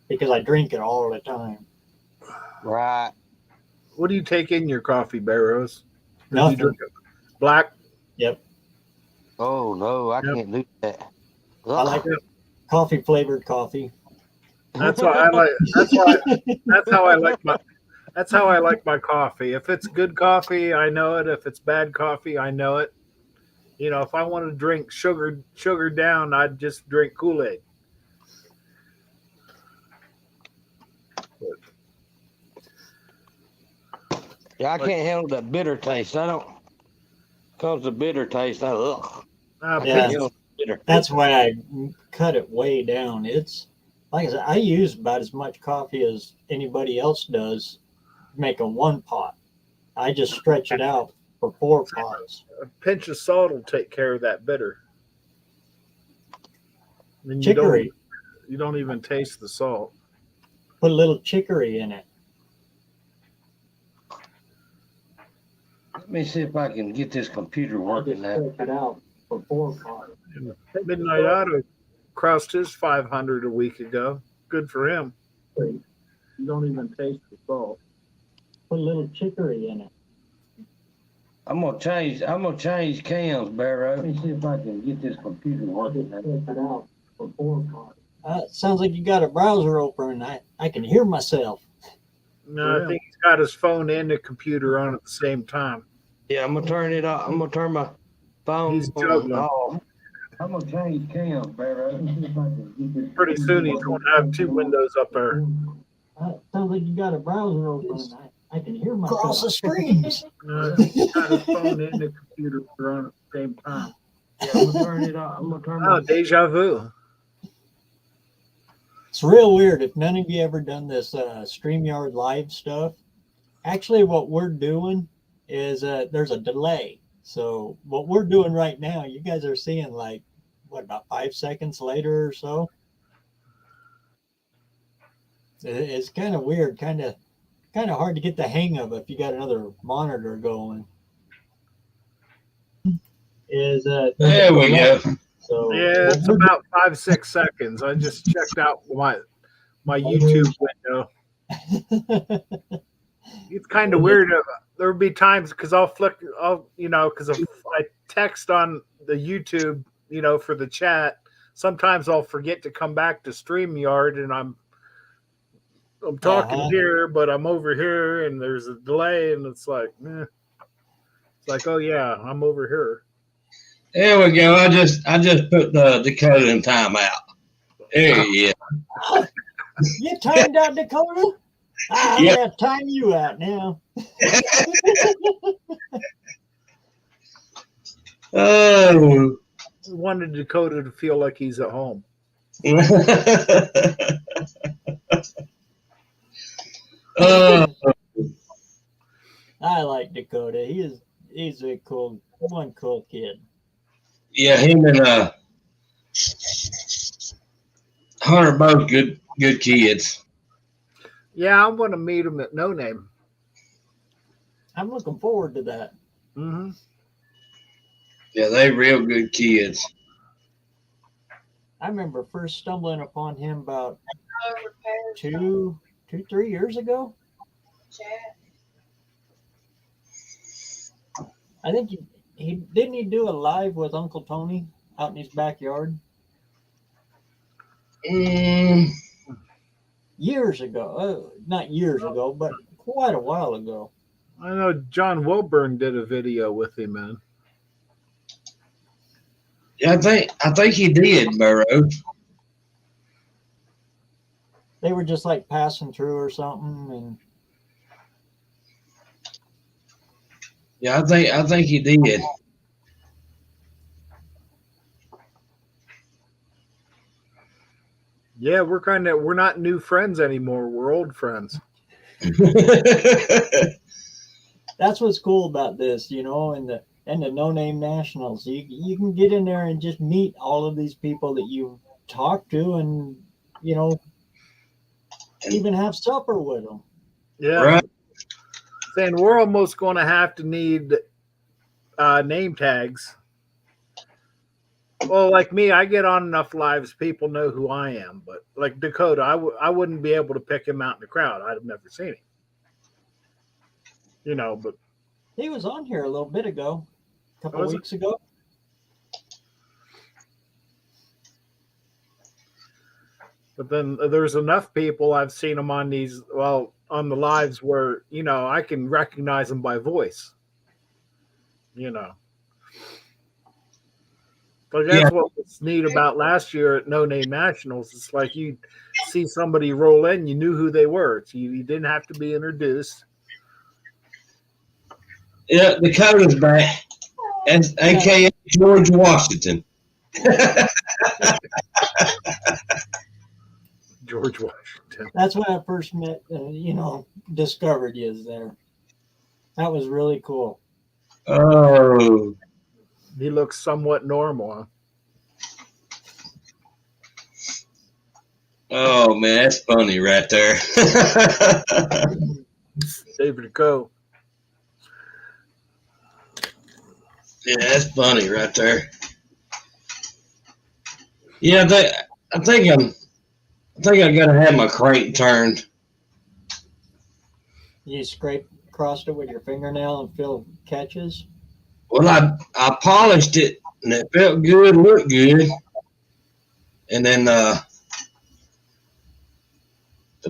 because I drink it all the time.
Right.
What do you take in your coffee, BareRose? Or do you
Nothing.
drink it black?
Oh no, I
Yep.
can't do that.
I like coffee flavored coffee.
That's why I like. That's how I like my. That's how I like my coffee. If it's good coffee, I know it. If it's bad coffee, I know it. You know, if I want to drink sugar down, I'd just drink Kool-Aid.
Yeah, I can't handle that bitter taste. I don't. Cause the bitter taste, ugh.
Ah,
Yeah.
pinch,
Bitter.
That's why I cut it way down. It's like I said, I use about as much coffee as anybody else does making one pot. I just stretch it out for 4 pots.
a pinch of salt will take care of that bitter. And
Chicory.
you don't even taste the salt.
Put a little chicory in it.
Let me see if I can get this computer working now.
Stretch it out for 4 pots.
Midnight Auto crossed his 500 a week ago. Good for him. You don't even taste the salt.
Put a little chicory in it.
I'm gonna change cams, BareRose. Let me see if I can get this computer working now.
Stretch it out for 4 pots. Sounds like you got a browser open. I can hear myself.
No, I think he's got his phone and the computer on at the same time.
Yeah, I'm gonna turn it off. I'm gonna turn my phone
He's juggling.
off. I'm gonna change cams, BareRose.
Pretty soon he's going to have 2 windows up there.
Sounds like you got a browser open. I can hear myself. Cross the screens.
No, he's got his phone and the computer on at the same time.
Yeah, I'm gonna turn it off. I'm gonna turn
Oh, deja vu.
It's real weird. If none of you ever done this StreamYard live stuff, actually what we're doing is there's a delay. So what we're doing right now, you guys are seeing like, what, about 5 seconds later or so? It's kind of weird, kind of hard to get the hang of if you got another monitor going.
There we go.
So
Yeah, it's about 5-6 seconds. I just checked out my YouTube window. It's kind of weird. There would be times because because I text on the YouTube, for the chat. Sometimes I'll forget to come back to StreamYard, and I'm talking here, but I'm over here, and there's a delay, and it's like, it's like, oh yeah, I'm over here.
There we go. I just put the Dakota in timeout. There he is.
you timed out Dakota? I'm gonna time you out now.
Oh.
I wanted Dakota to feel like he's at home.
I like Dakota. He's a cool kid.
Yeah, him and Hunter both good kids.
Yeah, I want to meet him at No Name.
I'm looking forward to that.
Mm-hmm.
Yeah, they real good kids.
I remember first stumbling upon him about 3 years ago. I think he didn't do a live with Uncle Tony out in his backyard years ago. Not years ago, but quite a while ago.
I know John Wilburn did a video with him, man.
Yeah, I think he did, BareRose.
They were just like passing through or something, and
Yeah, I think he did.
Yeah, we're not new friends anymore. We're old friends.
that's what's cool about this, and the No Name Nationals. You can get in there and just meet all of these people that you talk to, and even have supper with them.
Yeah.
Right.
saying we're almost going to have to need name tags. Well, like me, I get on enough lives, people know who I am. But like Dakota, I wouldn't be able to pick him out in the crowd. I'd have never seen him. You know, but
He was on here a little bit ago, a couple
Was it?
weeks ago.
But then there's enough people I've seen them on these, well, on the lives where, you know, I can recognize them by voice. You know. But that's what was neat about last year at No Name Nationals. It's like you see somebody roll in, you knew who they were. You didn't have to be introduced.
Yeah, Dakota's back, as AKA George Washington.
George Washington.
That's when I first met, discovered you there. That was really cool.
Oh,
He looks somewhat normal. Huh?
oh man, that's funny right there.
David Coe.
Yeah, that's funny right there. Yeah, I think I gotta have my crank turned.
You scrape across it with your fingernail and feel catches.
Well, I polished it and it felt good, looked good, and then the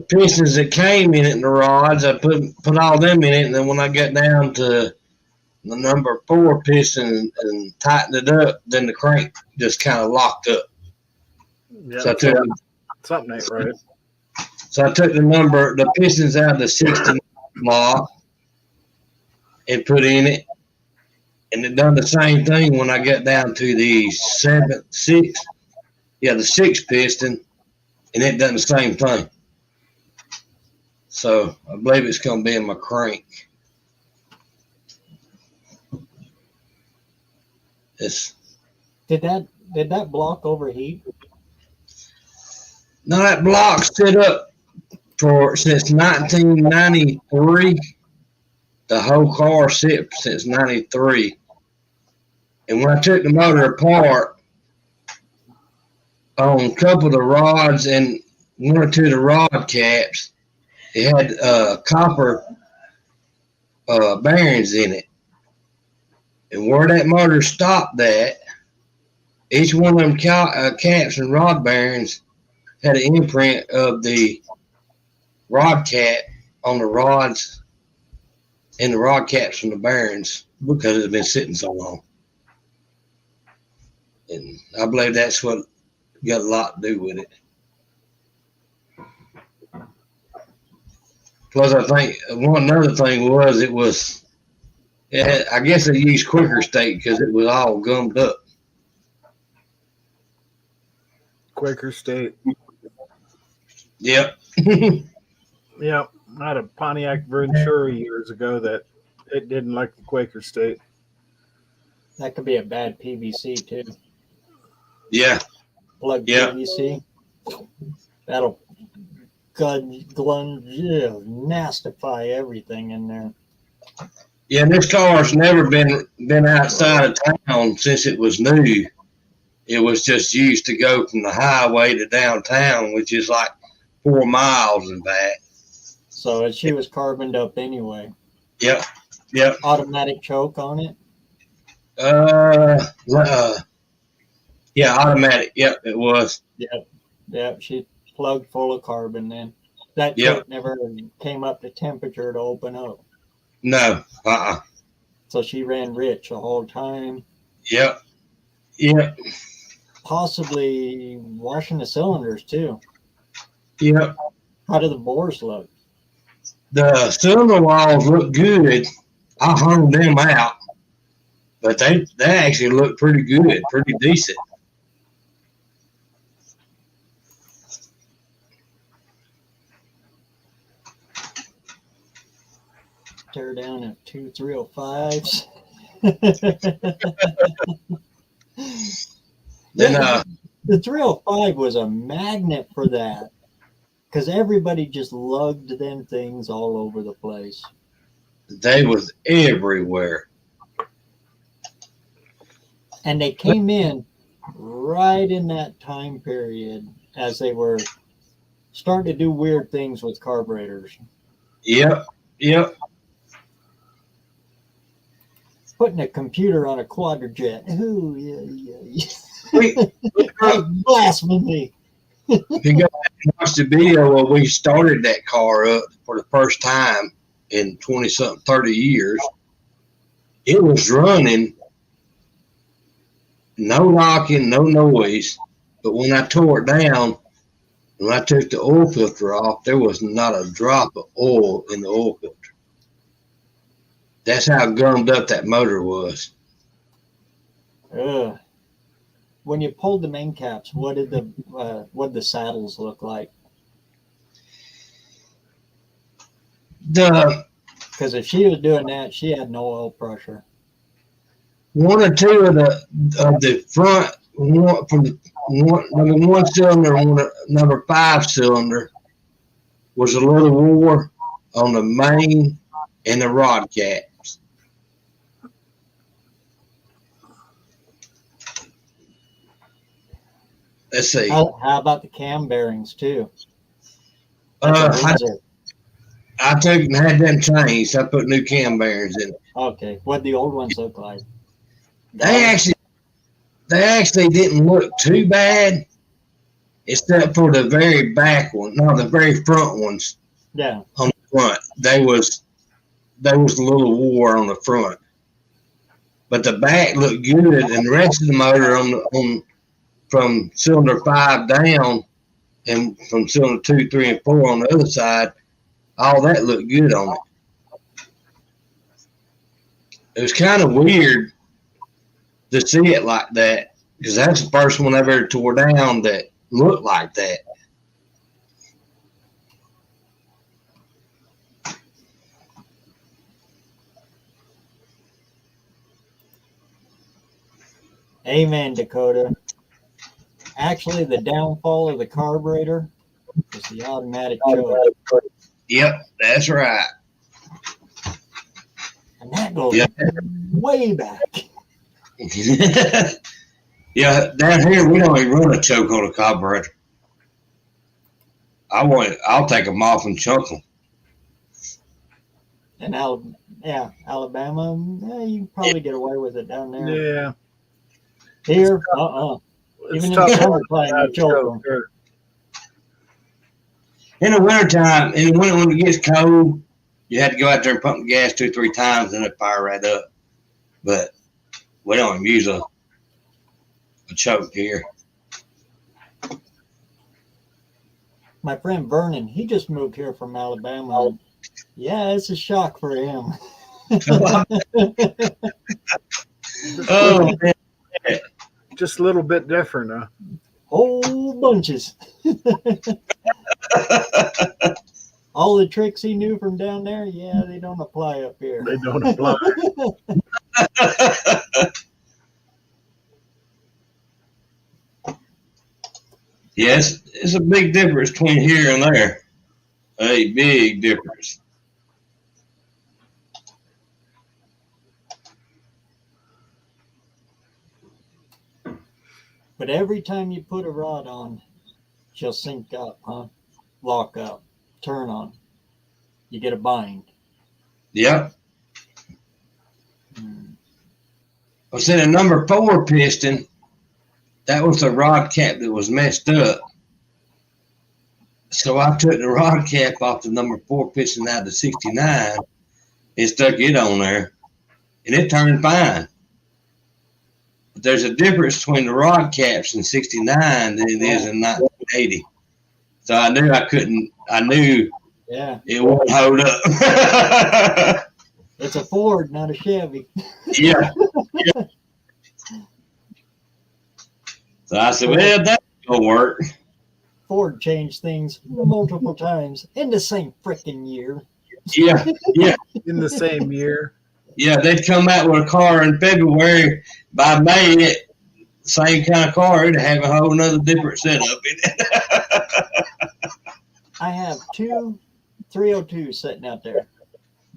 pistons that came in it and the rods, I put all them in it, and then when I got down to the number 4 piston and tightened it up, then the crank just kind of locked up.
Yeah,
So
something ain't right.
So I took the pistons out of the 60 lock and put in it, and it done the same thing when I got down to the 6 piston, and it done the same thing. So I believe it's going to be in my crank.
Did that block overheat?
Now that block stood up since 1993. The whole car sit since 93. And when I took the motor apart, on a couple of the rods and one or two of the rod caps, it had copper bearings in it. And where that motor stopped at, each one of them caps and rod bearings had an imprint of the rod cap on the rods and the rod caps from the bearings because it had been sitting so long. And I believe that's what got a lot to do with it. Plus, I think another thing was I guess they used Quicker State because it was all gummed up.
Quaker State.
Yep.
Yeah, I had a Pontiac Ventura years ago that it didn't like the Quaker State.
That could be a bad PVC too.
Yeah.
Plug PVC. That'll nastify everything in there.
Yeah, this car's never been outside of town since it was new. It was just used to go from the highway to downtown, which is like 4 miles and back.
So she was carboned up anyway.
Yep.
Automatic choke on it?
Yeah, automatic. Yep, it was.
Yep. She plugged full of carbon then. That choke never came up to temperature to open up.
No.
So she ran rich the whole time.
Yep.
Possibly washing the cylinders too.
Yep.
How do the bores look?
The cylinder walls look good. I hung them out, but they actually look pretty good, pretty decent.
Tear down at 2 305s.
Then
the 305 was a magnet for that because everybody just lugged them things all over the place.
They was everywhere.
And they came in right in that time period as they were starting to do weird things with carburetors.
Yep.
Putting a computer on a quadrajet. Ooh, yeah.
If
Blasphemy.
you go back and watch the video where we started that car up for the first time in 20-something, 30 years, it was running, no knocking, no noise. But when I tore it down, when I took the oil filter off, there was not a drop of oil in the oil filter. That's how gummed up that motor was.
Ugh. When you pulled the main caps, what did the saddles look like? Because if she was doing that, she had no oil pressure.
One or two of the front, from the number 1 cylinder and number 5 cylinder was a little wore on the main and the rod caps. Let's see.
How about the cam bearings too?
I took and had them changed. I put new cam bearings in.
Okay, what the old ones look like?
They actually didn't look too bad, except for the very back one. No, the very front ones.
Yeah.
On the front, they was a little wore on the front, but the back looked good, and the rest of the motor on from cylinder 5 down, and from cylinder 2, 3, and 4 on the other side, all that looked good on it. It was kind of weird to see it like that, because that's the first one I've ever tore down that looked like that.
Amen, Dakota. Actually, the downfall of the carburetor is the automatic choke.
Yep, that's right.
And that goes way back.
Yeah, down here we don't even run a choke on a carburetor. I'll take them off and chunk them.
And Alabama, you can probably get away with it down there.
Yeah.
Here,
It's
even in
tough
the
to
summertime, you choke them.
In the wintertime, when it gets cold, you have to go out there and pump the gas 2 or 3 times and it'll fire right up. But we don't even use a choke here.
My friend Vernon, he just moved here from Alabama. And yeah, it's a shock for him.
Oh, man.
Just a little bit different, huh?
Whole bunches. All the tricks he knew from down there, yeah, they don't apply up here.
They don't apply.
Yes, it's a big difference between here and there. A big difference.
But every time you put a rod on, she'll sync up, huh? Lock up, turn on. You get a bind.
Yep. I said a number 4 piston, that was the rod cap that was messed up. So I took the rod cap off the number 4 piston out of the 69 and stuck it on there, and it turned fine. But there's a difference between the rod caps in 69 than it is in 1980. So I knew it wouldn't hold up.
It's a Ford, not a Chevy.
Yeah. So I said, well, that's going to work.
Ford changed things multiple times in the same freaking year.
Yeah.
In the same year.
Yeah, they'd come out with a car in February. By May, same kind of car, it'd have a whole nother different setup in it.
I have 2 302s sitting out there.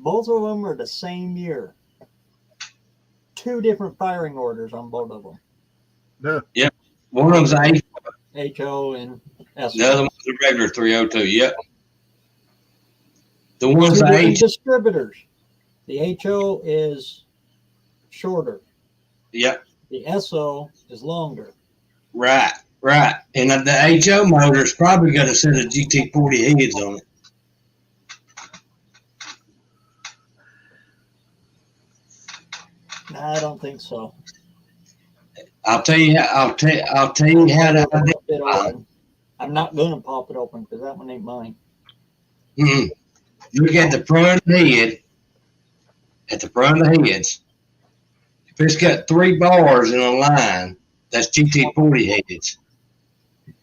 Both of them are the same year. 2 different firing orders on both of them.
One of them's a
HO and SO.
the other one's a regular 302. Yep. The
2
one's a
different distributors. The HO is shorter.
Yep.
The SO is longer.
Right. And the HO motor's probably got a set of GT40 heads on it.
No, I don't think so.
I'll tell you how to
Pop it open. I'm not going to pop it open because that one ain't mine.
Look at the front of the head. At the front of the heads. If it's got 3 bars in a line, that's GT40 heads. If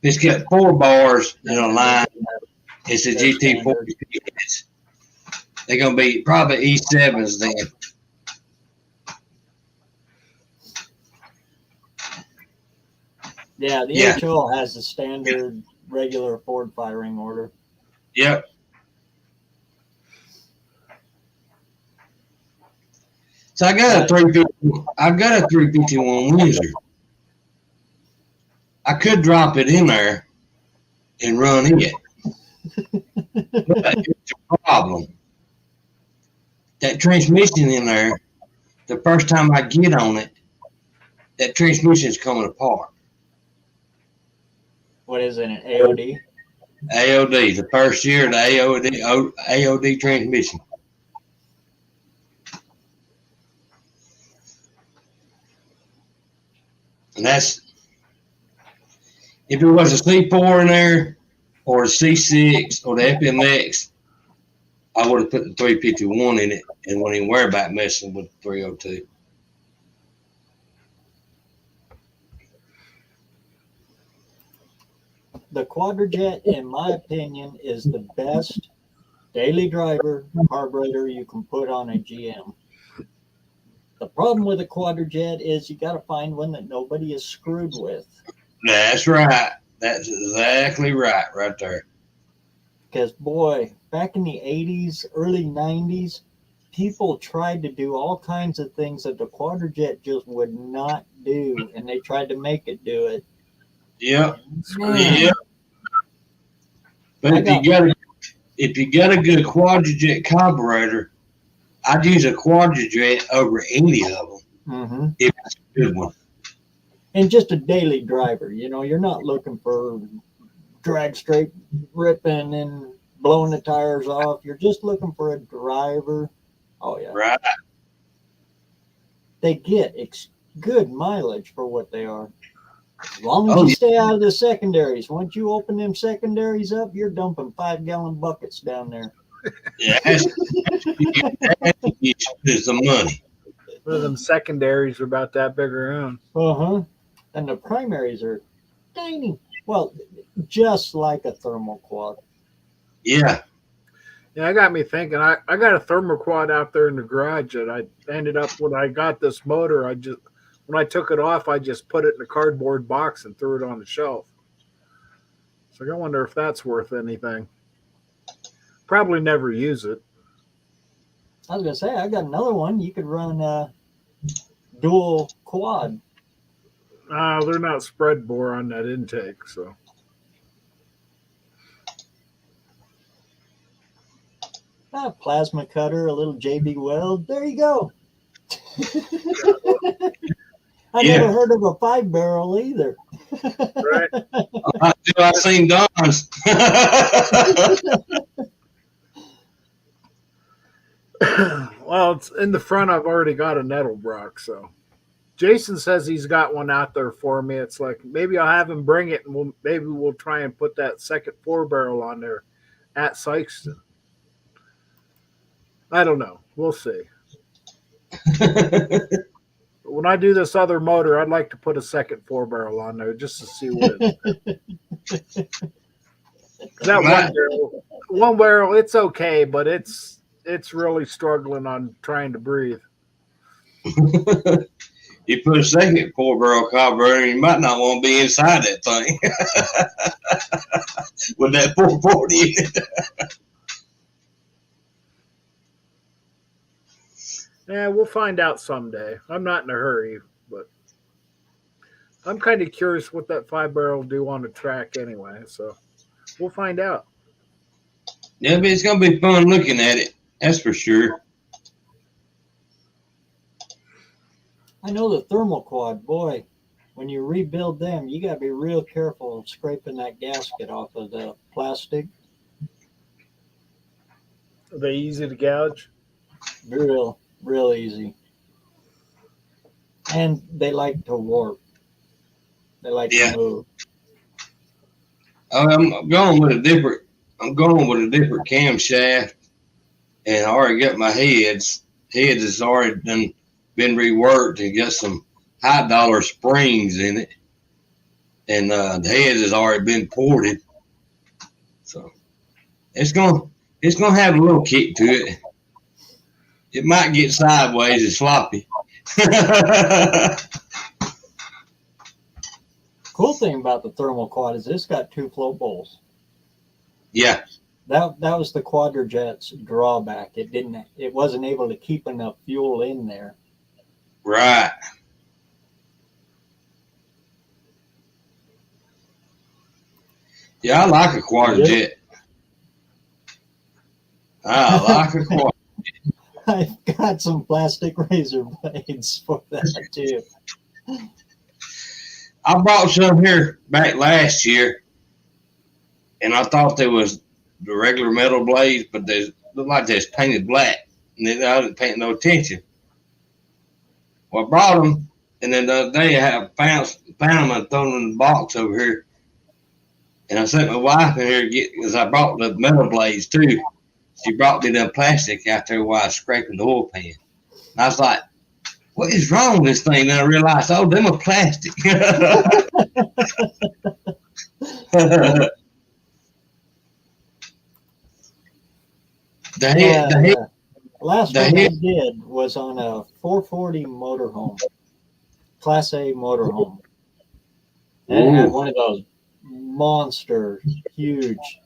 it's got 4 bars in a line, it's a GT40 heads. They're going to be probably E7s then.
Yeah, the HO has the standard regular Ford firing order.
Yep. So I got a 351 Windsor. I could drop it in there and run it. But it's a problem. That transmission in there, the first time I get on it, that transmission's coming apart.
What is it, an AOD?
AOD, the first year of the AOD transmission. And that's, if it was a C4 in there, or a C6, or the FMX, I would have put the 351 in it and wouldn't even worry about messing with the 302.
The Quadrajet, in my opinion, is the best daily driver carburetor you can put on a GM. The problem with a Quadrajet is you got to find one that nobody is screwed with.
That's right. That's exactly right there.
Because, boy, back in the 80s, early 90s, people tried to do all kinds of things that the Quadrajet just would not do, and they tried to make it do it.
Yep.
Man.
Yep. But if you got a good Quadrajet carburetor, I'd use a Quadrajet over any of them.
Mm-hmm.
If it's a good one.
And just a daily driver, you're not looking for drag straight ripping and blowing the tires off. You're just looking for a driver. Oh, yeah.
Right.
They get good mileage for what they are. As long as you stay out of the secondaries. Once you open them secondaries up, you're dumping 5-gallon buckets down there.
Yeah, that's the money.
One of them secondaries are about that big around.
Uh-huh. And the primaries are tiny. Well, just like a thermal quad.
Yeah.
Yeah, I got me thinking. I got a thermal quad out there in the garage that I ended up, when I got this motor, when I took it off, I just put it in a cardboard box and threw it on the shelf. So I wonder if that's worth anything. Probably never use it.
I was going to say, I got another one. You could run dual quad.
They're not spread bore on that intake, so.
Plasma cutter, a little JB Weld. There you go. I never heard of a 5-barrel either.
Right.
I've seen Don's.
Well, it's in the front. I've already got a Nettlebrock, so. Jason says he's got one out there for me. It's like, maybe I'll have him bring it, and maybe we'll try and put that second 4-barrel on there at Sikeston. I don't know. We'll see. When I do this other motor, I'd like to put a second 4-barrel on there just to see what it's. That one barrel, it's okay, but it's really struggling on trying to breathe.
You put a second 4-barrel carburetor, you might not want to be inside that thing with that 440 in it.
Yeah, we'll find out someday. I'm not in a hurry, but I'm kind of curious what that 5-barrel will do on the track anyway. So we'll find out.
Yeah, but it's gonna be fun looking at it. That's for sure.
I know the thermal quad, boy, when you rebuild them, you got to be real careful of scraping that gasket off of the plastic.
Are they easy to gouge?
Real easy. And they like to warp. They like
Yeah.
to move.
I'm going with a different. I'm going with a different camshaft, and I already got my heads. Heads has already been reworked and got some high dollar springs in it, and the heads has already been ported. So it's gonna have a little kick to it. It might get sideways and sloppy.
Cool thing about the thermal quad is this got 2 float bowls.
Yeah.
That was the Quadrajet's drawback. It wasn't able to keep enough fuel in there.
Right. Yeah, I like a Quadrajet. I like a Quadrajet.
I've got some plastic razor blades for that too.
I brought some here back last year, and I thought they was the regular metal blades, but they looked like they was painted black, and then I didn't pay no attention. Well, I brought them, and then the other day I found them and thrown them in the box over here, and I sent my wife in here to get, because I brought the metal blades too. She brought me them plastic out there while I was scraping the oil pan. And I was like, what is wrong with this thing? And I realized, oh, them are plastic.
Last one I did was on a 440 motorhome, Class A motorhome. And it had one of those monster, huge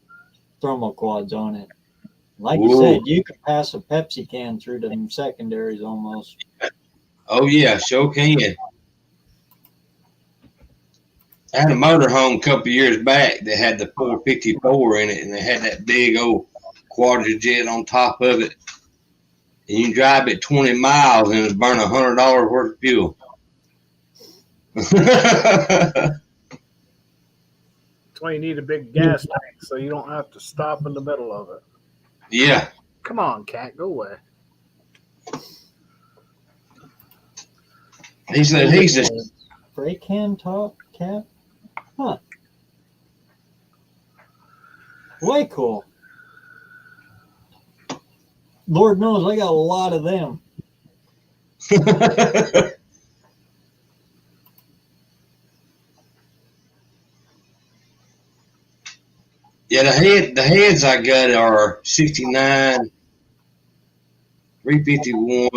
thermal quads on it. Like you said, you could pass a Pepsi can through them secondaries almost.
Oh, yeah, sure can. I had a motorhome a couple years back that had the 454 in it, and they had that big old Quadrajet on top of it. And you drive it 20 miles and it burn $100 worth of fuel.
That's why you need a big gas tank so you don't have to stop in the middle of it.
Yeah.
Come on, cat, go away.
He's a
spray can top cap. Huh. Way cool. Lord knows I got a lot of them.
Yeah, the heads I got are 69, 351,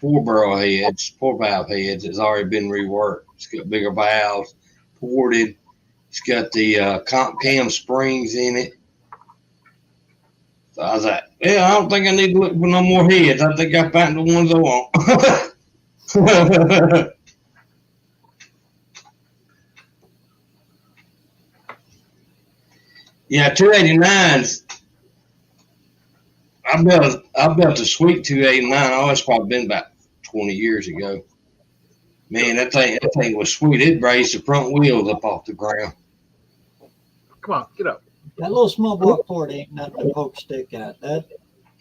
4-barrel heads, 4-valve heads. It's already been reworked. It's got bigger valves, ported. It's got the comp cam springs in it. So I was like, yeah, I don't think I need to look for no more heads. I think I found the ones I want. Yeah, 289s. I built a sweet 289. Oh, it's probably been about 20 years ago. Man, that thing was sweet. It raised the front wheels up off the ground.
Come on, get up.
That little small block Ford ain't nothing to poke stick at. That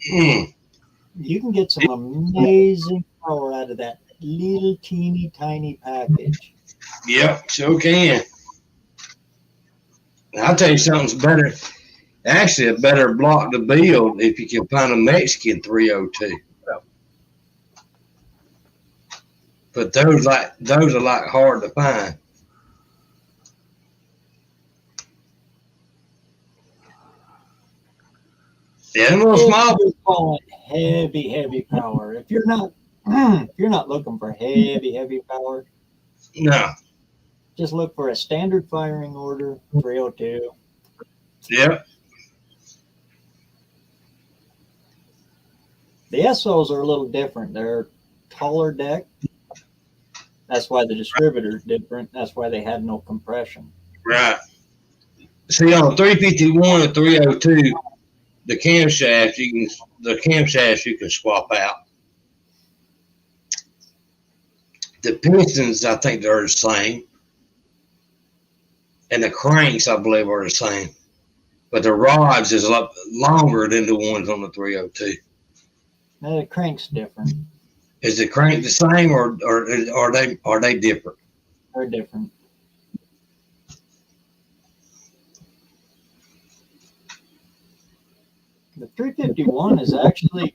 you can get some amazing power out of that little teeny tiny package.
Yep, sure can. I'll tell you something's better. Actually, a better block to build if you can find a Mexican 302. But those are like hard to find. Yeah, them little small.
You call it heavy power. If you're not looking for heavy power,
No.
just look for a standard firing order 302.
Yep.
The SOs are a little different. They're taller deck. That's why the distributor's different. That's why they had no compression.
Right. See, on 351 and 302, the camshafts you can swap out. The pistons, I think they're the same, and the cranks, I believe, are the same. But the rods is a lot longer than the ones on the 302.
Now, the crank's different.
Is the crank the same, or are they different?
They're different. The 351 is actually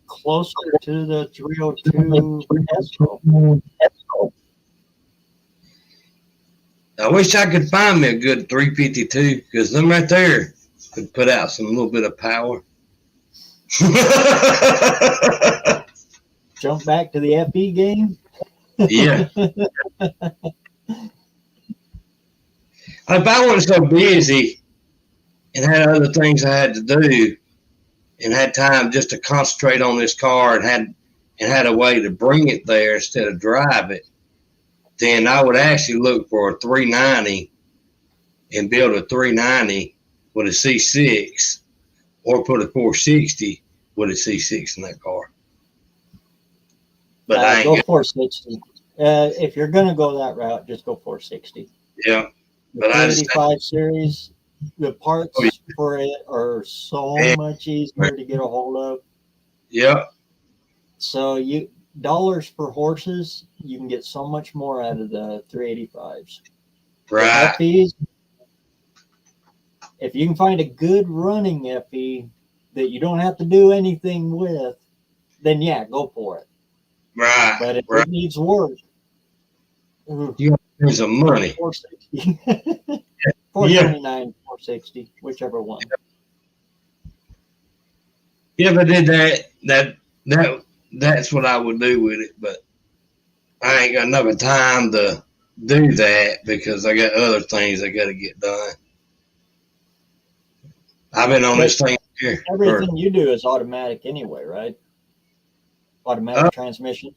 closer to the 302 SO.
I wish I could find me a good 352 because them right there could put out some little bit of power.
Jump back to the FE game.
Yeah. If I wasn't so busy and had other things I had to do and had time just to concentrate on this car and had a way to bring it there instead of drive it, then I would actually look for a 390 and build a 390 with a C6 or put a 460 with a C6 in that car. But I ain't
go 460. If you're going to go that route, just go 460.
Yeah.
The
But
385 series, the parts for it are so much easier to get a hold of.
Yeah.
So dollars for horses, you can get so much more out of the 385s.
Right.
The FEs, if you can find a good running FE that you don't have to do anything with, then yeah, go for it.
Right.
But if it needs work,
you got to spend some money.
460. 429, 460, whichever one.
Yeah, if I did that's what I would do with it, but I ain't got enough time to do that because I got other things I got to get done. I've been on this thing here.
Everything you do is automatic anyway, right? Automatic transmission.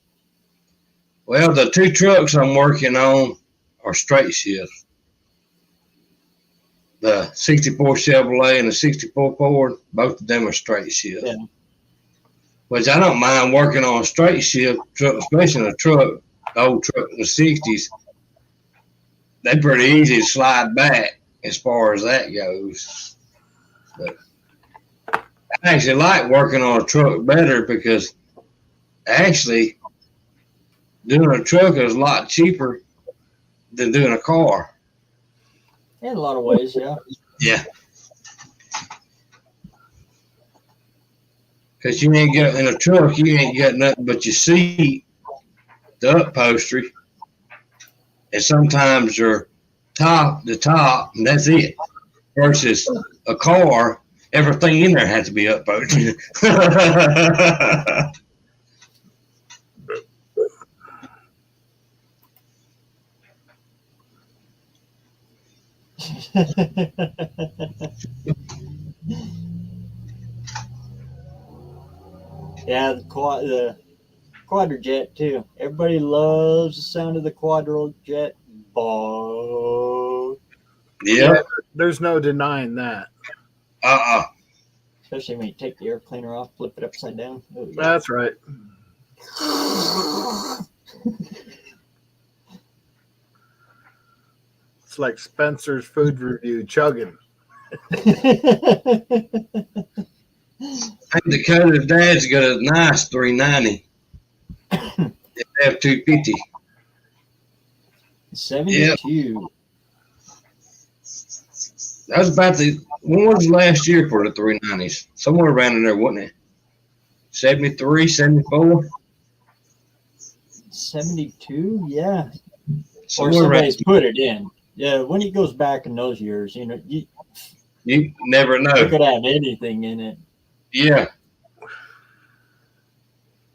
Well, the two trucks I'm working on are straight shifts. The 64 Chevrolet and the 64 Ford, both of them are straight shifts.
Yeah.
Which I don't mind working on a straight shift truck, especially in a truck, the old truck in the 60s. They're pretty easy to slide back as far as that goes. But I actually like working on a truck better because actually doing a truck is a lot cheaper than doing a car.
In a lot of ways, yeah.
Yeah. Because you ain't got in a truck, you ain't got nothing but your seat, the upholstery, and sometimes your the top, and that's it. Versus a car, everything in there has to be upholstered.
Yeah, the Quadrajet too. Everybody loves the sound of the Quadrajet.
Yeah.
There's no denying that.
Especially when you take the air cleaner off, flip it upside down. Oh, yeah.
That's right. It's like Spencer's food review chugging.
Dakota's dad's got a nice 390. F250.
72.
Yep. That was about when was the last year for the 390s? Somewhere around in there, wasn't it? 73, 74?
72, yeah.
Somewhere
or somebody's
around.
put it in. Yeah, when it goes back in those years, you
never know.
You could have anything in it.
Yeah.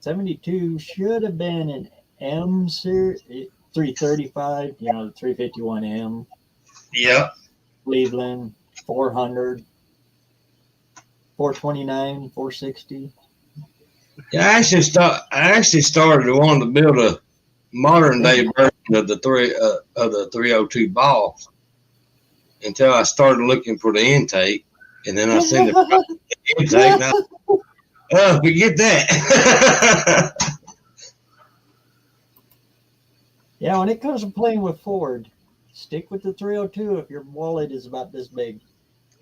72 should have been an M series, 335, the 351M.
Yeah.
Cleveland, 400, 429, 460.
Yeah, I actually started to want to build a modern day version of the 302 boss until I started looking for the intake, and then I seen the intake. And forget that.
Yeah, when it comes to playing with Ford, stick with the 302 if your wallet is about this big.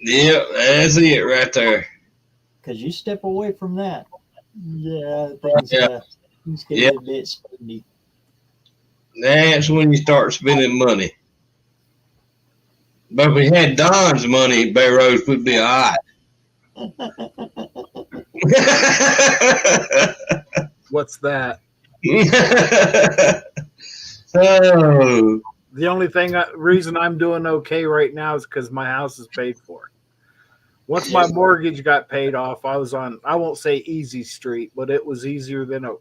Yep, that's it right there.
Because you step away from that, yeah, things get
Yeah.
a bit spendy.
That's when you start spending money. But if we had Don's money, BareRose would be all right.
What's that?
Oh,
The only reason I'm doing okay right now is because my house is paid for. Once my mortgage got paid off, I was on, I won't say easy street, but it was easier than it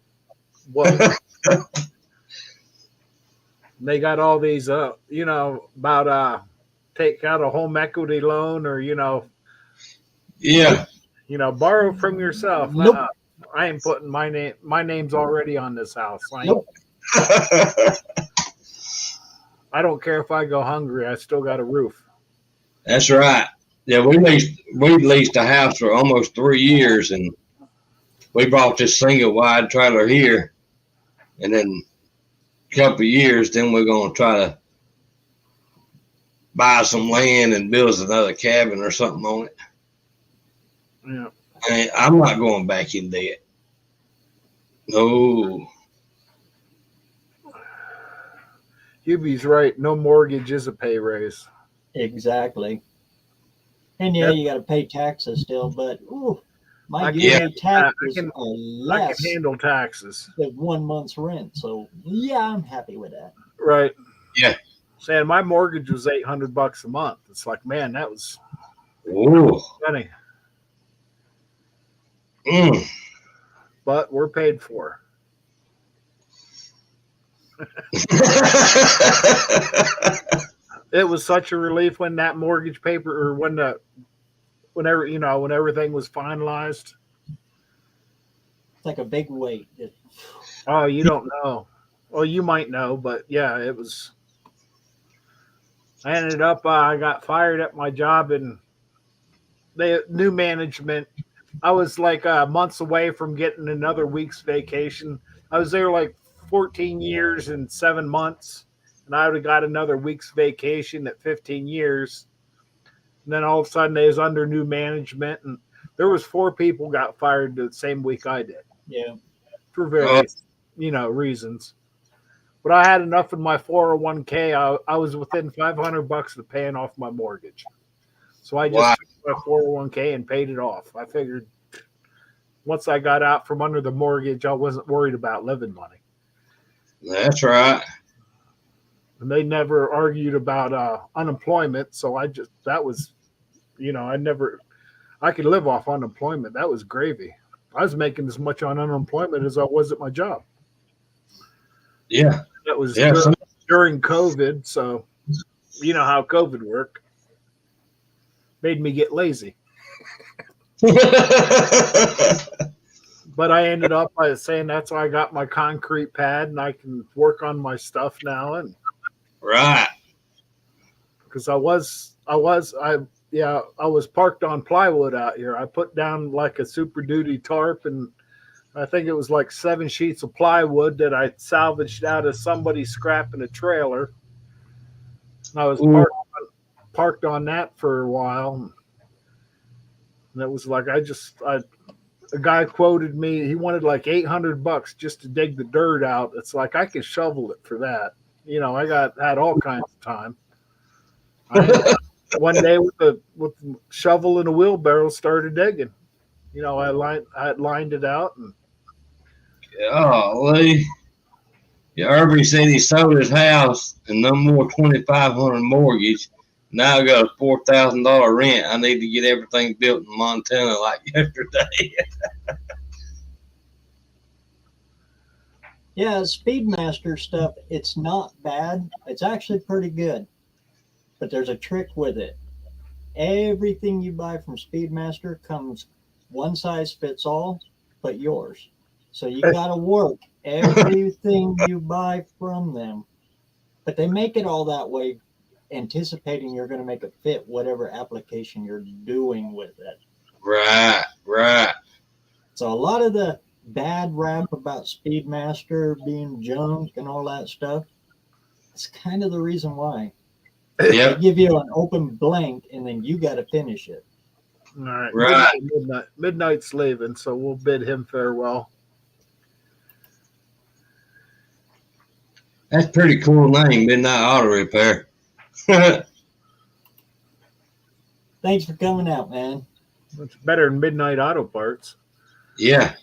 was. They got all these, about take out a home equity loan or,
yeah.
borrow from yourself.
Nope.
I ain't putting my name. My name's already on this house.
Nope.
I don't care if I go hungry. I still got a roof.
That's right. Yeah, we leased a house for almost 3 years, and we bought this single wide trailer here, and then a couple of years, then we're gonna try to buy some land and build us another cabin or something on it.
Yeah.
I'm not going back in debt. No.
Hubie's right. No mortgage is a pay raise.
Exactly. And yeah, you got to pay taxes still, but my
I
yearly
can-
taxes
I
are
I can
less
handle taxes.
than 1 month's rent. So yeah, I'm happy with that.
Right.
Yeah.
Saying my mortgage was $800 a month. It's like, man, that was
Ooh.
funny.
Mm.
But we're paid for. It was such a relief when that mortgage paper or when everything was finalized.
It's like a big weight.
Oh, you don't know. Well, you might know, but yeah, it was. I ended up. I got fired at my job, and new management. I was like months away from getting another week's vacation. I was there like 14 years and 7 months, and I would have got another week's vacation at 15 years. And then all of a sudden, they was under new management, and there was 4 people got fired the same week I did.
Yeah.
For various, reasons. But I had enough in my 401k. I was within $500 of paying off my mortgage. So I just took my 401k and paid it off. I figured once I got out from under the mortgage, I wasn't worried about living money.
That's right.
And they never argued about unemployment. So I could live off unemployment. That was gravy. I was making as much on unemployment as I was at my job.
Yeah.
That was
Yeah.
during COVID. So you know how COVID worked. Made me get lazy. But I ended up by saying that's why I got my concrete pad and I can work on my stuff now. And
right.
Because I was parked on plywood out here. I put down like a Super Duty tarp, and I think it was like 7 sheets of plywood that I salvaged out of somebody scrapping a trailer. And I was parked on that for a while. And it was like a guy quoted me. He wanted like $800 just to dig the dirt out. It's like I could shovel it for that. I had all kinds of time. One day with the shovel and a wheelbarrow started digging. I lined it out and.
Golly. Yeah, Irby said he sold his house and no more $2,500 mortgage. Now I got a $4,000 rent. I need to get everything built in Montana like yesterday.
Yeah, Speedmaster stuff, it's not bad. It's actually pretty good. But there's a trick with it. Everything you buy from Speedmaster comes one size fits all, but yours. So you got to work everything you buy from them. But they make it all that way, anticipating you're going to make it fit whatever application you're doing with it.
Right, right.
So a lot of the bad rap about Speedmaster being junk and all that stuff, it's kind of the reason why. They
Yep,
give you an open blank and then you got to finish it.
All right.
right.
Midnight's leaving, so we'll bid him farewell.
That's a pretty cool name, Midnight Auto Repair.
Thanks for coming out, man.
It's better than Midnight Auto Parts.
Yeah.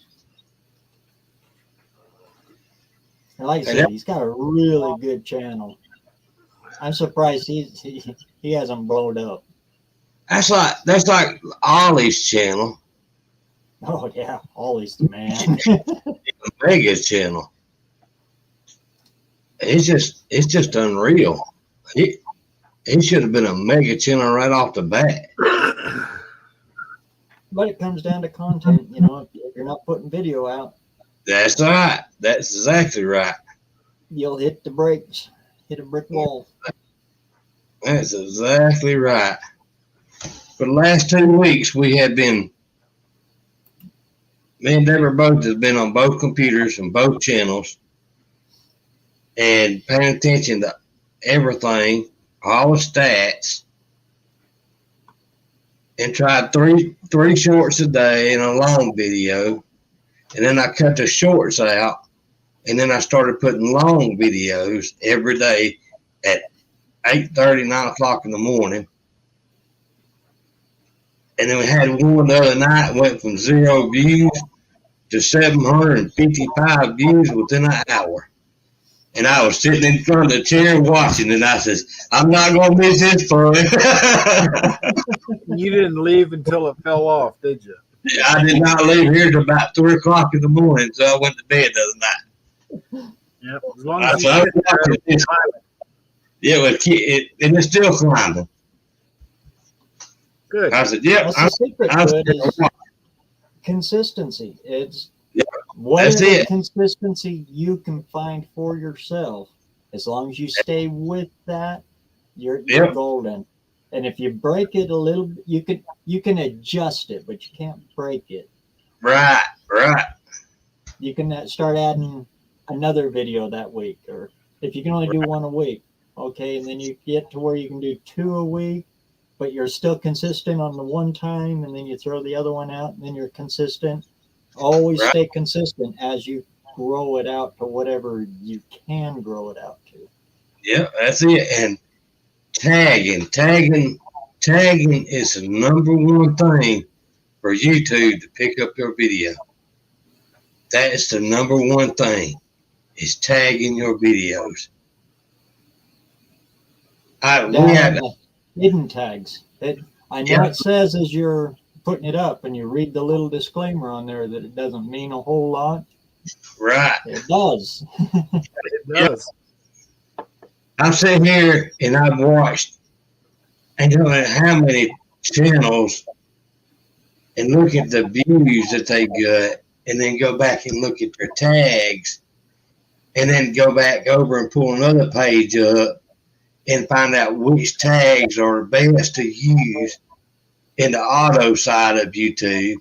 And like I said, he's got a really good channel. I'm surprised he hasn't blown up.
That's like Ollie's channel,
Oh yeah, always the man.
Mega's channel. It's just unreal. He should have been a mega channel right off the bat.
But it comes down to content, you know. If you're not putting video out,
That's right. That's exactly right.
you'll hit the brakes, hit a brick wall.
That's exactly right. For the last 2 weeks, me and Deborah both has been on both computers and both channels and paying attention to everything, all the stats, and tried three shorts a day and a long video. And then I cut the shorts out, and then I started putting long videos every day at 8:30, 9 o'clock in the morning. And then we had one the other night, went from 0 views to 755 views within an hour. And I was sitting in front of the chair watching, and I says, I'm not going to miss this for it.
You didn't leave until it fell off, did you?
I did not leave here till about 3 o'clock in the morning, so I went to bed the other night.
Yep. As long as you
I was
sit there,
watching this. Yeah, and it's still climbing.
good.
I said, yep.
That's the secret
I'm
to it
still
is
climbing.
consistency. It's
Yeah,
whatever
that's it.
consistency you can find for yourself. As long as you stay with that, you're
Yep.
golden. And if you break it a little, you can adjust it, but you can't break it.
Right.
You can start adding another video that week, or if you can only do one a week, okay, and then you get to where you can do 2 a week, but you're still consistent on the one time, and then you throw the other one out, and then you're consistent. Always
Right.
stay consistent as you grow it out to whatever you can grow it out to.
Yep, that's it. And tagging is the number one thing for YouTube to pick up your video. That is the number one thing, is tagging your videos. We had
Hidden tags. I know
Yeah.
it says as you're putting it up and you read the little disclaimer on there that it doesn't mean a whole lot.
right.
It does.
It does.
I'm sitting here and I've watched I don't know how many channels and look at the views that they got, and then go back and look at their tags, and then go back over and pull another page up and find out which tags are best to use in the auto side of YouTube.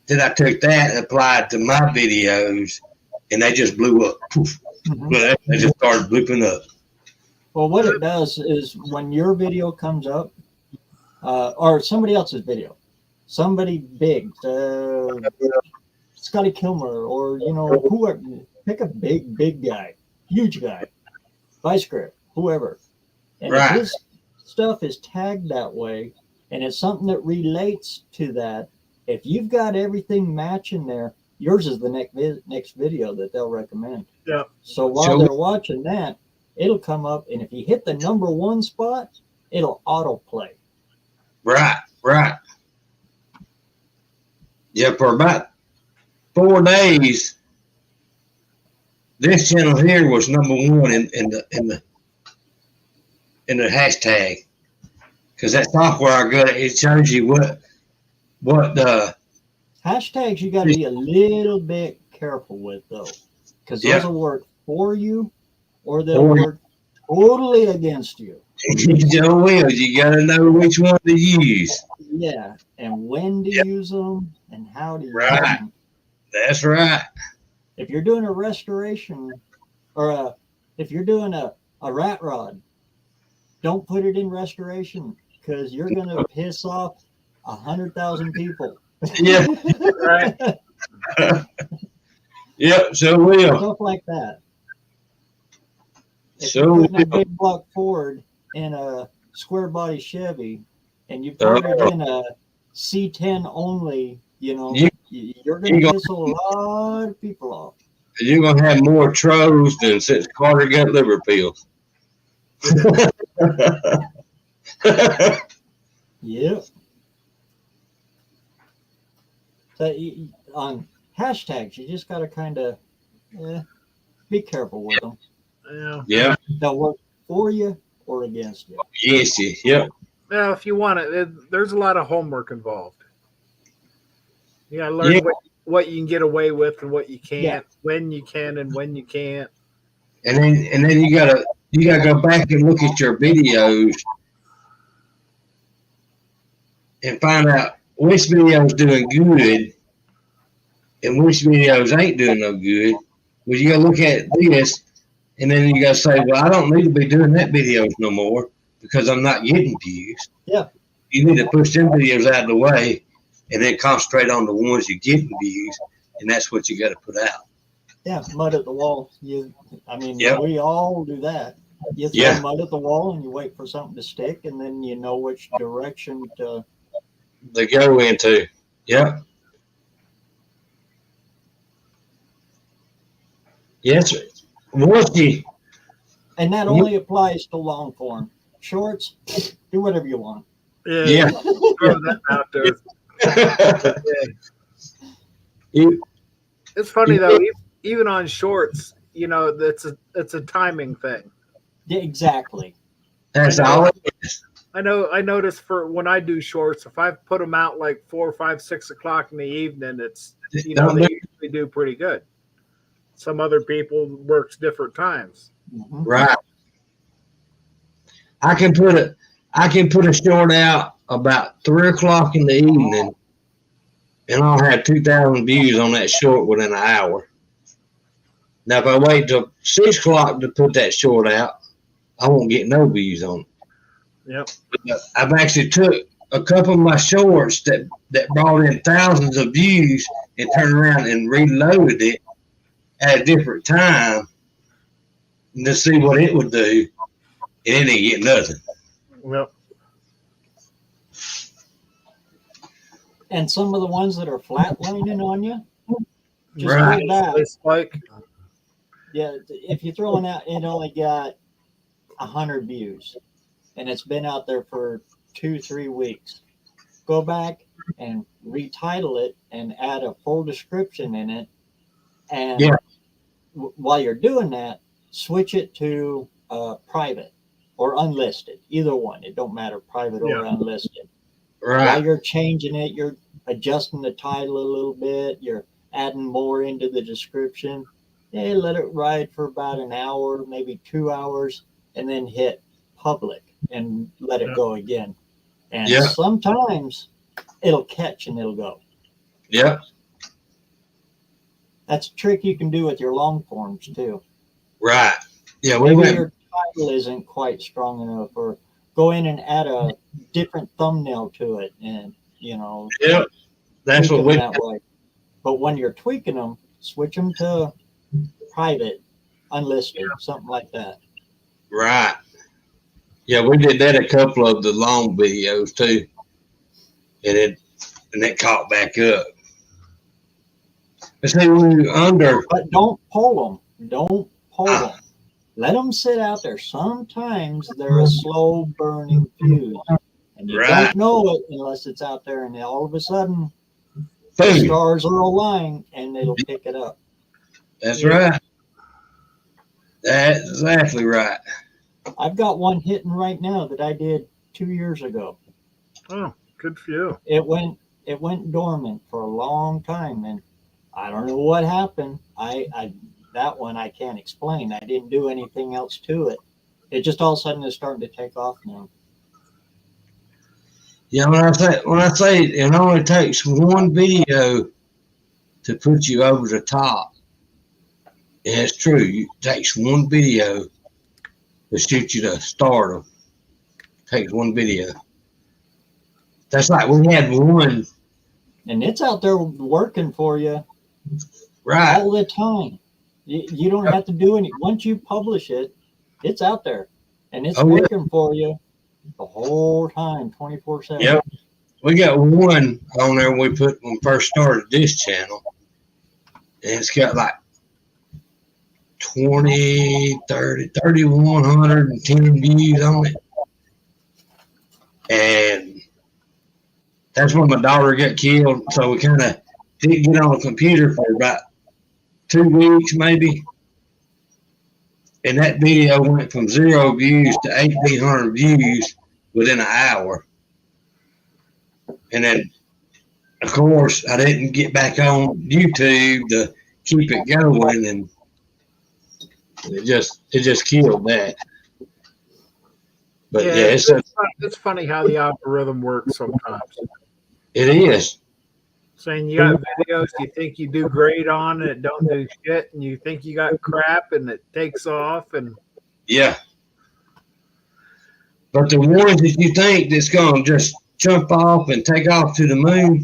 Then I took that and applied to my videos, and they just blew up. Poof.
Mhm.
They just started blooping up.
Well, what it does is when your video comes up, or somebody else's video, somebody big, Scotty Kilmer, or whoever, pick a big guy, huge guy, Vice Grip, whoever, and
Right.
if his stuff is tagged that way, and it's something that relates to that, if you've got everything matching there, yours is the next video that they'll recommend.
Yeah.
So while they're watching that, it'll come up, and if you hit the number 1 spot, it'll autoplay.
Right. Yeah, for about 4 days, this channel here was number 1 in the hashtag, because that software I got, it shows you what
Hashtags, you got to be a little bit careful with though, because
Yeah.
those will work for you, or they'll
Or-
work totally against you.
Joe Wills, you got to know which one to use.
Yeah, and when to use them and how to use
Right.
them.
That's right.
If you're doing a restoration, or if you're doing a rat rod, don't put it in restoration because you're going to piss off 100,000 people.
Yeah.
Right.
Yep, so will.
Stuff like that. If
So
you're putting a
will.
big block Ford in a square body Chevy and you put it in a C10 only, you know, you're going to piss a lot of people off.
You're going to have more trolls than since Carter got liver pills.
Yep. So on hashtags, you just got to kind of be careful with them.
Yeah.
Yeah,
They'll work for you or against you.
yes, yep.
Now, if you want it, there's a lot of homework involved. You got to learn what you can get away with and what you can't, when you can and when you can't.
And then you gotta go back and look at your videos and find out which video's doing good and which videos ain't doing no good. Well, you gotta look at this and then you gotta say, well, I don't need to be doing that videos no more because I'm not getting views.
Yeah.
You need to push them videos out of the way and then concentrate on the ones you're getting views, and that's what you gotta put out.
Yeah, mud at the wall.
Yep.
We all do that. You throw mud at the wall and you wait for something to stick, and then you know which direction to
They go into. Yep. Yes. Once you
and that only applies to long form. Shorts, do whatever you want.
Yeah.
Throw that out there. It's funny though, even on shorts, you know, it's a timing thing.
Yeah, exactly.
That's all it is.
I notice for when I do shorts, if I put them out like 4, 5, 6 o'clock in the evening, it's they usually do pretty good. Some other people works different times.
Mm-hmm.
Right. I can put a short out about 3 o'clock in the evening, and I'll have 2,000 views on that short within an hour. Now, if I wait till 6 o'clock to put that short out, I won't get no views on it.
Yep.
But I've actually took a couple of my shorts that brought in thousands of views and turned around and reloaded it at a different time to see what it would do, and it didn't get nothing.
Yep.
And some of the ones that are flatlining on you, just
Right.
hold back.
They spike.
Yeah, if you're throwing out, it only got 100 views, and it's been out there for 2-3 weeks. Go back and retitle it and add a full description in it. And while you're doing that, switch it to private or unlisted. Either one. It don't matter, private or unlisted.
Right.
While you're changing it, you're adjusting the title a little bit. You're adding more into the description. Hey, let it ride for about an hour, maybe 2 hours, and then hit public and let it go again. And sometimes it'll catch and it'll go.
Yeah.
That's a trick you can do with your long forms too.
Right. Yeah.
Maybe your title isn't quite strong enough, or go in and add a different thumbnail to it, and
Yep. That's what we.
That way. But when you're tweaking them, switch them to private, unlisted, something like that.
Right. Yeah, we did that a couple of the long videos too, and it caught back up. But see, when you're under.
But don't pull them. Don't pull them. Let them sit out there. Sometimes they're a slow burning fuse, and you don't know it unless it's out there, and all of a sudden, the stars are aligned, and it'll pick it up.
That's right. That's exactly right.
I've got one hitting right now that I did 2 years ago.
Oh, good for you.
It went dormant for a long time, and I don't know what happened. I that one I can't explain. I didn't do anything else to it. It just all of a sudden is starting to take off now.
Yeah, when I say it only takes one video to put you over the top, and it's true. It takes one video to shoot you to stardom. It takes one video. That's like we had one.
And it's out there working for you
Right.
all the time. You don't have to do any. Once you publish it, it's out there, and it's working for you the whole time, 24/7.
Yep. We got one on there we put when we first started this channel, and it's got like 20, 30, 3,110 views on it. And that's when my daughter got killed, so we kind of didn't get on the computer for about 2 weeks maybe. And that video went from 0 views to 1,800 views within an hour. And then, of course, I didn't get back on YouTube to keep it going, and it just killed that. But yeah,
it's funny how the algorithm works sometimes.
It is.
Saying you got videos you think you do great on and it don't do shit, and you think you got crap and it takes off, and
yeah. But the ones that you think that's gonna just jump off and take off to the moon,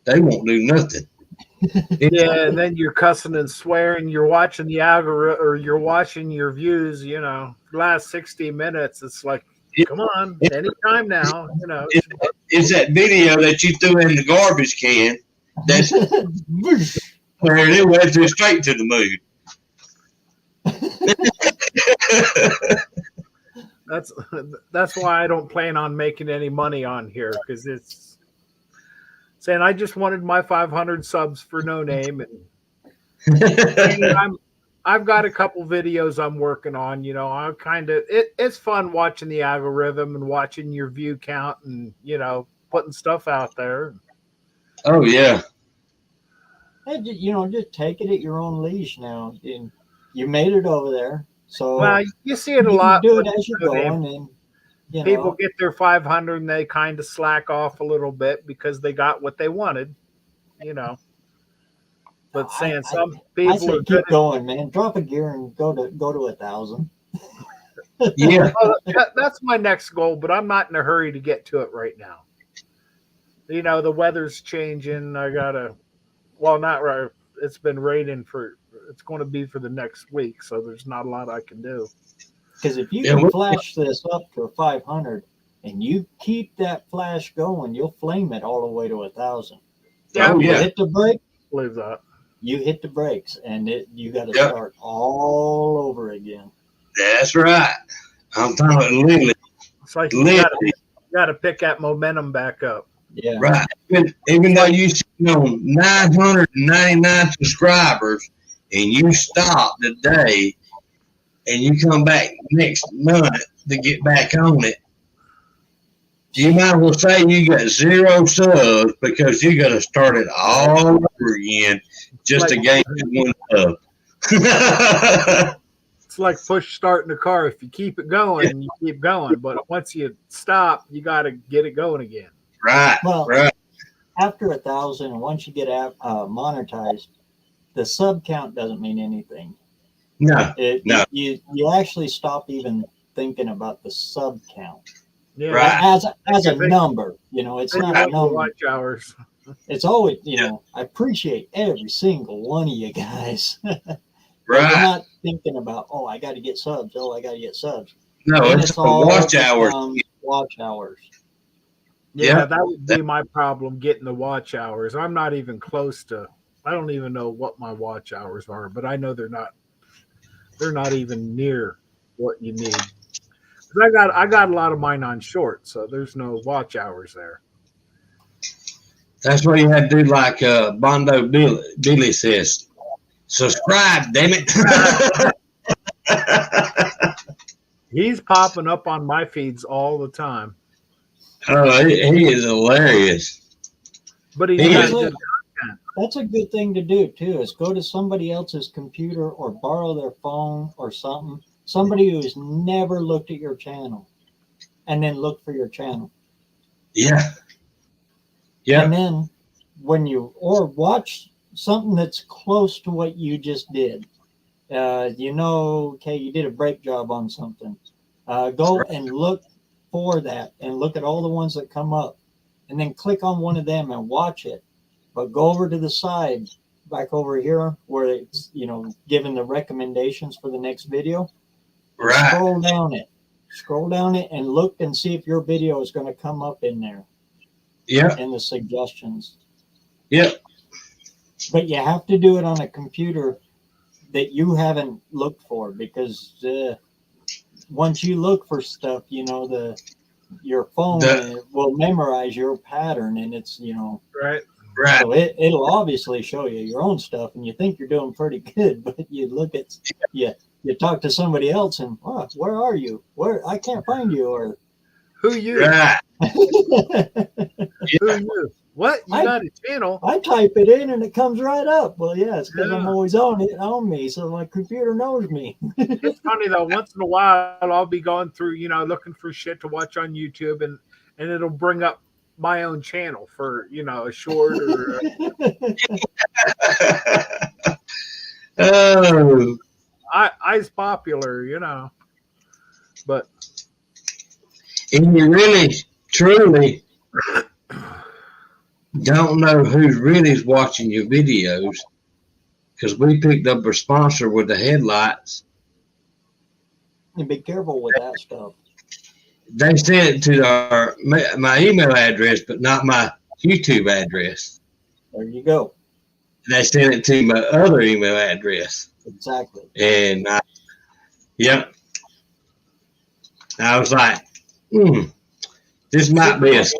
they won't do nothing.
Yeah, and then you're cussing and swearing. You're watching the algorithm, or you're watching your views. Last 60 minutes. It's like, come on, anytime now.
It's that video that you threw in the garbage can. That's where it went straight to the moon.
That's why I don't plan on making any money on here, because it's saying I just wanted my 500 subs for no name, and I've got a couple videos I'm working on. I it's fun watching the algorithm and watching your view count and putting stuff out there.
Oh yeah.
Just take it at your own leash now. And you made it over there. So
well, you see it a lot.
Do it as you're going, and
people get their 500 and they kind of slack off a little bit because they got what they wanted, But saying some people
I say keep going, man. Drop a gear and go to 1,000.
Yeah,
that's my next goal, but I'm not in a hurry to get to it right now. The weather's changing. I gotta. Well, not right. It's been raining it's going to be for the next week, so there's not a lot I can do.
Because if you can flash this up to a 500 and you keep that flash going, you'll flame it all the way to 1,000.
Yeah,
you hit the brake.
Believe that.
You hit the brakes, and you got to start all over again.
That's right. I'm talking literally.
It's like you got to pick that momentum back up.
Yeah.
Right. Even though you see 999 subscribers and you stop today and you come back next month to get back on it, you might as well say you got 0 subs because you got to start it all over again just to gain 1 sub.
It's like push start in a car. If you keep it going, you keep going. But once you stop, you got to get it going again.
Right.
Well,
right.
After 1,000, once you get monetized, the sub count doesn't mean anything.
No. No.
You actually stop even thinking about the sub count.
Yeah.
Right.
As a number, it's not a number.
Watch hours.
It's always, I appreciate every single one of you guys.
Right.
You're not thinking about, I got to get subs. I got to get subs.
No, it's all watch hours.
Watch hours.
Yeah, that would be my problem, getting the watch hours. I'm not even close to. I don't even know what my watch hours are, but I know they're not even near what you need. I got a lot of mine on short, so there's no watch hours there.
That's why you have to do like Bondo Billy says. Subscribe, damn it.
He's popping up on my feeds all the time.
Oh, he is hilarious.
But he's got good
that's a good thing to do too, is go to somebody else's computer or borrow their phone or something. Somebody who's never looked at your channel, and then look for your channel.
Yeah. Yeah.
And then when you, or watch something that's close to what you just did. Okay, you did a brake job on something. Go and look for that and look at all the ones that come up, and then click on one of them and watch it. But go over to the side, back over here where it's, giving the recommendations for the next video.
Right.
Scroll down it and look and see if your video is going to come up in there.
Yeah.
In the suggestions.
Yep.
But you have to do it on a computer that you haven't looked for, because once you look for stuff, your phone will memorize your pattern, and it's
Right.
Right.
so it'll obviously show you your own stuff, and you think you're doing pretty good, but you look at you talk to somebody else and where are you? Where I can't find you, or
Who you?
Right.
Who you? What? You got a channel?
I type it in and it comes right up. Well, yeah, it's because I'm always on me, so my computer knows me.
It's funny though. Once in a while, I'll be going through, looking for shit to watch on YouTube, and it'll bring up my own channel for a short or.
Oh.
I's popular, but.
And you really, truly don't know who really is watching your videos, because we picked up a sponsor with the headlights.
And be careful with that stuff.
They sent it to my email address, but not my YouTube address.
There you go.
They sent it to my other email address.
Exactly.
And yep. I was like, this might be a scam.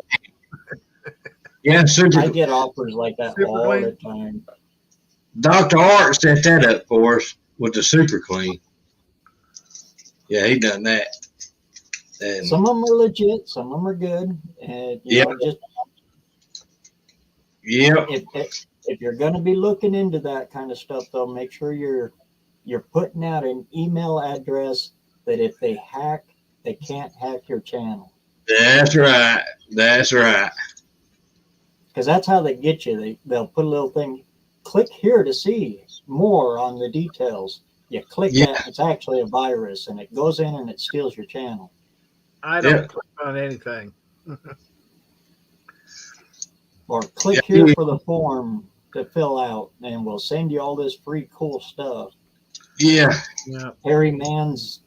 Yeah,
I get offers like that all the time.
Dr. Art set that up for us with the Super Clean. Yeah, he done that. And
some of them are legit, some of them are good. And if you're going to be looking into that kind of stuff, though, make sure you're putting out an email address that if they hack, they can't hack your channel.
That's right. That's right.
Because that's how they get you. They'll put a little thing, click here to see more on the details. You click that, it's actually a virus, and it goes in and it steals your channel.
I don't click on anything.
Or click here for the form to fill out, and we'll send you all this free cool stuff.
Yeah.
Harry Man's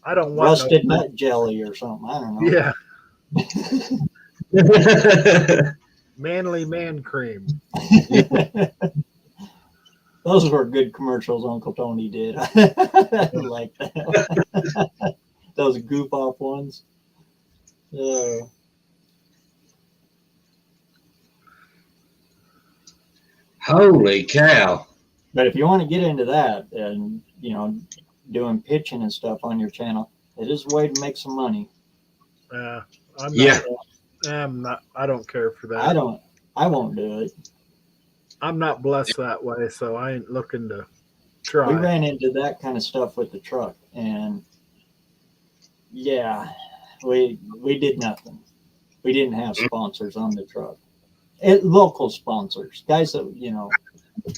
I don't want
rusted nut jelly or something. I don't know.
Yeah. Manly man cream.
Those were good commercials Uncle Tony did. I like that. Those goof off ones.
Holy cow.
But if you want to get into that and, doing pitching and stuff on your channel, it is a way to make some money.
I don't care for that.
I won't do it.
I'm not blessed that way, so I ain't looking to try.
We ran into that kind of stuff with the truck, and we did nothing. We didn't have sponsors on the truck. Local sponsors, guys that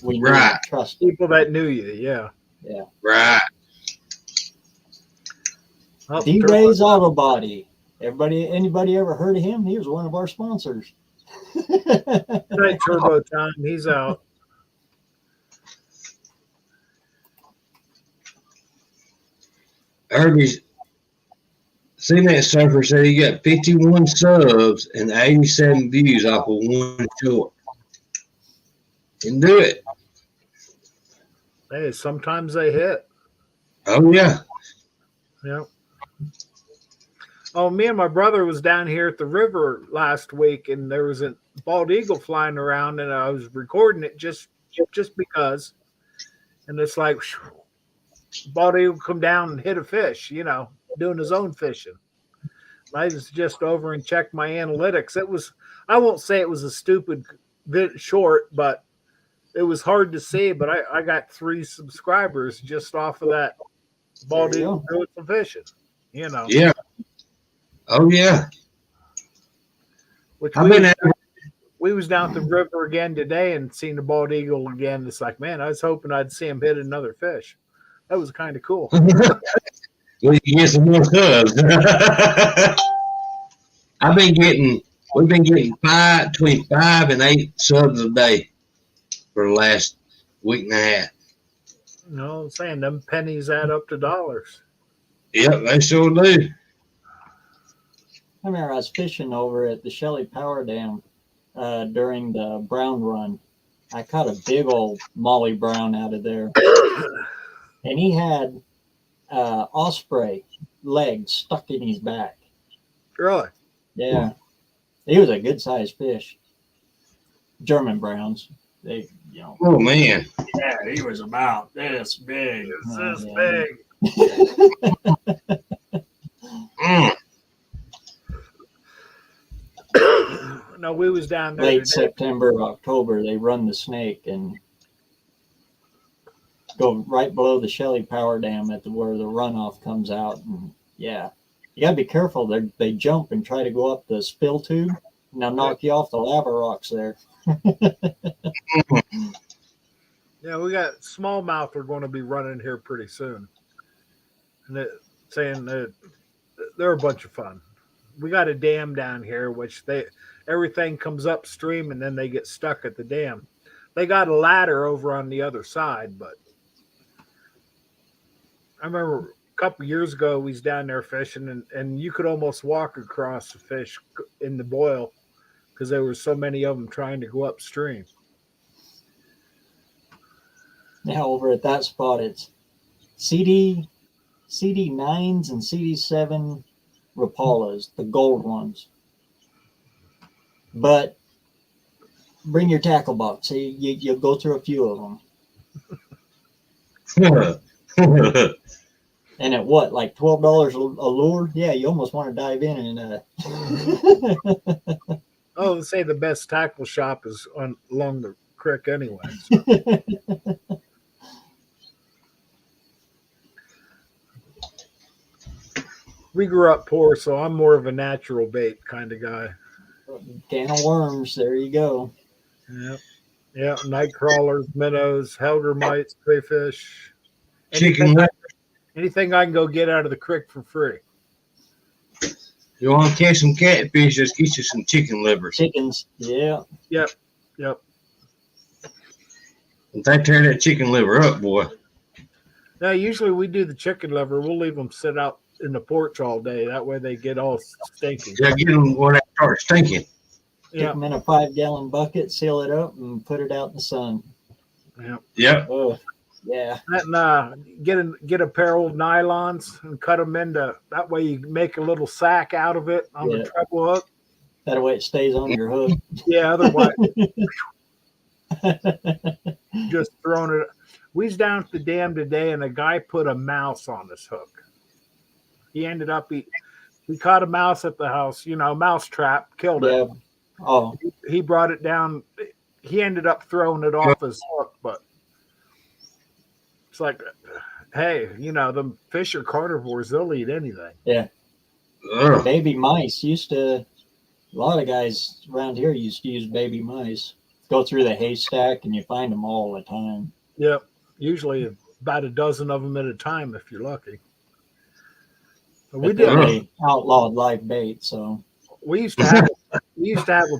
we trust.
People that knew you, yeah.
Right.
D-Ray's Auto Body. Anybody ever heard of him? He was one of our sponsors.
Right, Turbo Time, he's out.
Herbie's seen that surfer said he got 51 subs and 87 views off of one short. Can do it.
Hey, sometimes they hit.
Oh yeah.
Yeah. Oh, me and my brother was down here at the river last week, and there was a bald eagle flying around, and I was recording it just because. And it's like, bald eagle come down and hit a fish, doing his own fishing. I was just over and checked my analytics. I won't say it was a stupid bit short, but it was hard to see. But I got 3 subscribers just off of that bald
There you
eagle
go.
doing some fishing. You know,
Yeah. Oh yeah.
which
I've been at
we was down at the river again today and seen the bald eagle again. It's like, man, I was hoping I'd see him hit another fish. That was kind of cool.
well, you get some more subs. We've been getting between 5 and 8 subs a day for the last week and a half.
You know what I'm saying? Them pennies add up to dollars.
Yep, they sure do.
I remember I was fishing over at the Shelley Power Dam during the brown run. I caught a big old Molly Brown out of there. And he had osprey legs stuck in his back.
Really?
Yeah. He was a good sized fish. German browns. They, you know.
Oh man.
Yeah, he was about this big.
It's this
yeah.
big.
Mm.
No, we was down there
Late
today.
September, October, they run the snake and go right below the Shelley Power Dam at where the runoff comes out. And yeah, you gotta be careful. They jump and try to go up the spill tube, and they'll knock you off the lava rocks there.
Yeah, we got smallmouth are going to be running here pretty soon, and saying that they're a bunch of fun. We got a dam down here, which everything comes upstream and then they get stuck at the dam. They got a ladder over on the other side, but I remember a couple years ago we was down there fishing, and you could almost walk across the fish in the boil because there were so many of them trying to go upstream.
Now over at that spot, it's CD9s and CD7 Rapalas, the gold ones. But bring your tackle box. So you'll go through a few of them. And at what, like $12 a lure? Yeah, you almost want to dive in and.
Oh, say the best tackle shop is along the creek anyway. So. We grew up poor, so I'm more of a natural bait kind of guy.
Can of worms. There you go.
Yep. Yeah, night crawlers, minnows, helger mites, crayfish.
Chicken liver.
Anything I can go get out of the creek for free.
You want to catch some catfish, just get you some chicken livers.
Chickens. Yeah.
Yep.
If they tear that chicken liver up, boy.
Now, usually we do the chicken liver. We'll leave them sit out in the porch all day. That way they get all stinky.
Yeah, get them when they start stinking.
Stick them in a 5-gallon bucket, seal it up, and put it out in the sun.
Yep.
Oh, yeah.
And get a pair of old nylons and cut them into. That way you make a little sack out of it on the treble hook.
That way it stays on your hook.
Yeah, otherwise just throwing it. We was down at the dam today, and a guy put a mouse on his hook. He ended up he caught a mouse at the house, mouse trap, killed it.
Oh,
he brought it down. He ended up throwing it off his hook, but it's like, hey, the fish are carnivores; they'll eat anything.
Yeah. Baby mice a lot of guys around here used to use baby mice. Go through the haystack and you find them all the time.
Yep. Usually about a dozen of them at a time if you're lucky.
We did outlawed live bait, so
we used to have a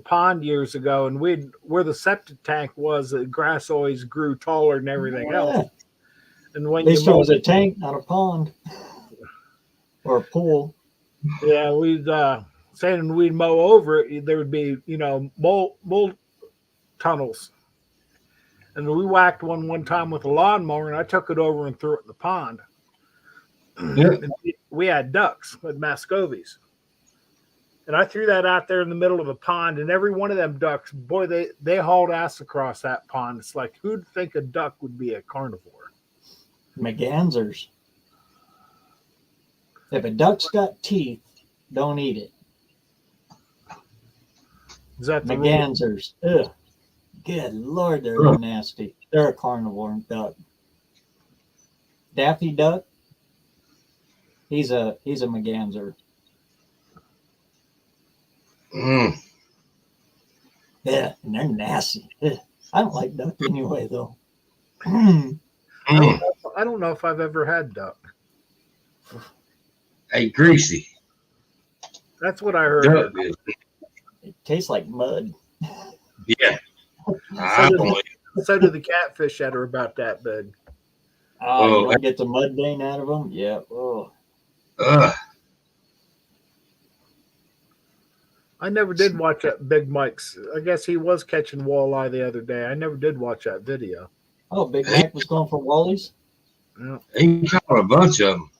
pond years ago, and where the septic tank was, the grass always grew taller than everything else. And when
it was a tank, not a pond or a pool.
Yeah, we'd saying we'd mow over it, there would be mole tunnels, and we whacked one time with a lawnmower, and I took it over and threw it in the pond.
Yep.
We had ducks with Muscovies, and I threw that out there in the middle of the pond, and every one of them ducks, boy, they hauled ass across that pond. It's like, who'd think a duck would be a carnivore?
McGanzers. If a duck's got teeth, don't eat it.
Is that the
McGanzers? Ugh. Good Lord, they're nasty. They're a carnivore duck. Daffy Duck, he's a merganser.
Mm.
Yeah, and they're nasty. Ugh. I don't like duck anyway, though.
Mm.
I don't know if I've ever had duck.
Hey, greasy.
That's what I heard.
Duck is.
It tastes like mud.
Yeah.
So do the catfish that are about that big.
Oh, you don't get the mud vein out of them? Yeah. Oh.
I never did watch that Big Mike's. I guess he was catching walleye the other day. I never did watch that video.
Oh, Big Mike was going for wallies?
Yeah.
He caught a bunch of them.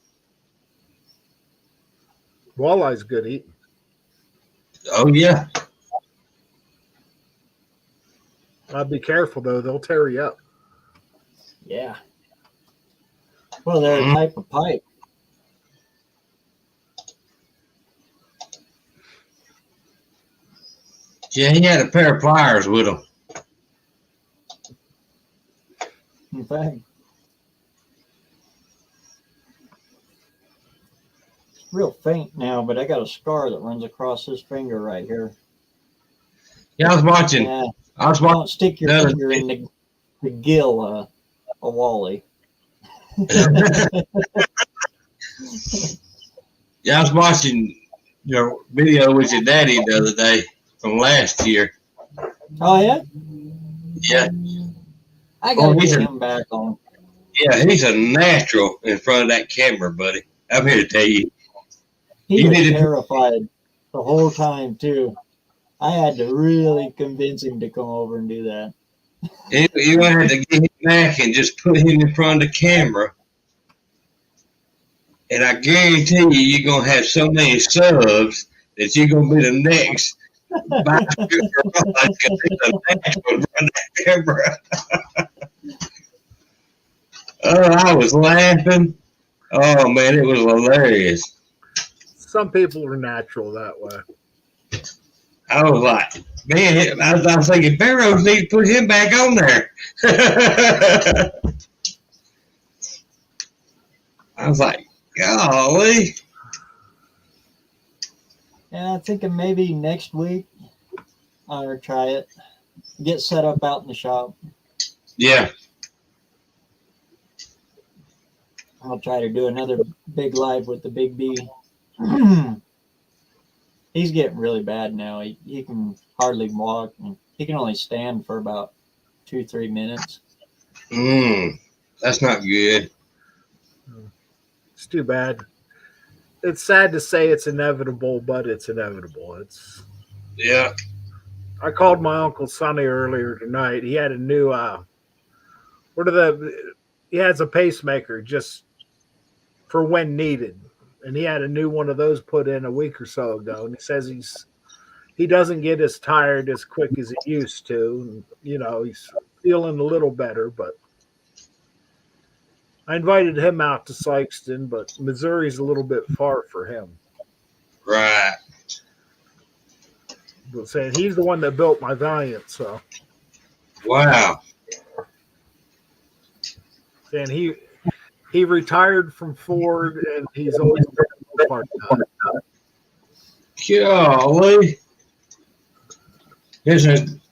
Walleye's good eating.
Oh, yeah.
I'd be careful, though. They'll tear you up.
Yeah. Well, they're a type of pipe.
Yeah, he had a pair of pliers with him.
In fact, it's real faint now, but I got a scar that runs across this finger right here.
Yeah, I was watching.
Yeah.
I was watching.
Don't stick your finger in the gill a wally.
Yeah, I was watching your video with your daddy the other day from last year.
Oh, yeah?
Yeah.
I got to get him back on.
Yeah, he's a natural in front of that camera, buddy. I'm here to tell you.
He was terrified the whole time, too. I had to really convince him to come over and do that.
You're going to have to get him back and just put him in front of the camera. And I guarantee you, you're going to have so many subs that you're going to be the next. Oh, I was laughing. Oh, man, it was hilarious.
Some people are natural that way.
I was like, man, I was thinking, BareRose needs to put him back on there. I was like, golly.
Yeah, I'm thinking maybe next week I'll try it. Get set up out in the shop.
Yeah.
I'll try to do another big live with the Big B. He's getting really bad now. He can hardly walk. And he can only stand for about 2-3 minutes.
That's not good.
It's too bad. It's sad to say it's inevitable, but it's inevitable.
Yeah.
I called my Uncle Sonny earlier tonight. He had a new he has a pacemaker just for when needed. And he had a new one of those put in a week or so ago. And he says he doesn't get as tired as quick as he used to. And, he's feeling a little better, but I invited him out to Sikeston, but Missouri's a little bit far for him.
Right.
But saying he's the one that built my Valiant, so.
Wow.
And he retired from Ford, and he's always been a part-time.
Golly. This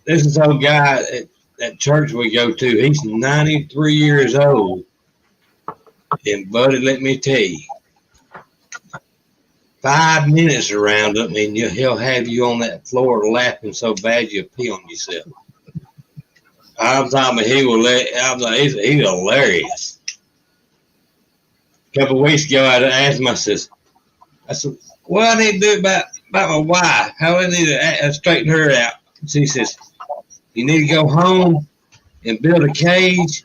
is old guy at that church we go to. He's 93 years old. And, buddy, let me tell you, 5 minutes around him, and he'll have you on that floor laughing so bad you'll pee on yourself. I'm talking he's hilarious. A couple of weeks ago, I asked him, I said, what I need to do about my wife? How I need to straighten her out? So he says, you need to go home and build a cage,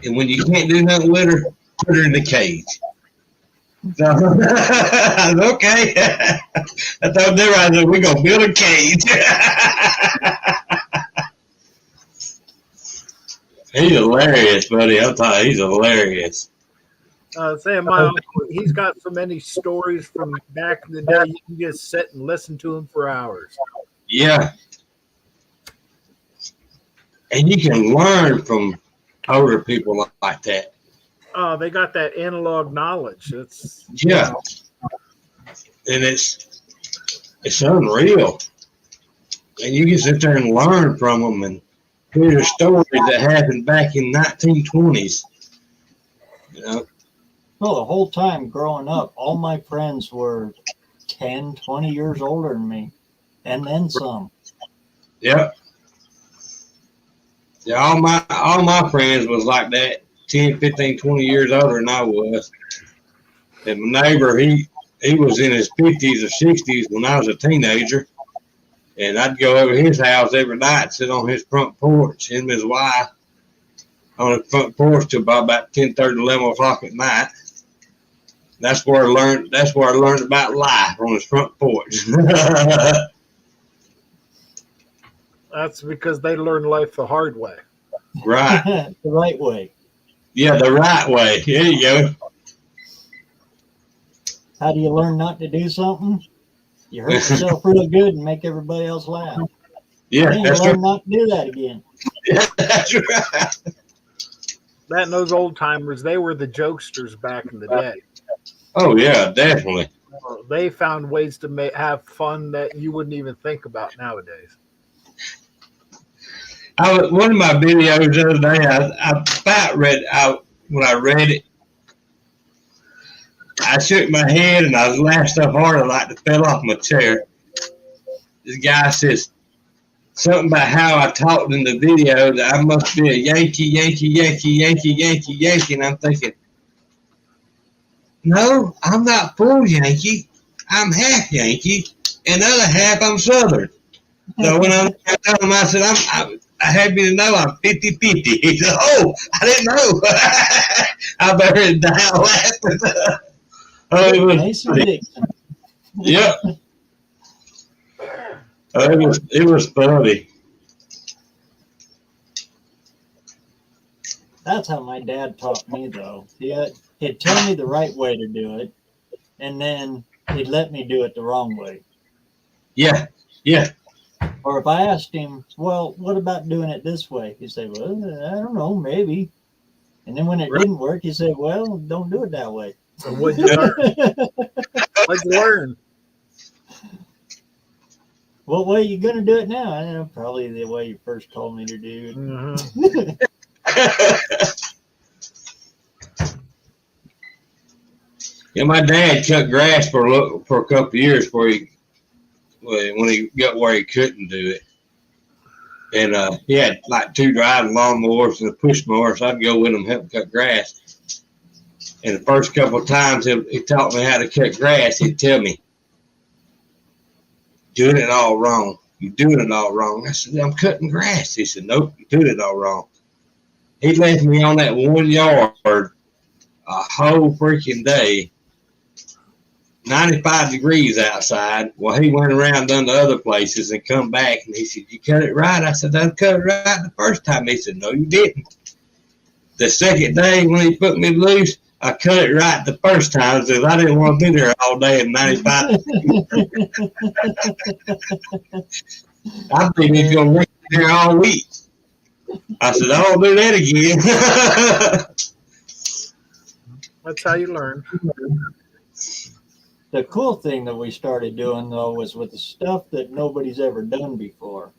and when you can't do nothing with her, put her in the cage. So, okay. I told them, I said, we're going to build a cage. He's hilarious, buddy. I'm telling you, he's hilarious.
Saying my uncle, he's got so many stories from back in the day, you can just sit and listen to him for hours.
Yeah. And you can learn from older people like that.
Oh, they got that analog knowledge. It's
Yeah. And it's unreal. And you can sit there and learn from them and hear the stories that happened back in 1920s. You know?
Well, the whole time growing up, all my friends were 10, 20 years older than me, and then some.
Yep. Yeah, all my friends was like that, 10, 15, 20 years older than I was. And my neighbor, he was in his 50s or 60s when I was a teenager. And I'd go over his house every night, sit on his front porch, him and his wife, on his front porch till about 10:30, 11 o'clock at night. That's where I learned about life, on his front porch.
That's because they learn life the hard way.
Right.
The right way.
Yeah, the right way. There you go.
How do you learn not to do something? You hurt yourself real good and make everybody else laugh.
Yeah,
Then you
that's
learn
right.
not to do that again.
Yeah, that's right.
That and those old timers, they were the jokesters back in the day.
Oh, yeah, definitely.
They found ways to have fun that you wouldn't even think about nowadays.
One of my videos the other day, when I read it, I shook my head and I was laughing so hard I like to fell off my chair. This guy says something about how I talked in the video that I must be a Yankee, Yankee, Yankee, Yankee, Yankee, Yankee. And I'm thinking, no, I'm not full Yankee. I'm half Yankee, and the other half I'm Southern. So when I told him, I said, I have you to know I'm 50-50. He said, oh, I didn't know. I better die laughing.
Nice addiction.
Yep. It was funny.
That's how my dad taught me, though. He'd tell me the right way to do it, and then he'd let me do it the wrong way.
Yeah, yeah.
Or if I asked him, well, what about doing it this way? He'd say, well, I don't know, maybe. And then when it didn't work, he'd say, well, don't do it that way.
So what'd you learn? What'd you learn?
What way you going to do it now? I don't know, probably the way you first told me to do it.
Mm-hmm.
Yeah, my dad cut grass for a couple of years when he got where he couldn't do it. And he had like 2 driving lawnmowers and a push mower, so I'd go with him help cut grass. And the first couple of times he taught me how to cut grass, he'd tell me, doing it all wrong. You're doing it all wrong. I said, I'm cutting grass. He said, nope, you're doing it all wrong. He left me on that 1 yard a whole freaking day, 95 degrees outside. Well, he went around done the other places and come back, and he said, you cut it right? I said, I cut it right the first time. He said, no, you didn't. The second day when he put me loose, I cut it right the first time because I didn't want to be there all day in 95 degrees. I think he's going to be there all week. I said, I won't do that again.
That's how you learn.
The cool thing that we started doing, though, was with the stuff that nobody's ever done before.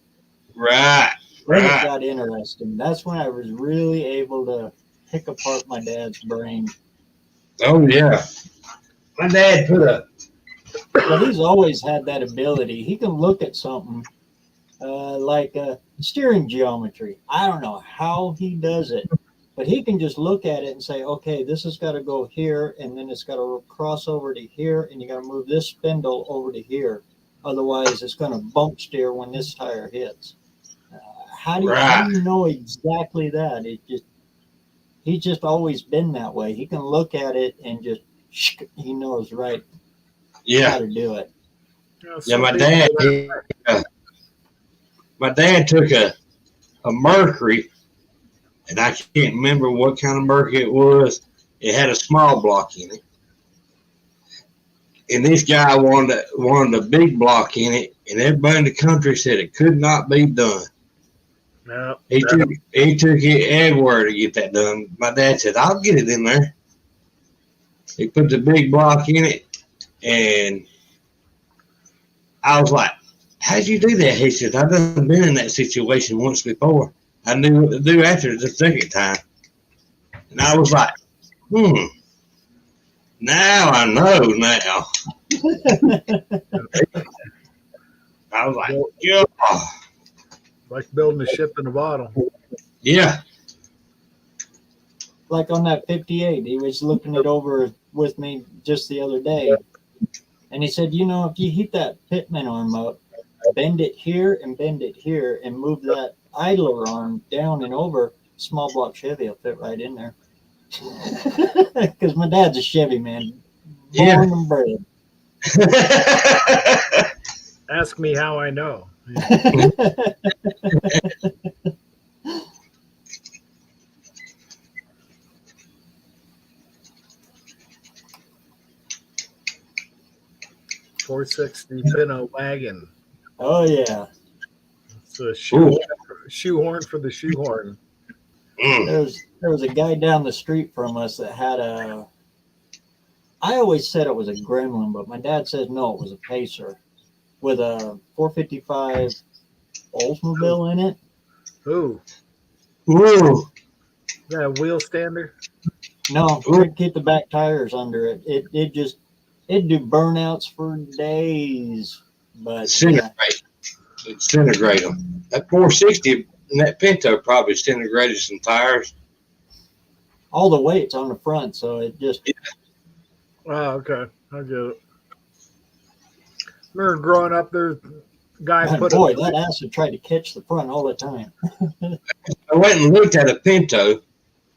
Right.
Then it got interesting. That's when I was really able to pick apart my dad's brain.
Oh, yeah. My dad
Well, he's always had that ability. He can look at something like steering geometry. I don't know how he does it, but he can just look at it and say, okay, this has got to go here, and then it's got to cross over to here, and you got to move this spindle over to here. Otherwise, it's going to bump steer when this tire hits. How do you know exactly that? He's just always been that way. He can look at it and just, he knows how to do it.
Yeah, my dad took a Mercury, and I can't remember what kind of Mercury it was. It had a small block in it. And this guy wanted a big block in it, and everybody in the country said it could not be done.
No.
He took it everywhere to get that done. My dad said, I'll get it in there. He put the big block in it, and I was like, how'd you do that? He said, I've been in that situation once before. I knew what to do after the second time. And I was like, now I know now. I was like, yeah.
Like building a ship in a bottle.
Yeah.
Like on that 58, he was looking it over with me just the other day. And he said, you know, if you heat that pitman arm up, bend it here and move that idler arm down and over, small block Chevy will fit right in there. Because my dad's a Chevy man. Born and bred.
Ask me how I know. .460 Pinto wagon.
Oh yeah.
It's a shoehorn for the shoehorn.
There was a guy down the street from us that had a. I always said it was a Gremlin, but my dad says no, it was a Pacer with a 455 Oldsmobile in it.
Ooh.
Ooh.
Is that a wheel stander?
No, we'd keep the back tires under it. It'd do burnouts for days. But
Disintegrate them. That 460 and that Pinto probably disintegrated some tires.
All the weight's on the front, so it just.
Oh, okay. I get it. Remember growing up, there's guy
Man,
put
boy, that acid tried to catch the front all the time.
I went and looked at a Pinto,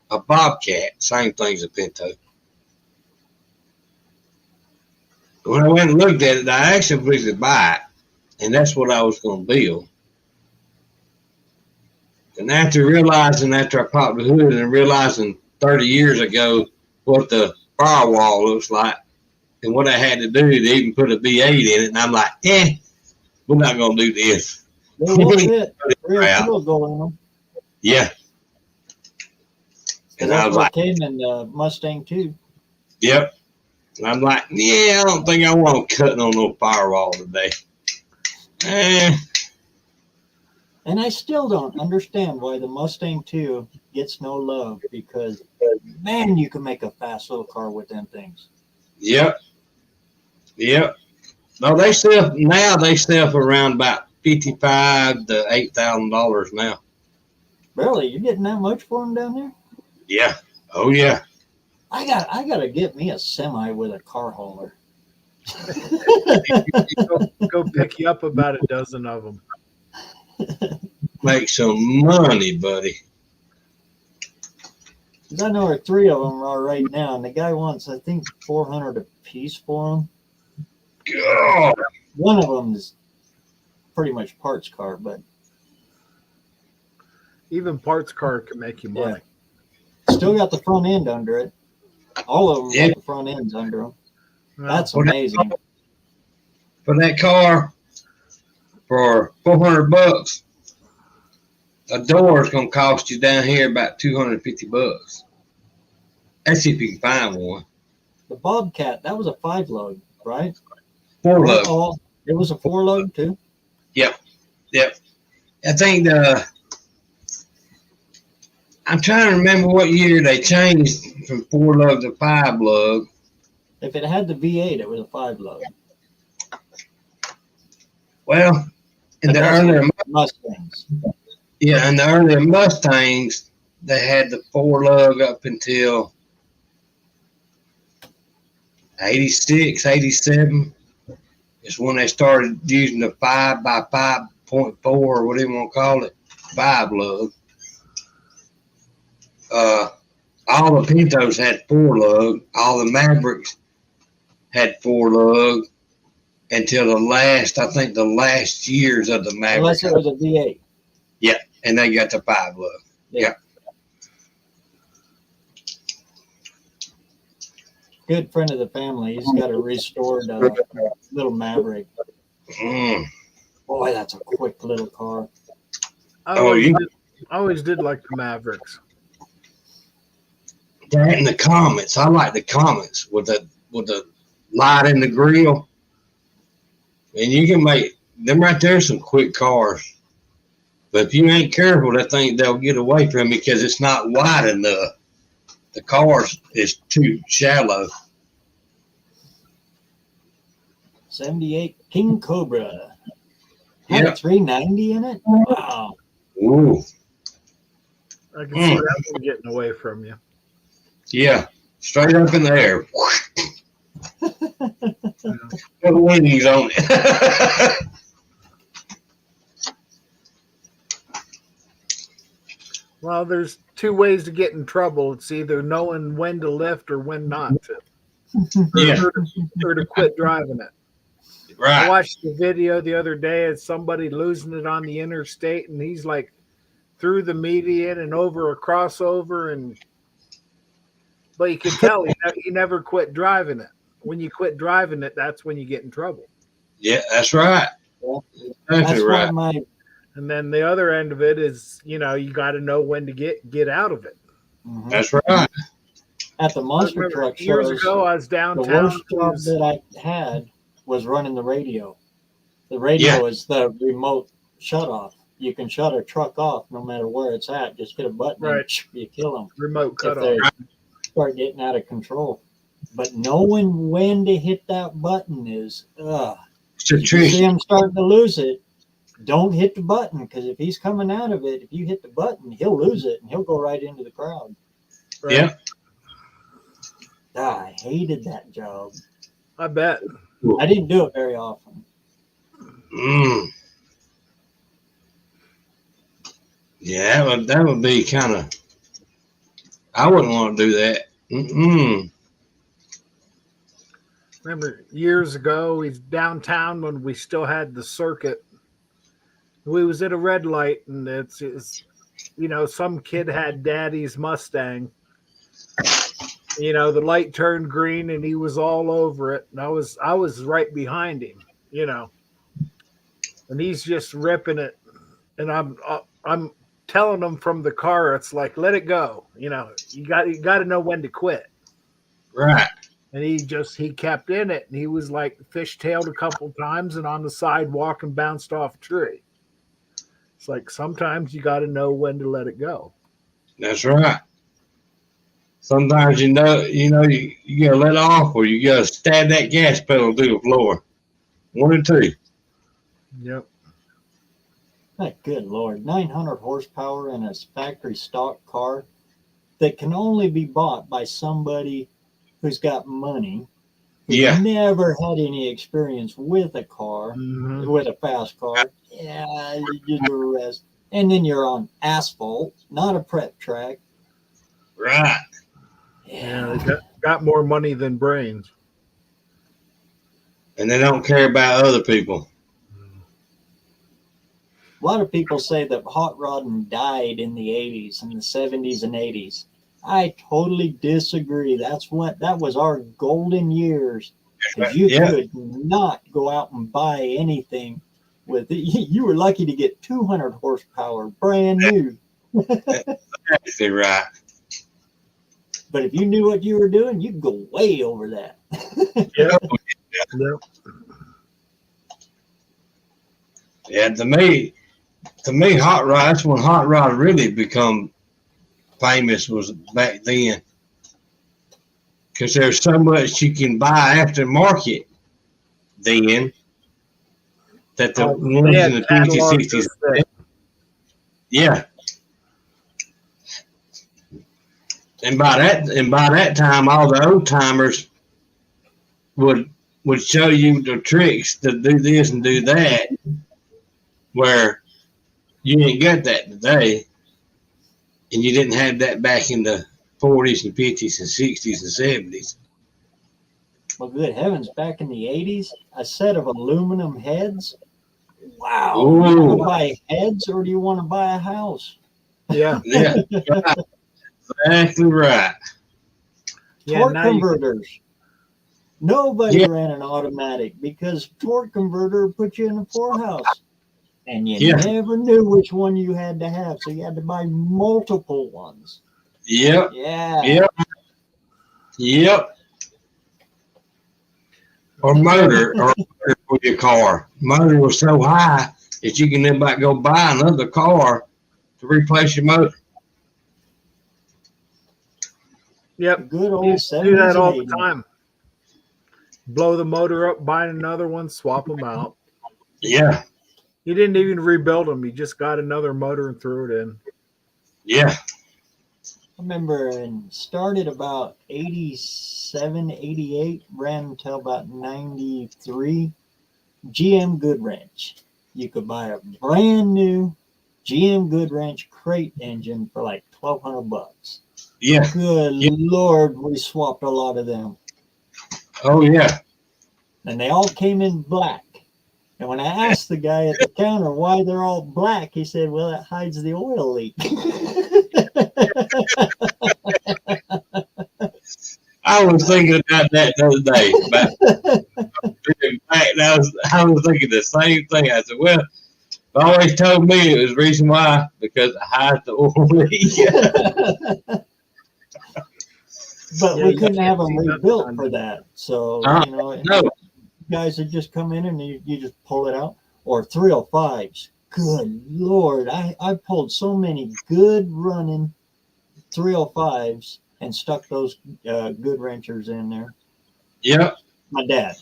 a Bobcat, same thing as a Pinto. When I went and looked at it, I actually was to buy it, and that's what I was going to build. And after I popped the hood and realizing 30 years ago what the firewall looks like and what I had to do to even put a V8 in it, and I'm like, we're not going to do this.
They will fit. Real fuel go in them.
Yeah. And I was like,
came in the Mustang too.
Yep. And I'm like, I don't think I want to cut on no firewall today.
And I still don't understand why the Mustang 2 gets no love, because, man, you can make a fast little car with them things.
Yep. No, they sell for around about $55,000 to $8,000 now.
Really? You're getting that much for them down there?
Yeah. Oh, yeah.
I got to get me a semi with a car hauler.
go pick you up about a dozen of them.
Make some money, buddy.
Because I know where 3 of them are right now, and the guy wants, I think, $400 a piece for them.
God.
One of them is pretty much parts car, but
even parts car can make you money.
Yeah. Still got the front end under it. All of them got the front ends under them. That's amazing.
For that car, for $400, a door is going to cost you down here about $250. That's if you can find one.
The Bobcat, that was a 5-load, right?
4-load.
Oh, it was a 4-load too?
Yep. I think I'm trying to remember what year they changed from 4-lug to 5-lug.
If it had the V8, it was a 5-load.
Well, in the earlier
Mustangs.
Yeah, in the earlier Mustangs, they had the 4-lug up until 86, 87. It's when they started using the 5 by 5.4 or whatever you want to call it, 5-lug. All the Pintos had 4-lug. All the Mavericks had 4-lug until the last years of the Mavericks.
Unless it was a V8.
Yeah, and they got the 5-lug. Yeah.
Good friend of the family. He's got a restored little Maverick. Boy, that's a quick little car.
I always I always did like the Mavericks.
That and the Comets. I like the Comets with the light in the grill. And you can make them right there some quick cars. But if you ain't careful, that thing they'll get away from you because it's not wide enough. The cars is too shallow.
78 King Cobra. Had
Yeah.
a 390 in it? Wow.
Ooh.
I can see that one getting away from you.
Yeah. Straight up in the air. Put wings on it.
Well, there's two ways to get in trouble. It's either knowing when to lift or when not to.
Yeah.
Or to quit driving it. I
Right.
watched the video the other day of somebody losing it on the interstate, and he's like through the median and over a crossover, but you could tell he never quit driving it. When you quit driving it, that's when you get in trouble.
Yeah, that's right.
That's
Exactly
why
right.
my
And then the other end of it is, you got to know when to get out of it.
That's right.
at the
I
monster
remember
truck
years
shows.
ago, I was
The
downtown.
worst job that I had was running the radio. The radio is the remote shut off. You can shut a truck off no matter where it's at. Just hit a button and you kill them
Remote
if
cut
they
off.
start getting out of control. But knowing when to hit that button is,
It's a
if you see
trick.
him starting to lose it, don't hit the button, because if he's coming out of it, if you hit the button, he'll lose it and he'll go right into the crowd.
Right?
Yeah.
I hated that job.
I bet.
I didn't do it very often.
Mm. Yeah, that would be kind of. I wouldn't want to do that. Mm-mm.
Remember years ago, he's downtown when we still had the circuit. We was at a red light, and it's some kid had daddy's Mustang. The light turned green, and he was all over it, and I was right behind him. And he's just ripping it, and I'm telling him from the car, it's like, let it go. You got to know when to quit.
Right.
And he kept in it, and he was like fishtailed a couple times and on the sidewalk and bounced off a tree. It's like sometimes you got to know when to let it go.
That's right. Sometimes you gotta let off, or you gotta stab that gas pedal through the floor. One or two.
Yep.
Good Lord. 900 horsepower in a factory stock car that can only be bought by somebody who's got money, who's never had any experience with a car, with a fast car. Yeah, you do the rest. And then you're on asphalt, not a prep track.
Right.
Yeah, they got more money than brains.
And they don't care about other people.
A lot of people say that hot rodding died in the 80s and the 70s and 80s. I totally disagree. That was our golden years. Because you could not go out and buy anything with it. You were lucky to get 200 horsepower, brand new.
That's right.
But if you knew what you were doing, you'd go way over that.
Yeah, to me, hot rod. That's when hot rod really become famous, was back then. Because there's so much you can buy aftermarket then that the ones in the 50s, 60s. Yeah. And by that time, all the old timers would show you the tricks to do this and do that, where you ain't got that today, and you didn't have that back in the 40s and 50s and 60s and 70s.
Well, good heavens, back in the 80s, a set of aluminum heads. Wow.
Ooh.
Do you want to buy heads or do you want to buy a house?
Yeah.
Yeah. Exactly right.
Torque converters. Nobody ran an automatic because torque converter put you in a poorhouse. And you
Yeah.
never knew which one you had to have, so you had to buy multiple ones.
Yep.
Yeah.
Yep. Yep. Or motor for your car. Motor was so high that you can then back go buy another car to replace your motor.
Yep.
Good old
Used to
70s
do that
and
all the
80s.
time. Blow the motor up, buy another one, swap them out.
Yeah.
You didn't even rebuild them. You just got another motor and threw it in.
Yeah.
I remember and started about 87, 88, ran until about 93. GM Goodwrench. You could buy a brand new GM Goodwrench crate engine for like $1,200.
Yeah.
Good
Yeah.
Lord, we swapped a lot of them.
Oh yeah.
And they all came in black. And when I asked the guy at the counter why they're all black, he said, well, it hides the oil leak.
I was thinking about that the other day. In fact, I was thinking the same thing. I said, well, they always told me it was the reason why, because it hides the oil leak.
But
Yeah,
we
you
couldn't have them
can't see
rebuilt
nothing.
for that. So, you know,
No.
guys would just come in and you just pull it out. Or 305s. Good Lord. I pulled so many good running 305s and stuck those good wrenchers in there.
Yep.
My dad.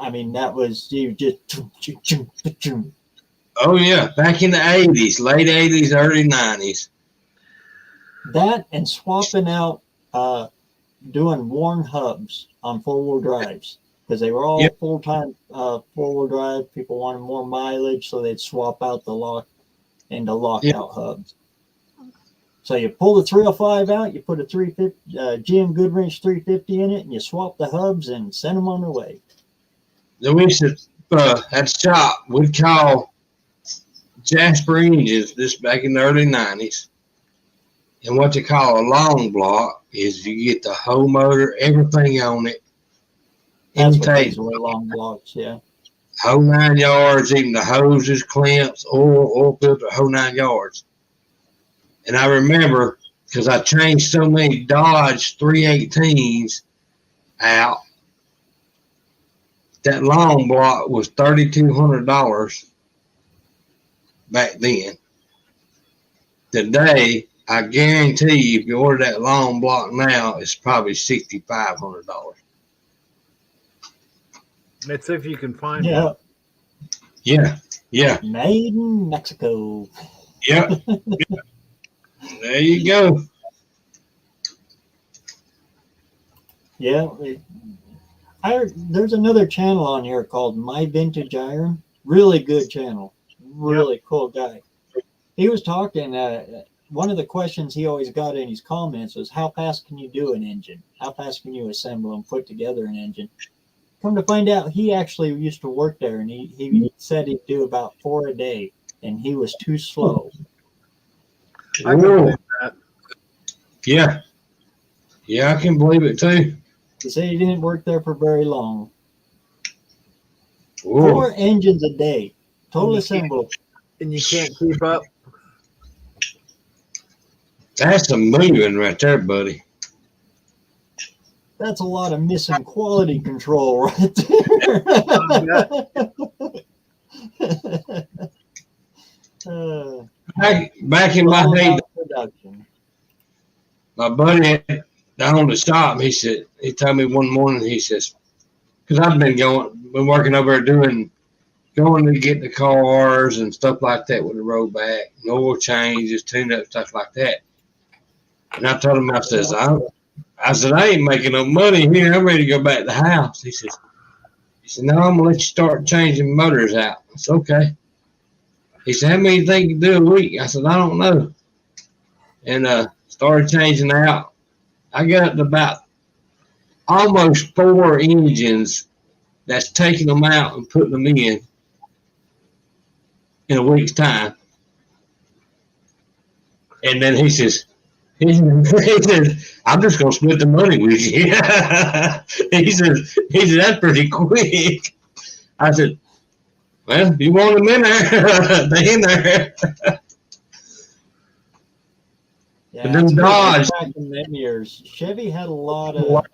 I mean, that was, you just.
Oh yeah. Back in the 80s, late 80s, early 90s.
That and swapping out, doing worn hubs on four-wheel drives. Because they were all
Yep.
full-time four-wheel drive. People wanted more mileage, so they'd swap out the lock into locked-out hubs. So you pull the 305 out, you put a 350 GM Goodwrench 350 in it, and you swap the hubs and send them on their way.
Then we used to, at the shop, we'd call Jasper engines, this back in the early 90s. And what they call a long block is you get the whole motor, everything on it.
That's what
Intake,
these were, long blocks, yeah.
whole 9 yards, even the hoses, clamps, oil filter, whole 9 yards. And I remember, because I changed so many Dodge 318s out, that long block was $3,200 back then. Today, I guarantee you, if you order that long block now, it's probably $6,500.
That's if you can find
Yeah.
one.
Yeah, yeah,
Made in Mexico.
yeah. There you go.
Yeah. There's another channel on here called My Vintage Iron. Really good channel. Really cool guy. He was talking, one of the questions he always got in his comments was, how fast can you do an engine? How fast can you assemble and put together an engine? Come to find out, he actually used to work there, and he said he'd do about 4 a day, and he was too slow.
I can believe that.
Yeah. Yeah, I can believe it too.
He said he didn't work there for very long.
Whoa.
4 engines a day, total
You
assemble.
And you can't keep up.
That's a moving right there, buddy.
That's a lot of missing quality control right there.
Back in my
all
day,
about production.
my buddy down on the shop, he told me one morning, he says, because I've been working over there going to get the cars and stuff like that with the rollback, oil changes, tune up, stuff like that. And I told him, I said, I ain't making no money here. I'm ready to go back to the house. He said, no, I'm gonna let you start changing motors out. I said, okay. He said, how many you think you do a week? I said, I don't know. And started changing out. I got to about almost 4 engines that's taking them out and putting them in a week's time. And then he says, I'm just gonna split the money with you. he said, that's pretty quick. I said, Well, you want them in there? They in there.
Yeah,
But them
it's 'cause
Dodge,
back in them years, Chevy had a lot of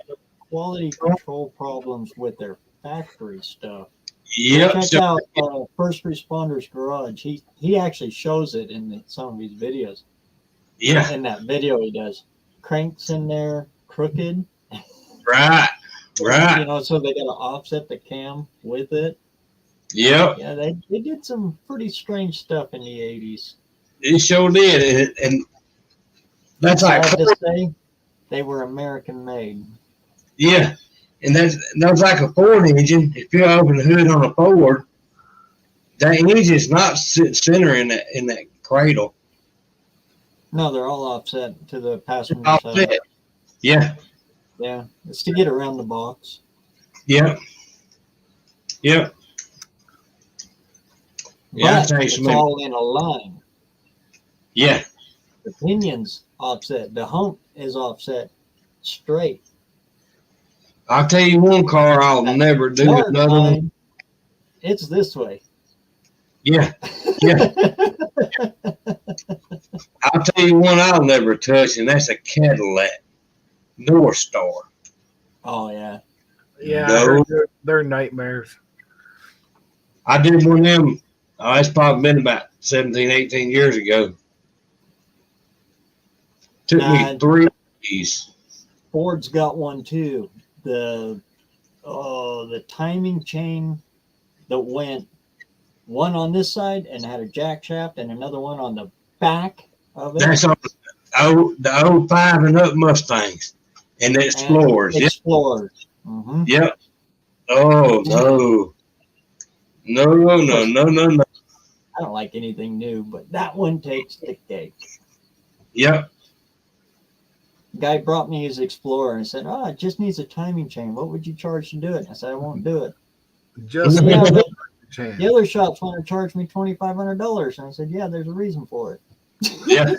quality control problems with their factory stuff.
yep,
Check
so,
out First Responders Garage. He actually shows it in some of his videos.
yeah,
In that video, he does cranks in there crooked.
right, right,
You know, so they got to offset the cam with it.
yep.
Yeah, they did some pretty strange stuff in the 80s.
It sure did, and that's like
Sad to say, they were American made.
yeah, and that's like a Ford engine. If you open the hood on a Ford, that engine's not center in that cradle.
No, they're all offset to the passenger
Offset.
side.
Yeah,
Yeah, it's to get around the box.
yep, yep. Yeah, I
But
tell you
it's
something.
all in a line.
Yeah,
The pinion's offset. The hump is offset straight.
I'll tell you one car I'll
That
never do.
dark
Another one.
line, it's this way.
Yeah, yeah. I'll tell you one I'll never touch, and that's a Cadillac North Star.
Oh yeah.
Yeah,
No.
I heard they're nightmares.
I did one of them. Oh, it's probably been about 17, 18 years ago. Took me 3 days.
Ford's got one too. The timing chain that went one on this side and had a jack shaft and another one on the back of it.
That's on the 05 and up Mustangs and the Explorers.
And Explorers. Mm-hmm.
Yep. Oh no. No.
I don't like anything new, but that one takes the cake.
Yep.
Guy brought me his Explorer and said, "Oh, it just needs a timing chain. What would you charge to do it?" I said, "I won't do it."
Just
Yeah, but
change.
the other shops want to charge me $2,500, and I said, "Yeah, there's a reason for it."
Yeah.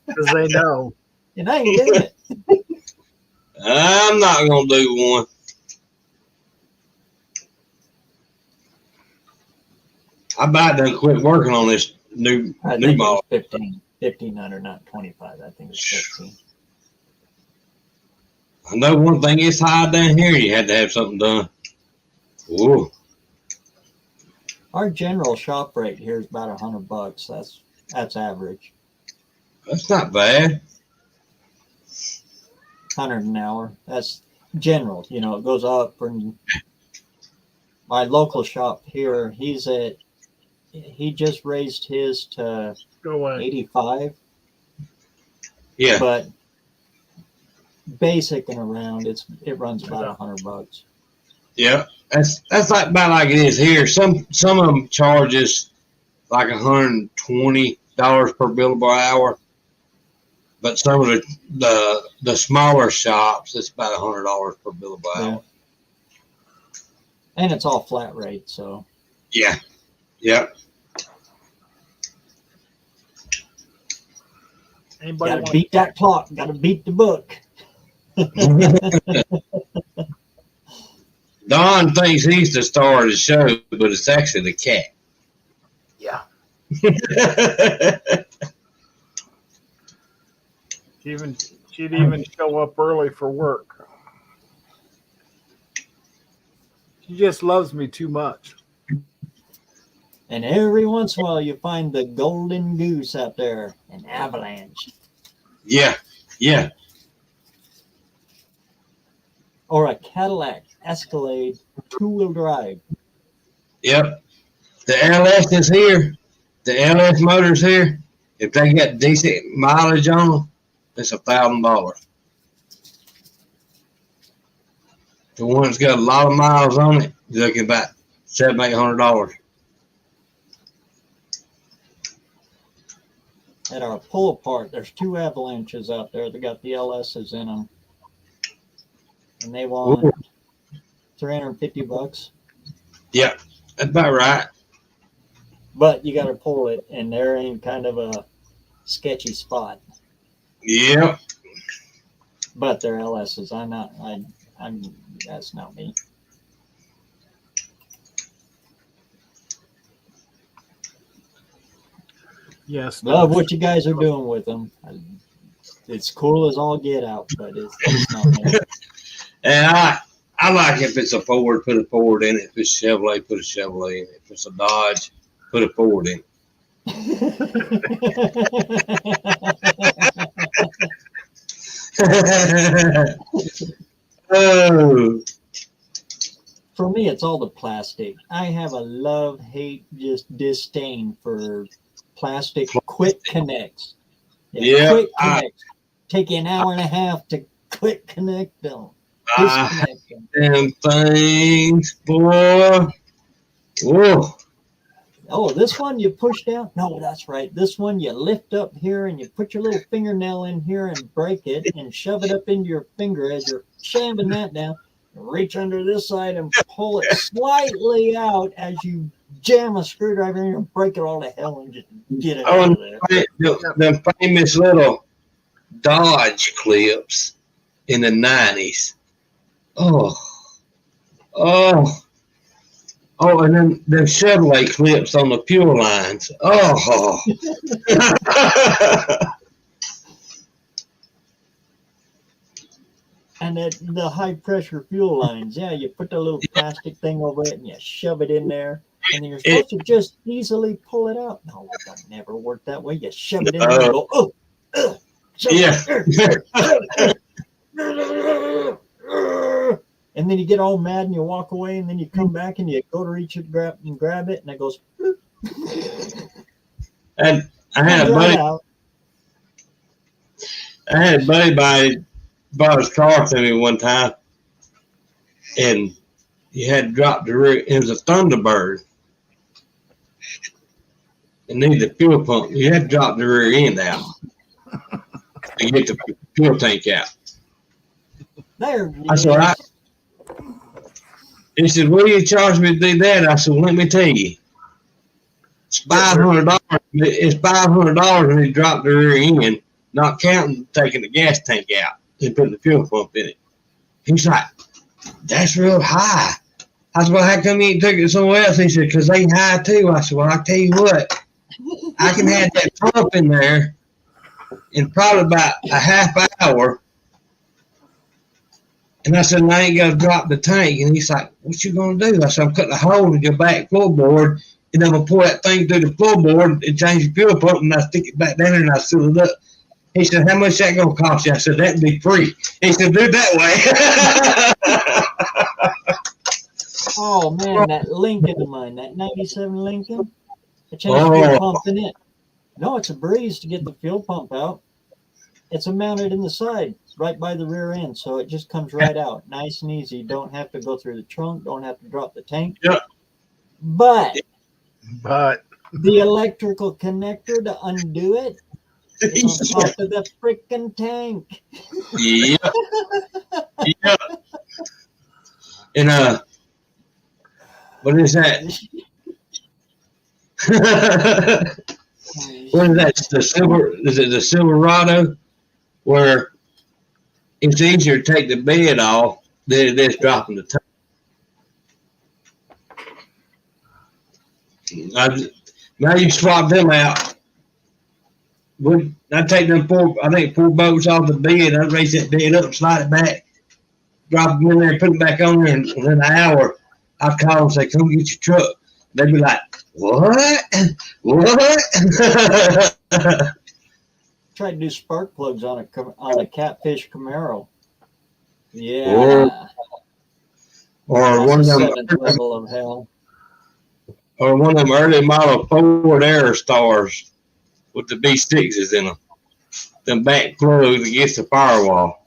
Because they know.
And I ain't doing it.
I'm not gonna do one. I about done quit working on this new model.
1500, not 25. I think it's 15.
I know one thing, it's high down here. You had to have something done. Ooh.
Our general shop rate here is about $100. That's average.
That's not bad.
100 an hour. That's general. You know, it goes up. And my local shop here, he just raised his to
Go away.
85.
Yeah.
But basic and around, it runs about $100.
Yeah. That's like about like it is here. Some of them charges like $120 per billable hour. But some of the smaller shops, it's about $100 per billable hour.
Yeah. And it's all flat rate, so.
Yeah. Yep.
Anybody
Gotta
want
beat that clock. Gotta beat the book.
Don thinks he's the star of the show, but it's actually the cat.
Yeah. She'd even show up early for work. She just loves me too much.
And every once in a while, you find the golden goose out there, an avalanche.
Yeah. Yeah.
Or a Cadillac Escalade two-wheel drive.
Yep. The LS is here. The LS motors here. If they got decent mileage on them, it's $1,000. The one that's got a lot of miles on it, you're looking about $700-800.
At our pull apart, there's two avalanches out there that got the LSs in them. And they want
Ooh.
$350.
Yeah, that's about right.
But you got to pull it, and they're in kind of a sketchy spot.
Yep.
But they're LSs. That's not me.
Yes.
Love what you guys are doing with them. It's cool as all get out, but it's not me.
And I like if it's a Ford, put a Ford in it. If it's a Chevrolet, put a Chevrolet in it. If it's a Dodge, put a Ford in it. Oh,
For me, it's all the plastic. I have a love-hate, just disdain for plastic quick connects.
Yeah,
Quick connects. Take you an hour and a half to quick connect them. Disconnect them.
them things, boy. Whoa.
Oh, this one you push down? No, that's right. This one you lift up here and you put your little fingernail in here and break it and shove it up into your finger as you're shaving that down. Reach under this side and pull it slightly out as you jam a screwdriver in and break it all to hell and just get it out of there.
Them famous little Dodge clips in the 90s. Oh, and then the Chevrolet clips on the fuel lines. Oh.
And the high pressure fuel lines, yeah, you put the little plastic thing over it and you shove it in there. And then you're supposed to just easily pull it out. No, it don't never work that way. You shove it in there and go,
Yeah.
And then you get all mad and you walk away, and then you come back and you go to reach it, grab it, and it goes.
And I had a buddy bought his car to me one time, and you had to drop the rear. It was a Thunderbird. It needed a fuel pump. You had to drop the rear end out to get the fuel tank out.
There.
I said, he said, "What do you charge me to do that?" I said, "Well, let me tell you. It's $500. It's $500 when you drop the rear end, not counting taking the gas tank out and putting the fuel pump in it." He's like, "That's real high." I said, "Well, how come you ain't took it somewhere else?" He said, "Because they high too." I said, "Well, I'll tell you what. I can have that pump in there in probably about a half hour." And I said, "I ain't got to drop the tank." And he's like, "What you going to do?" I said, "I'm cutting a hole in your back floorboard, and I'm going to pour that thing through the floorboard and change the fuel pump, and I stick it back down there and I seal it up." He said, "How much that going to cost you?" I said, "That'd be free." He said, "Do it that way."
Oh, man, that Lincoln of mine, that 97 Lincoln, I changed the fuel pump in it. No, it's a breeze to get the fuel pump out. It's mounted in the side, right by the rear end, so it just comes right out, nice and easy. Don't have to go through the trunk, don't have to drop the tank.
Yeah.
But
the
electrical connector to undo it is on top of the freaking tank.
Yeah. Yeah. And what is that? What is that? Is it the Silverado? Where it's easier to take the bed off than it is dropping the tank. Now you swap them out. I take them four bolts off the bed. I raise that bed up, slide it back, drop them in there, put it back on there, and in an hour, I call and say, "Come get your truck." They'd be like, "What? What?"
Tried to do spark plugs on a Catfish Camaro. Yeah.
Or one of them
level of hell.
Or one of them early model Ford Aerostars with the B6s in them. Them back plugs against the firewall.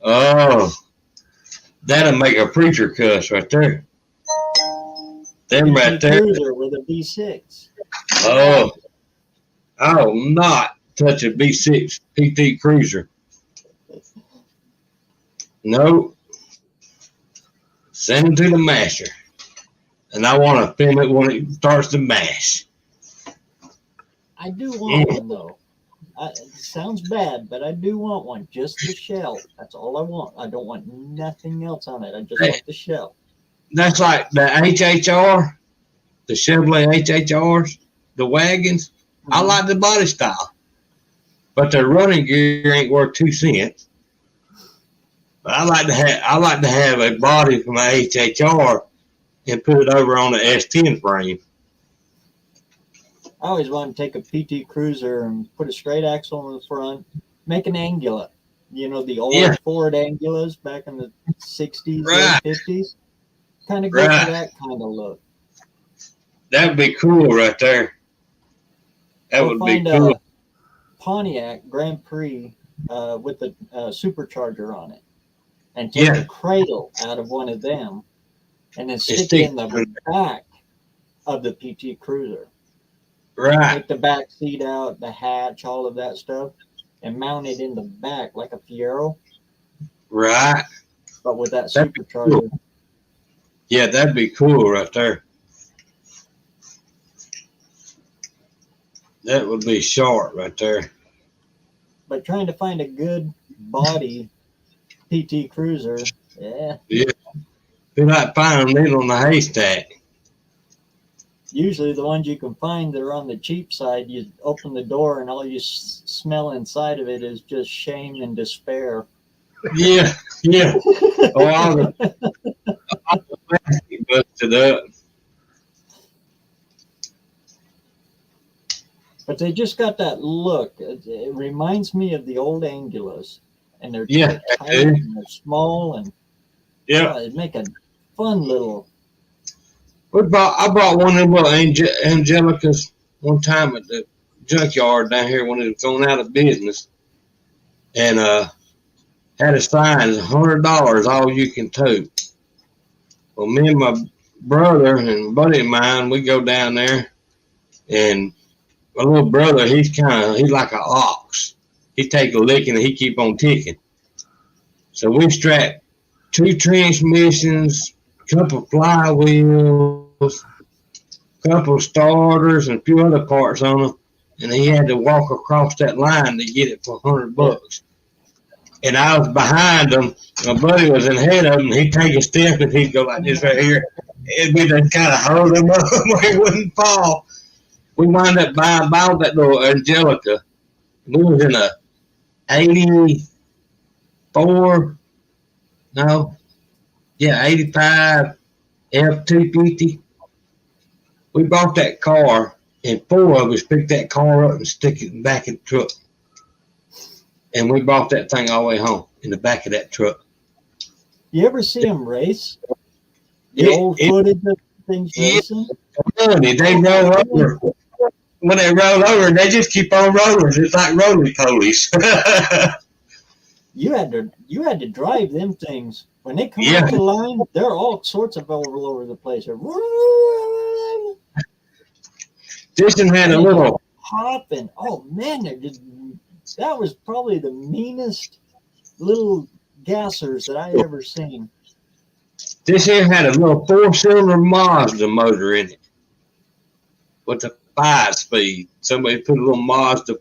Oh, that'll make a preacher cuss right there. Them right there.
Cruiser with a B6.
Oh, I will not touch a B6 PT Cruiser. No. Send it to the master. And I want to film it when it starts to mash.
I do want one, though. It sounds bad, but I do want one. Just the shell. That's all I want. I don't want nothing else on it. I just want the shell.
That's like the HHR, the Chevrolet HHRs, the wagons. I like the body style, but their running gear ain't worth 2 cents. But I like to have a body from a HHR and put it over on the S10 frame.
I always wanted to take a PT Cruiser and put a straight axle on the front, make an Angula. You know, the old Ford Angulas back in the 60s,
Right.
50s. Kind of go
Right.
for that kind of look.
That'd be cool right there. That
Or
would be
find
cool.
a Pontiac Grand Prix with a supercharger on it, and take
Yeah.
the cradle out of one of them, and then stick it
stick
in the back of the PT Cruiser.
Right.
Take the back seat out, the hatch, all of that stuff, and mount it in the back like a Fiero,
Right.
but with that
That'd be
supercharger.
Yeah, that'd be cool right there. That would be short right there.
But trying to find a good body PT Cruiser, yeah.
Be like finding a needle in a haystack.
Usually the ones you can find that are on the cheap side, you open the door and all you smell inside of it is just shame and despair.
Yeah, yeah. All the plastic busted up.
But they just got that look. It reminds me of the old Angulas. And they're
Yeah,
tight
they do.
and they're small, and
Yeah.
it'd make a fun little.
I bought one of them little Angelicas one time at the junkyard down here when it was going out of business. And had a sign, $100, all you can tote. Well, me and my brother and a buddy of mine, we go down there, and my little brother, he's like an ox. He take a licking and he keep on ticking. So we strapped 2 transmissions, a couple flywheels, a couple starters, and a few other parts on them. And he had to walk across that line to get it for $100. And I was behind him. My buddy was in ahead of him. He'd take a step and he'd go like this right here. It'd be to kind of hold him up where he wouldn't fall. We wound up buying that little Angelica. We was in a 85 F-250. We bought that car, and 4 of us picked that car up and stick it in the back of the truck. And we brought that thing all the way home in the back of that truck.
You ever see them race? The
Yeah,
old footage of things racing?
Funny, they roll over. When they roll over, they just keep on rolling. It's like roly polies.
You had to drive them things. When they come
Yeah.
off the line, they're all sorts of all over the place.
This one had a little.
Hopping. Oh man, that was probably the meanest little gassers that I ever seen.
This here had a little 4-cylinder Mazda motor in it with a 5-speed. Somebody put a little Mazda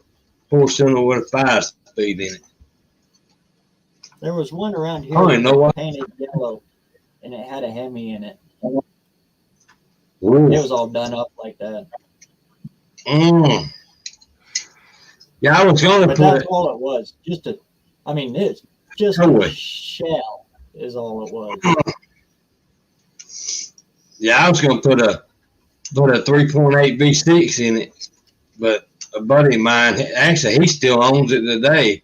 4-cylinder with a 5-speed in it.
There was one around here
I don't know what.
painted yellow, and it had a Hemi in it.
Ooh.
It was all done up like that.
Yeah, I was going to
But
put
that's
it.
all it was. It's just
Totally.
a shell is all it was.
Yeah, I was going to put a 3.8 V6 in it, but a buddy of mine, actually, he still owns it today.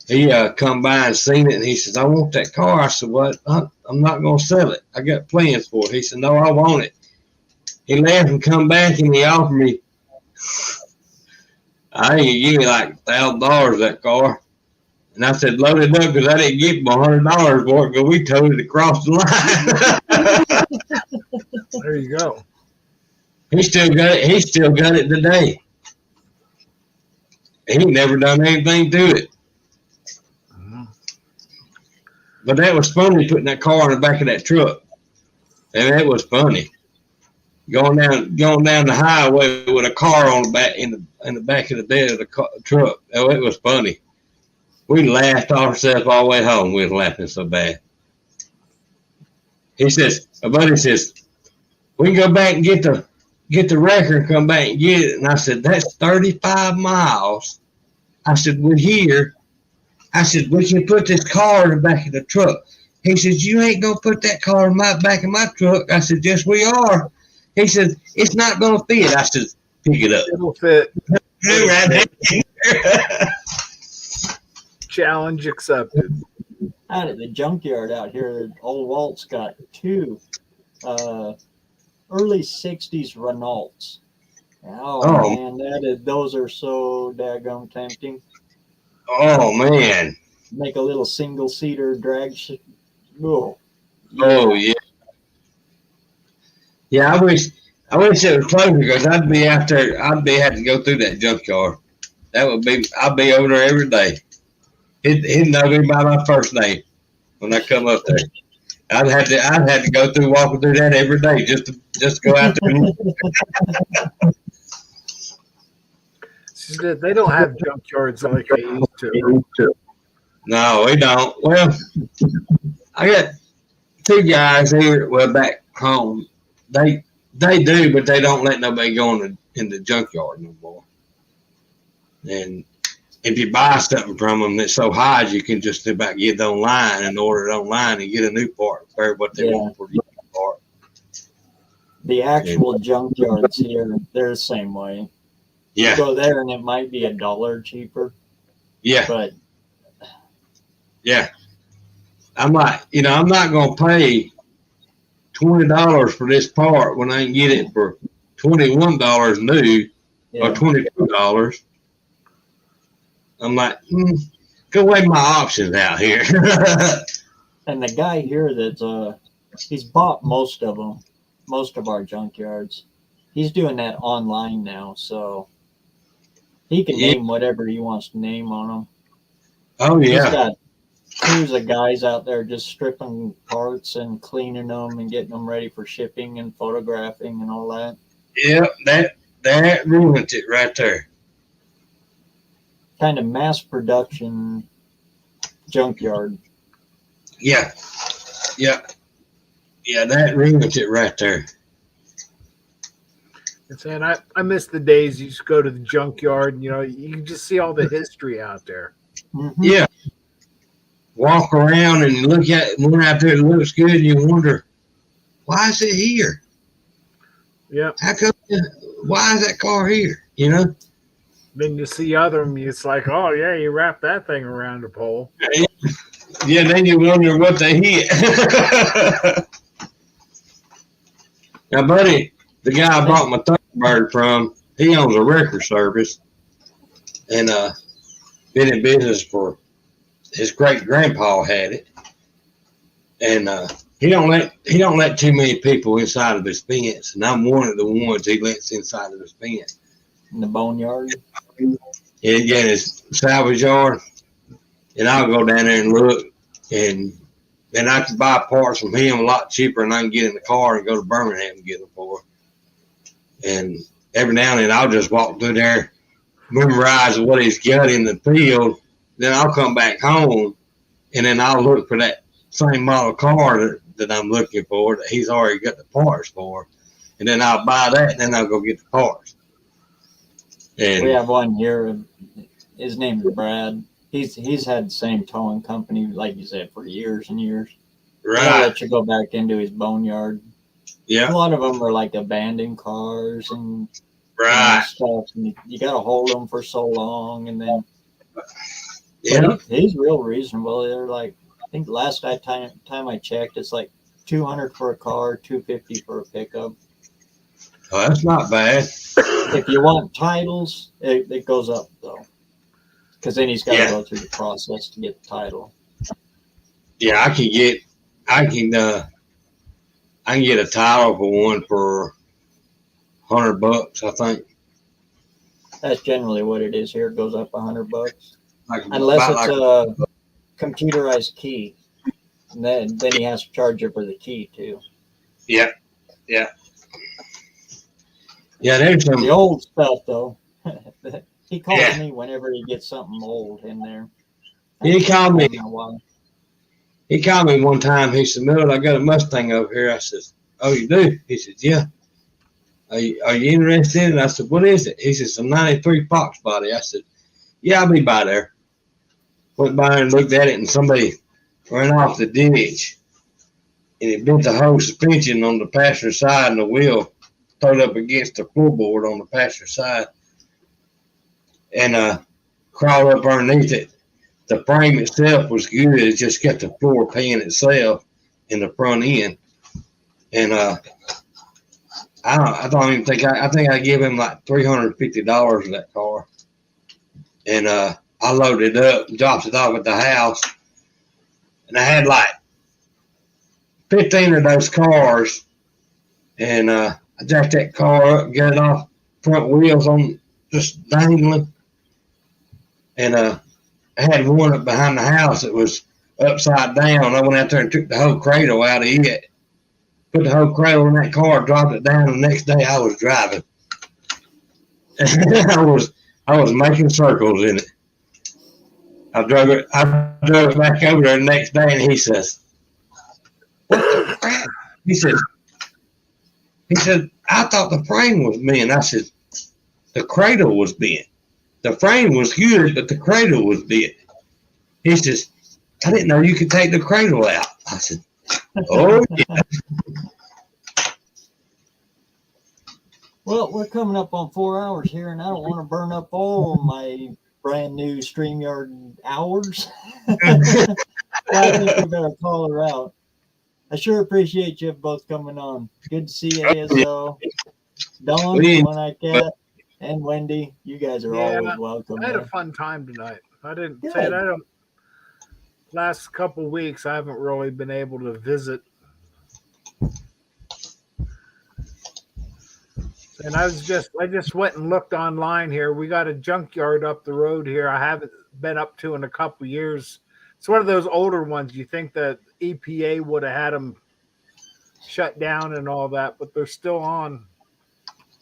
He come by and seen it, and he says, "I want that car." I said, "What? I'm not going to sell it. I got plans for it." He said, "No, I want it." He left and come back, and he offered me, I think he gave me like $1,000 that car. And I said, load it up, because I didn't give him $100 for it, because we towed it across the line.
There you go.
He still got it. He still got it today. He never done anything to it. But that was funny, putting that car in the back of that truck. And it was funny. Going down the highway with a car on the back in the back of the bed of the truck. Oh, it was funny. We laughed ourselves all the way home. We was laughing so bad. He says, my buddy says, we can go back and get the get the record and come back and get it. And I said, that's 35 miles. I said, we're here. I said, we can put this car in the back of the truck. He says, you ain't going to put that car in my back of my truck. I said, yes, we are. He said, it's not going to fit. I said, pick it up.
It'll fit. Challenge accepted.
Out at the junkyard out here, old Walt's got two early 60s Renaults. Oh, man, those are so daggone tempting.
Oh, man.
Make a little single-seater drag. Oh,
yeah. Yeah, I wish it was closer because I'd be out there. I'd be having to go through that junkyard. I'd be over there every day. He'd know me by my first name when I come up there. I'd have to go through walking through that every day just to go out there.
They don't have junkyards like they used to.
No, we don't. Well, I got two guys here. Well, back home, they do, but they don't let nobody go in the junkyard no more. And if you buy something from them that's so high, you can just about get it online and order it online and get a new part for what they want for the new part.
The actual junkyards here, they're the same way.
Yeah.
You go there and it might be $1 cheaper.
Yeah.
But
yeah. I'm like, I'm not going to pay $20 for this part when I can get it for $21 new or $22. I'm like, go weigh my options out here.
And the guy here he's bought most of them, most of our junkyards. He's doing that online now, so he can name whatever he wants to name on them.
Oh, yeah.
He's got crews of guys out there just stripping parts and cleaning them and getting them ready for shipping and photographing and all that.
Yep, that ruined it right there.
Kind of mass production junkyard.
Yeah. Yeah, that ruined it right there.
And saying I miss the days you just go to the junkyard and you can just see all the history out there.
Mm-hmm.
Yeah. Walk around and look at it, one out there that looks good, and you wonder, why is it here?
Yeah.
How come? Why is that car here?
Then you see other them, it's like, oh yeah, you wrap that thing around a pole.
Yeah, then you wonder what they hit. Now, buddy, the guy I bought my Thunderbird from, he owns a record service, and been in business for his great grandpa had it, and he don't let too many people inside of his fence, and I'm one of the ones he lets inside of his fence.
In the boneyard.
Yeah, his salvage yard, and I'll go down there and look, and then I can buy parts from him a lot cheaper, and I can get in the car and go to Birmingham and get them for. And every now and then I'll just walk through there, memorize what he's got in the field. Then I'll come back home, and then I'll look for that same model car that I'm looking for that he's already got the parts for, and then I'll buy that, and then I'll go get the parts. And
we have one here. His name is Brad. He's had the same towing company, like you said, for years and years.
right,
He'll let you go back into his boneyard.
yeah,
A lot of them are like abandoned cars and
right,
stuff. And you got to hold them for so long, and then
yeah.
he's real reasonable. They're like, I think last time I checked, it's like $200 for a car, $250 for a pickup.
Oh, that's not bad.
If you want titles, it goes up though, because then he's got to go through the process to get the title.
Yeah, I can get a title for one for $100, I think.
That's generally what it is here. It goes up $100,
Like,
unless
about
it's
like,
a computerized key. And then he has to charge you for the key too.
yeah. Yeah, there's some.
The old stuff though. He calls
Yeah.
me whenever he gets something old in there.
He called me.
I don't know why.
He called me one time. He said, "Millard, I got a Mustang over here." I said, "Oh, you do?" He said, "Yeah." are you interested in it? I said, what is it? He said, some 93 Fox body. I said, yeah, I'll be by there. Went by and looked at it, and somebody ran off the ditch, and it bent the whole suspension on the passenger side, and the wheel throwed up against the floorboard on the passenger side, and crawled up underneath it. The frame itself was good. It just got the floor pan itself in the front end. And I don't even think I think I gave him like $350 for that car. And I loaded it up and dropped it off at the house. And I had like 15 of those cars. And I jacked that car up, got it off front wheels on just dangling. And I had one up behind the house that was upside down. I went out there and took the whole cradle out of it. Put the whole cradle in that car, dropped it down. The next day I was driving. I was making circles in it. I drove it back over there the next day, and he says, "What the crap?" He said, "I thought the frame was bent." I said, "The cradle was bent. The frame was good, but the cradle was bent." He says, "I didn't know you could take the cradle out." I said, "Oh yeah."
Well, we're coming up on 4 hours here, and I don't want to burn up all my brand new StreamYard hours. I think we better call her out. I sure appreciate you both coming on. Good to see ASO, Dawn, One-Eyed Cat, and Wendy. You guys are always welcome.
I had a fun time tonight. I didn't say that. Last couple weeks, I haven't really been able to visit. And I just went and looked online here. We got a junkyard up the road here. I haven't been up to in a couple years. It's one of those older ones. You think that EPA would have had them shut down and all that, but they're still on.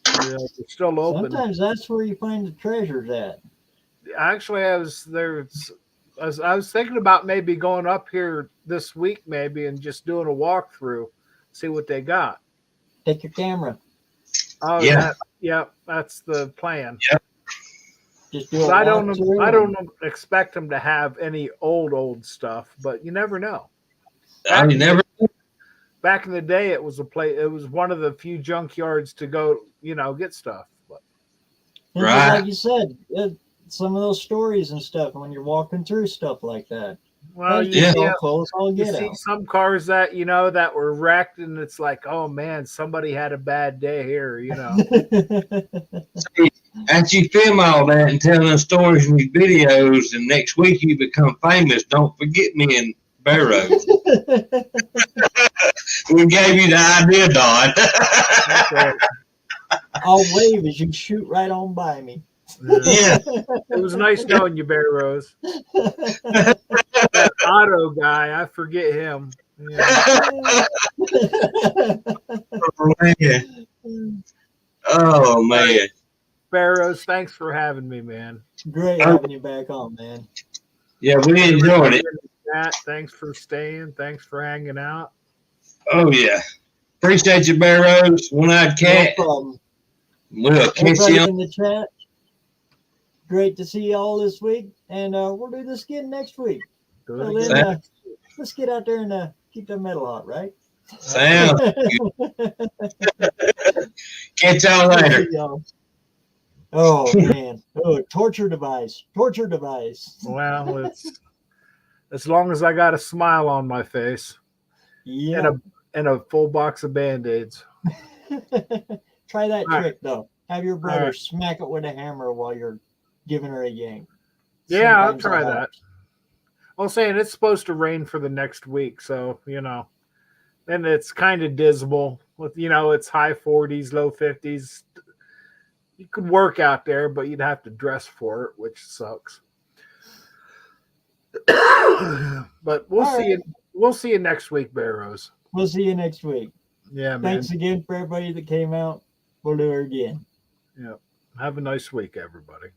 They're still open.
Sometimes that's where you find the treasures at.
Actually, I was thinking about maybe going up here this week, maybe, and just doing a walkthrough, see what they got.
Take your camera.
Oh yeah, that's the plan.
Yep.
Just do
I don't expect them to have any old stuff, but you never know. Back in the day, it was one of the few junkyards to go, get stuff. But.
Right. Like you said, some of those stories and stuff when you're walking through stuff like that.
Well, you see some cars that that were wrecked, and it's like, oh man, somebody had a bad day here,
See, after you film all that and tell the stories in your videos, and next week you become famous, don't forget me in BareRose. We gave you the idea, Don.
Okay. I'll wave as you shoot right on by me.
Yeah.
It was nice knowing you, BareRose. That Otto guy, I forget him. Yeah.
Oh man.
BareRose, thanks for having me, man.
Great having you back on, man.
Yeah, we enjoyed it.
Matt, thanks for staying. Thanks for hanging out.
Oh yeah. Appreciate you, BareRose. One-Eyed Cat.
No problem.
We'll catch you
in the chat. Great to see you all this week, and we'll do this again next week. So then, let's get out there and keep the metal hot, right?
Sounds good. Catch y'all later.
Oh man! Oh, torture device! Torture device!
Well, it's as long as I got a smile on my face, and a full box of Band-Aids.
Try that trick though. Have your brother smack it with a hammer while you're giving her a yank.
Yeah, I'll try that. I'll say it's supposed to rain for the next week, so and it's kind of dismal with it's high 40s, low 50s. You could work out there, but you'd have to dress for it, which sucks. But we'll see you next week, BareRose.
We'll see you next week.
Yeah, man.
Thanks again for everybody that came out. We'll do it again.
Yeah. Have a nice week, everybody.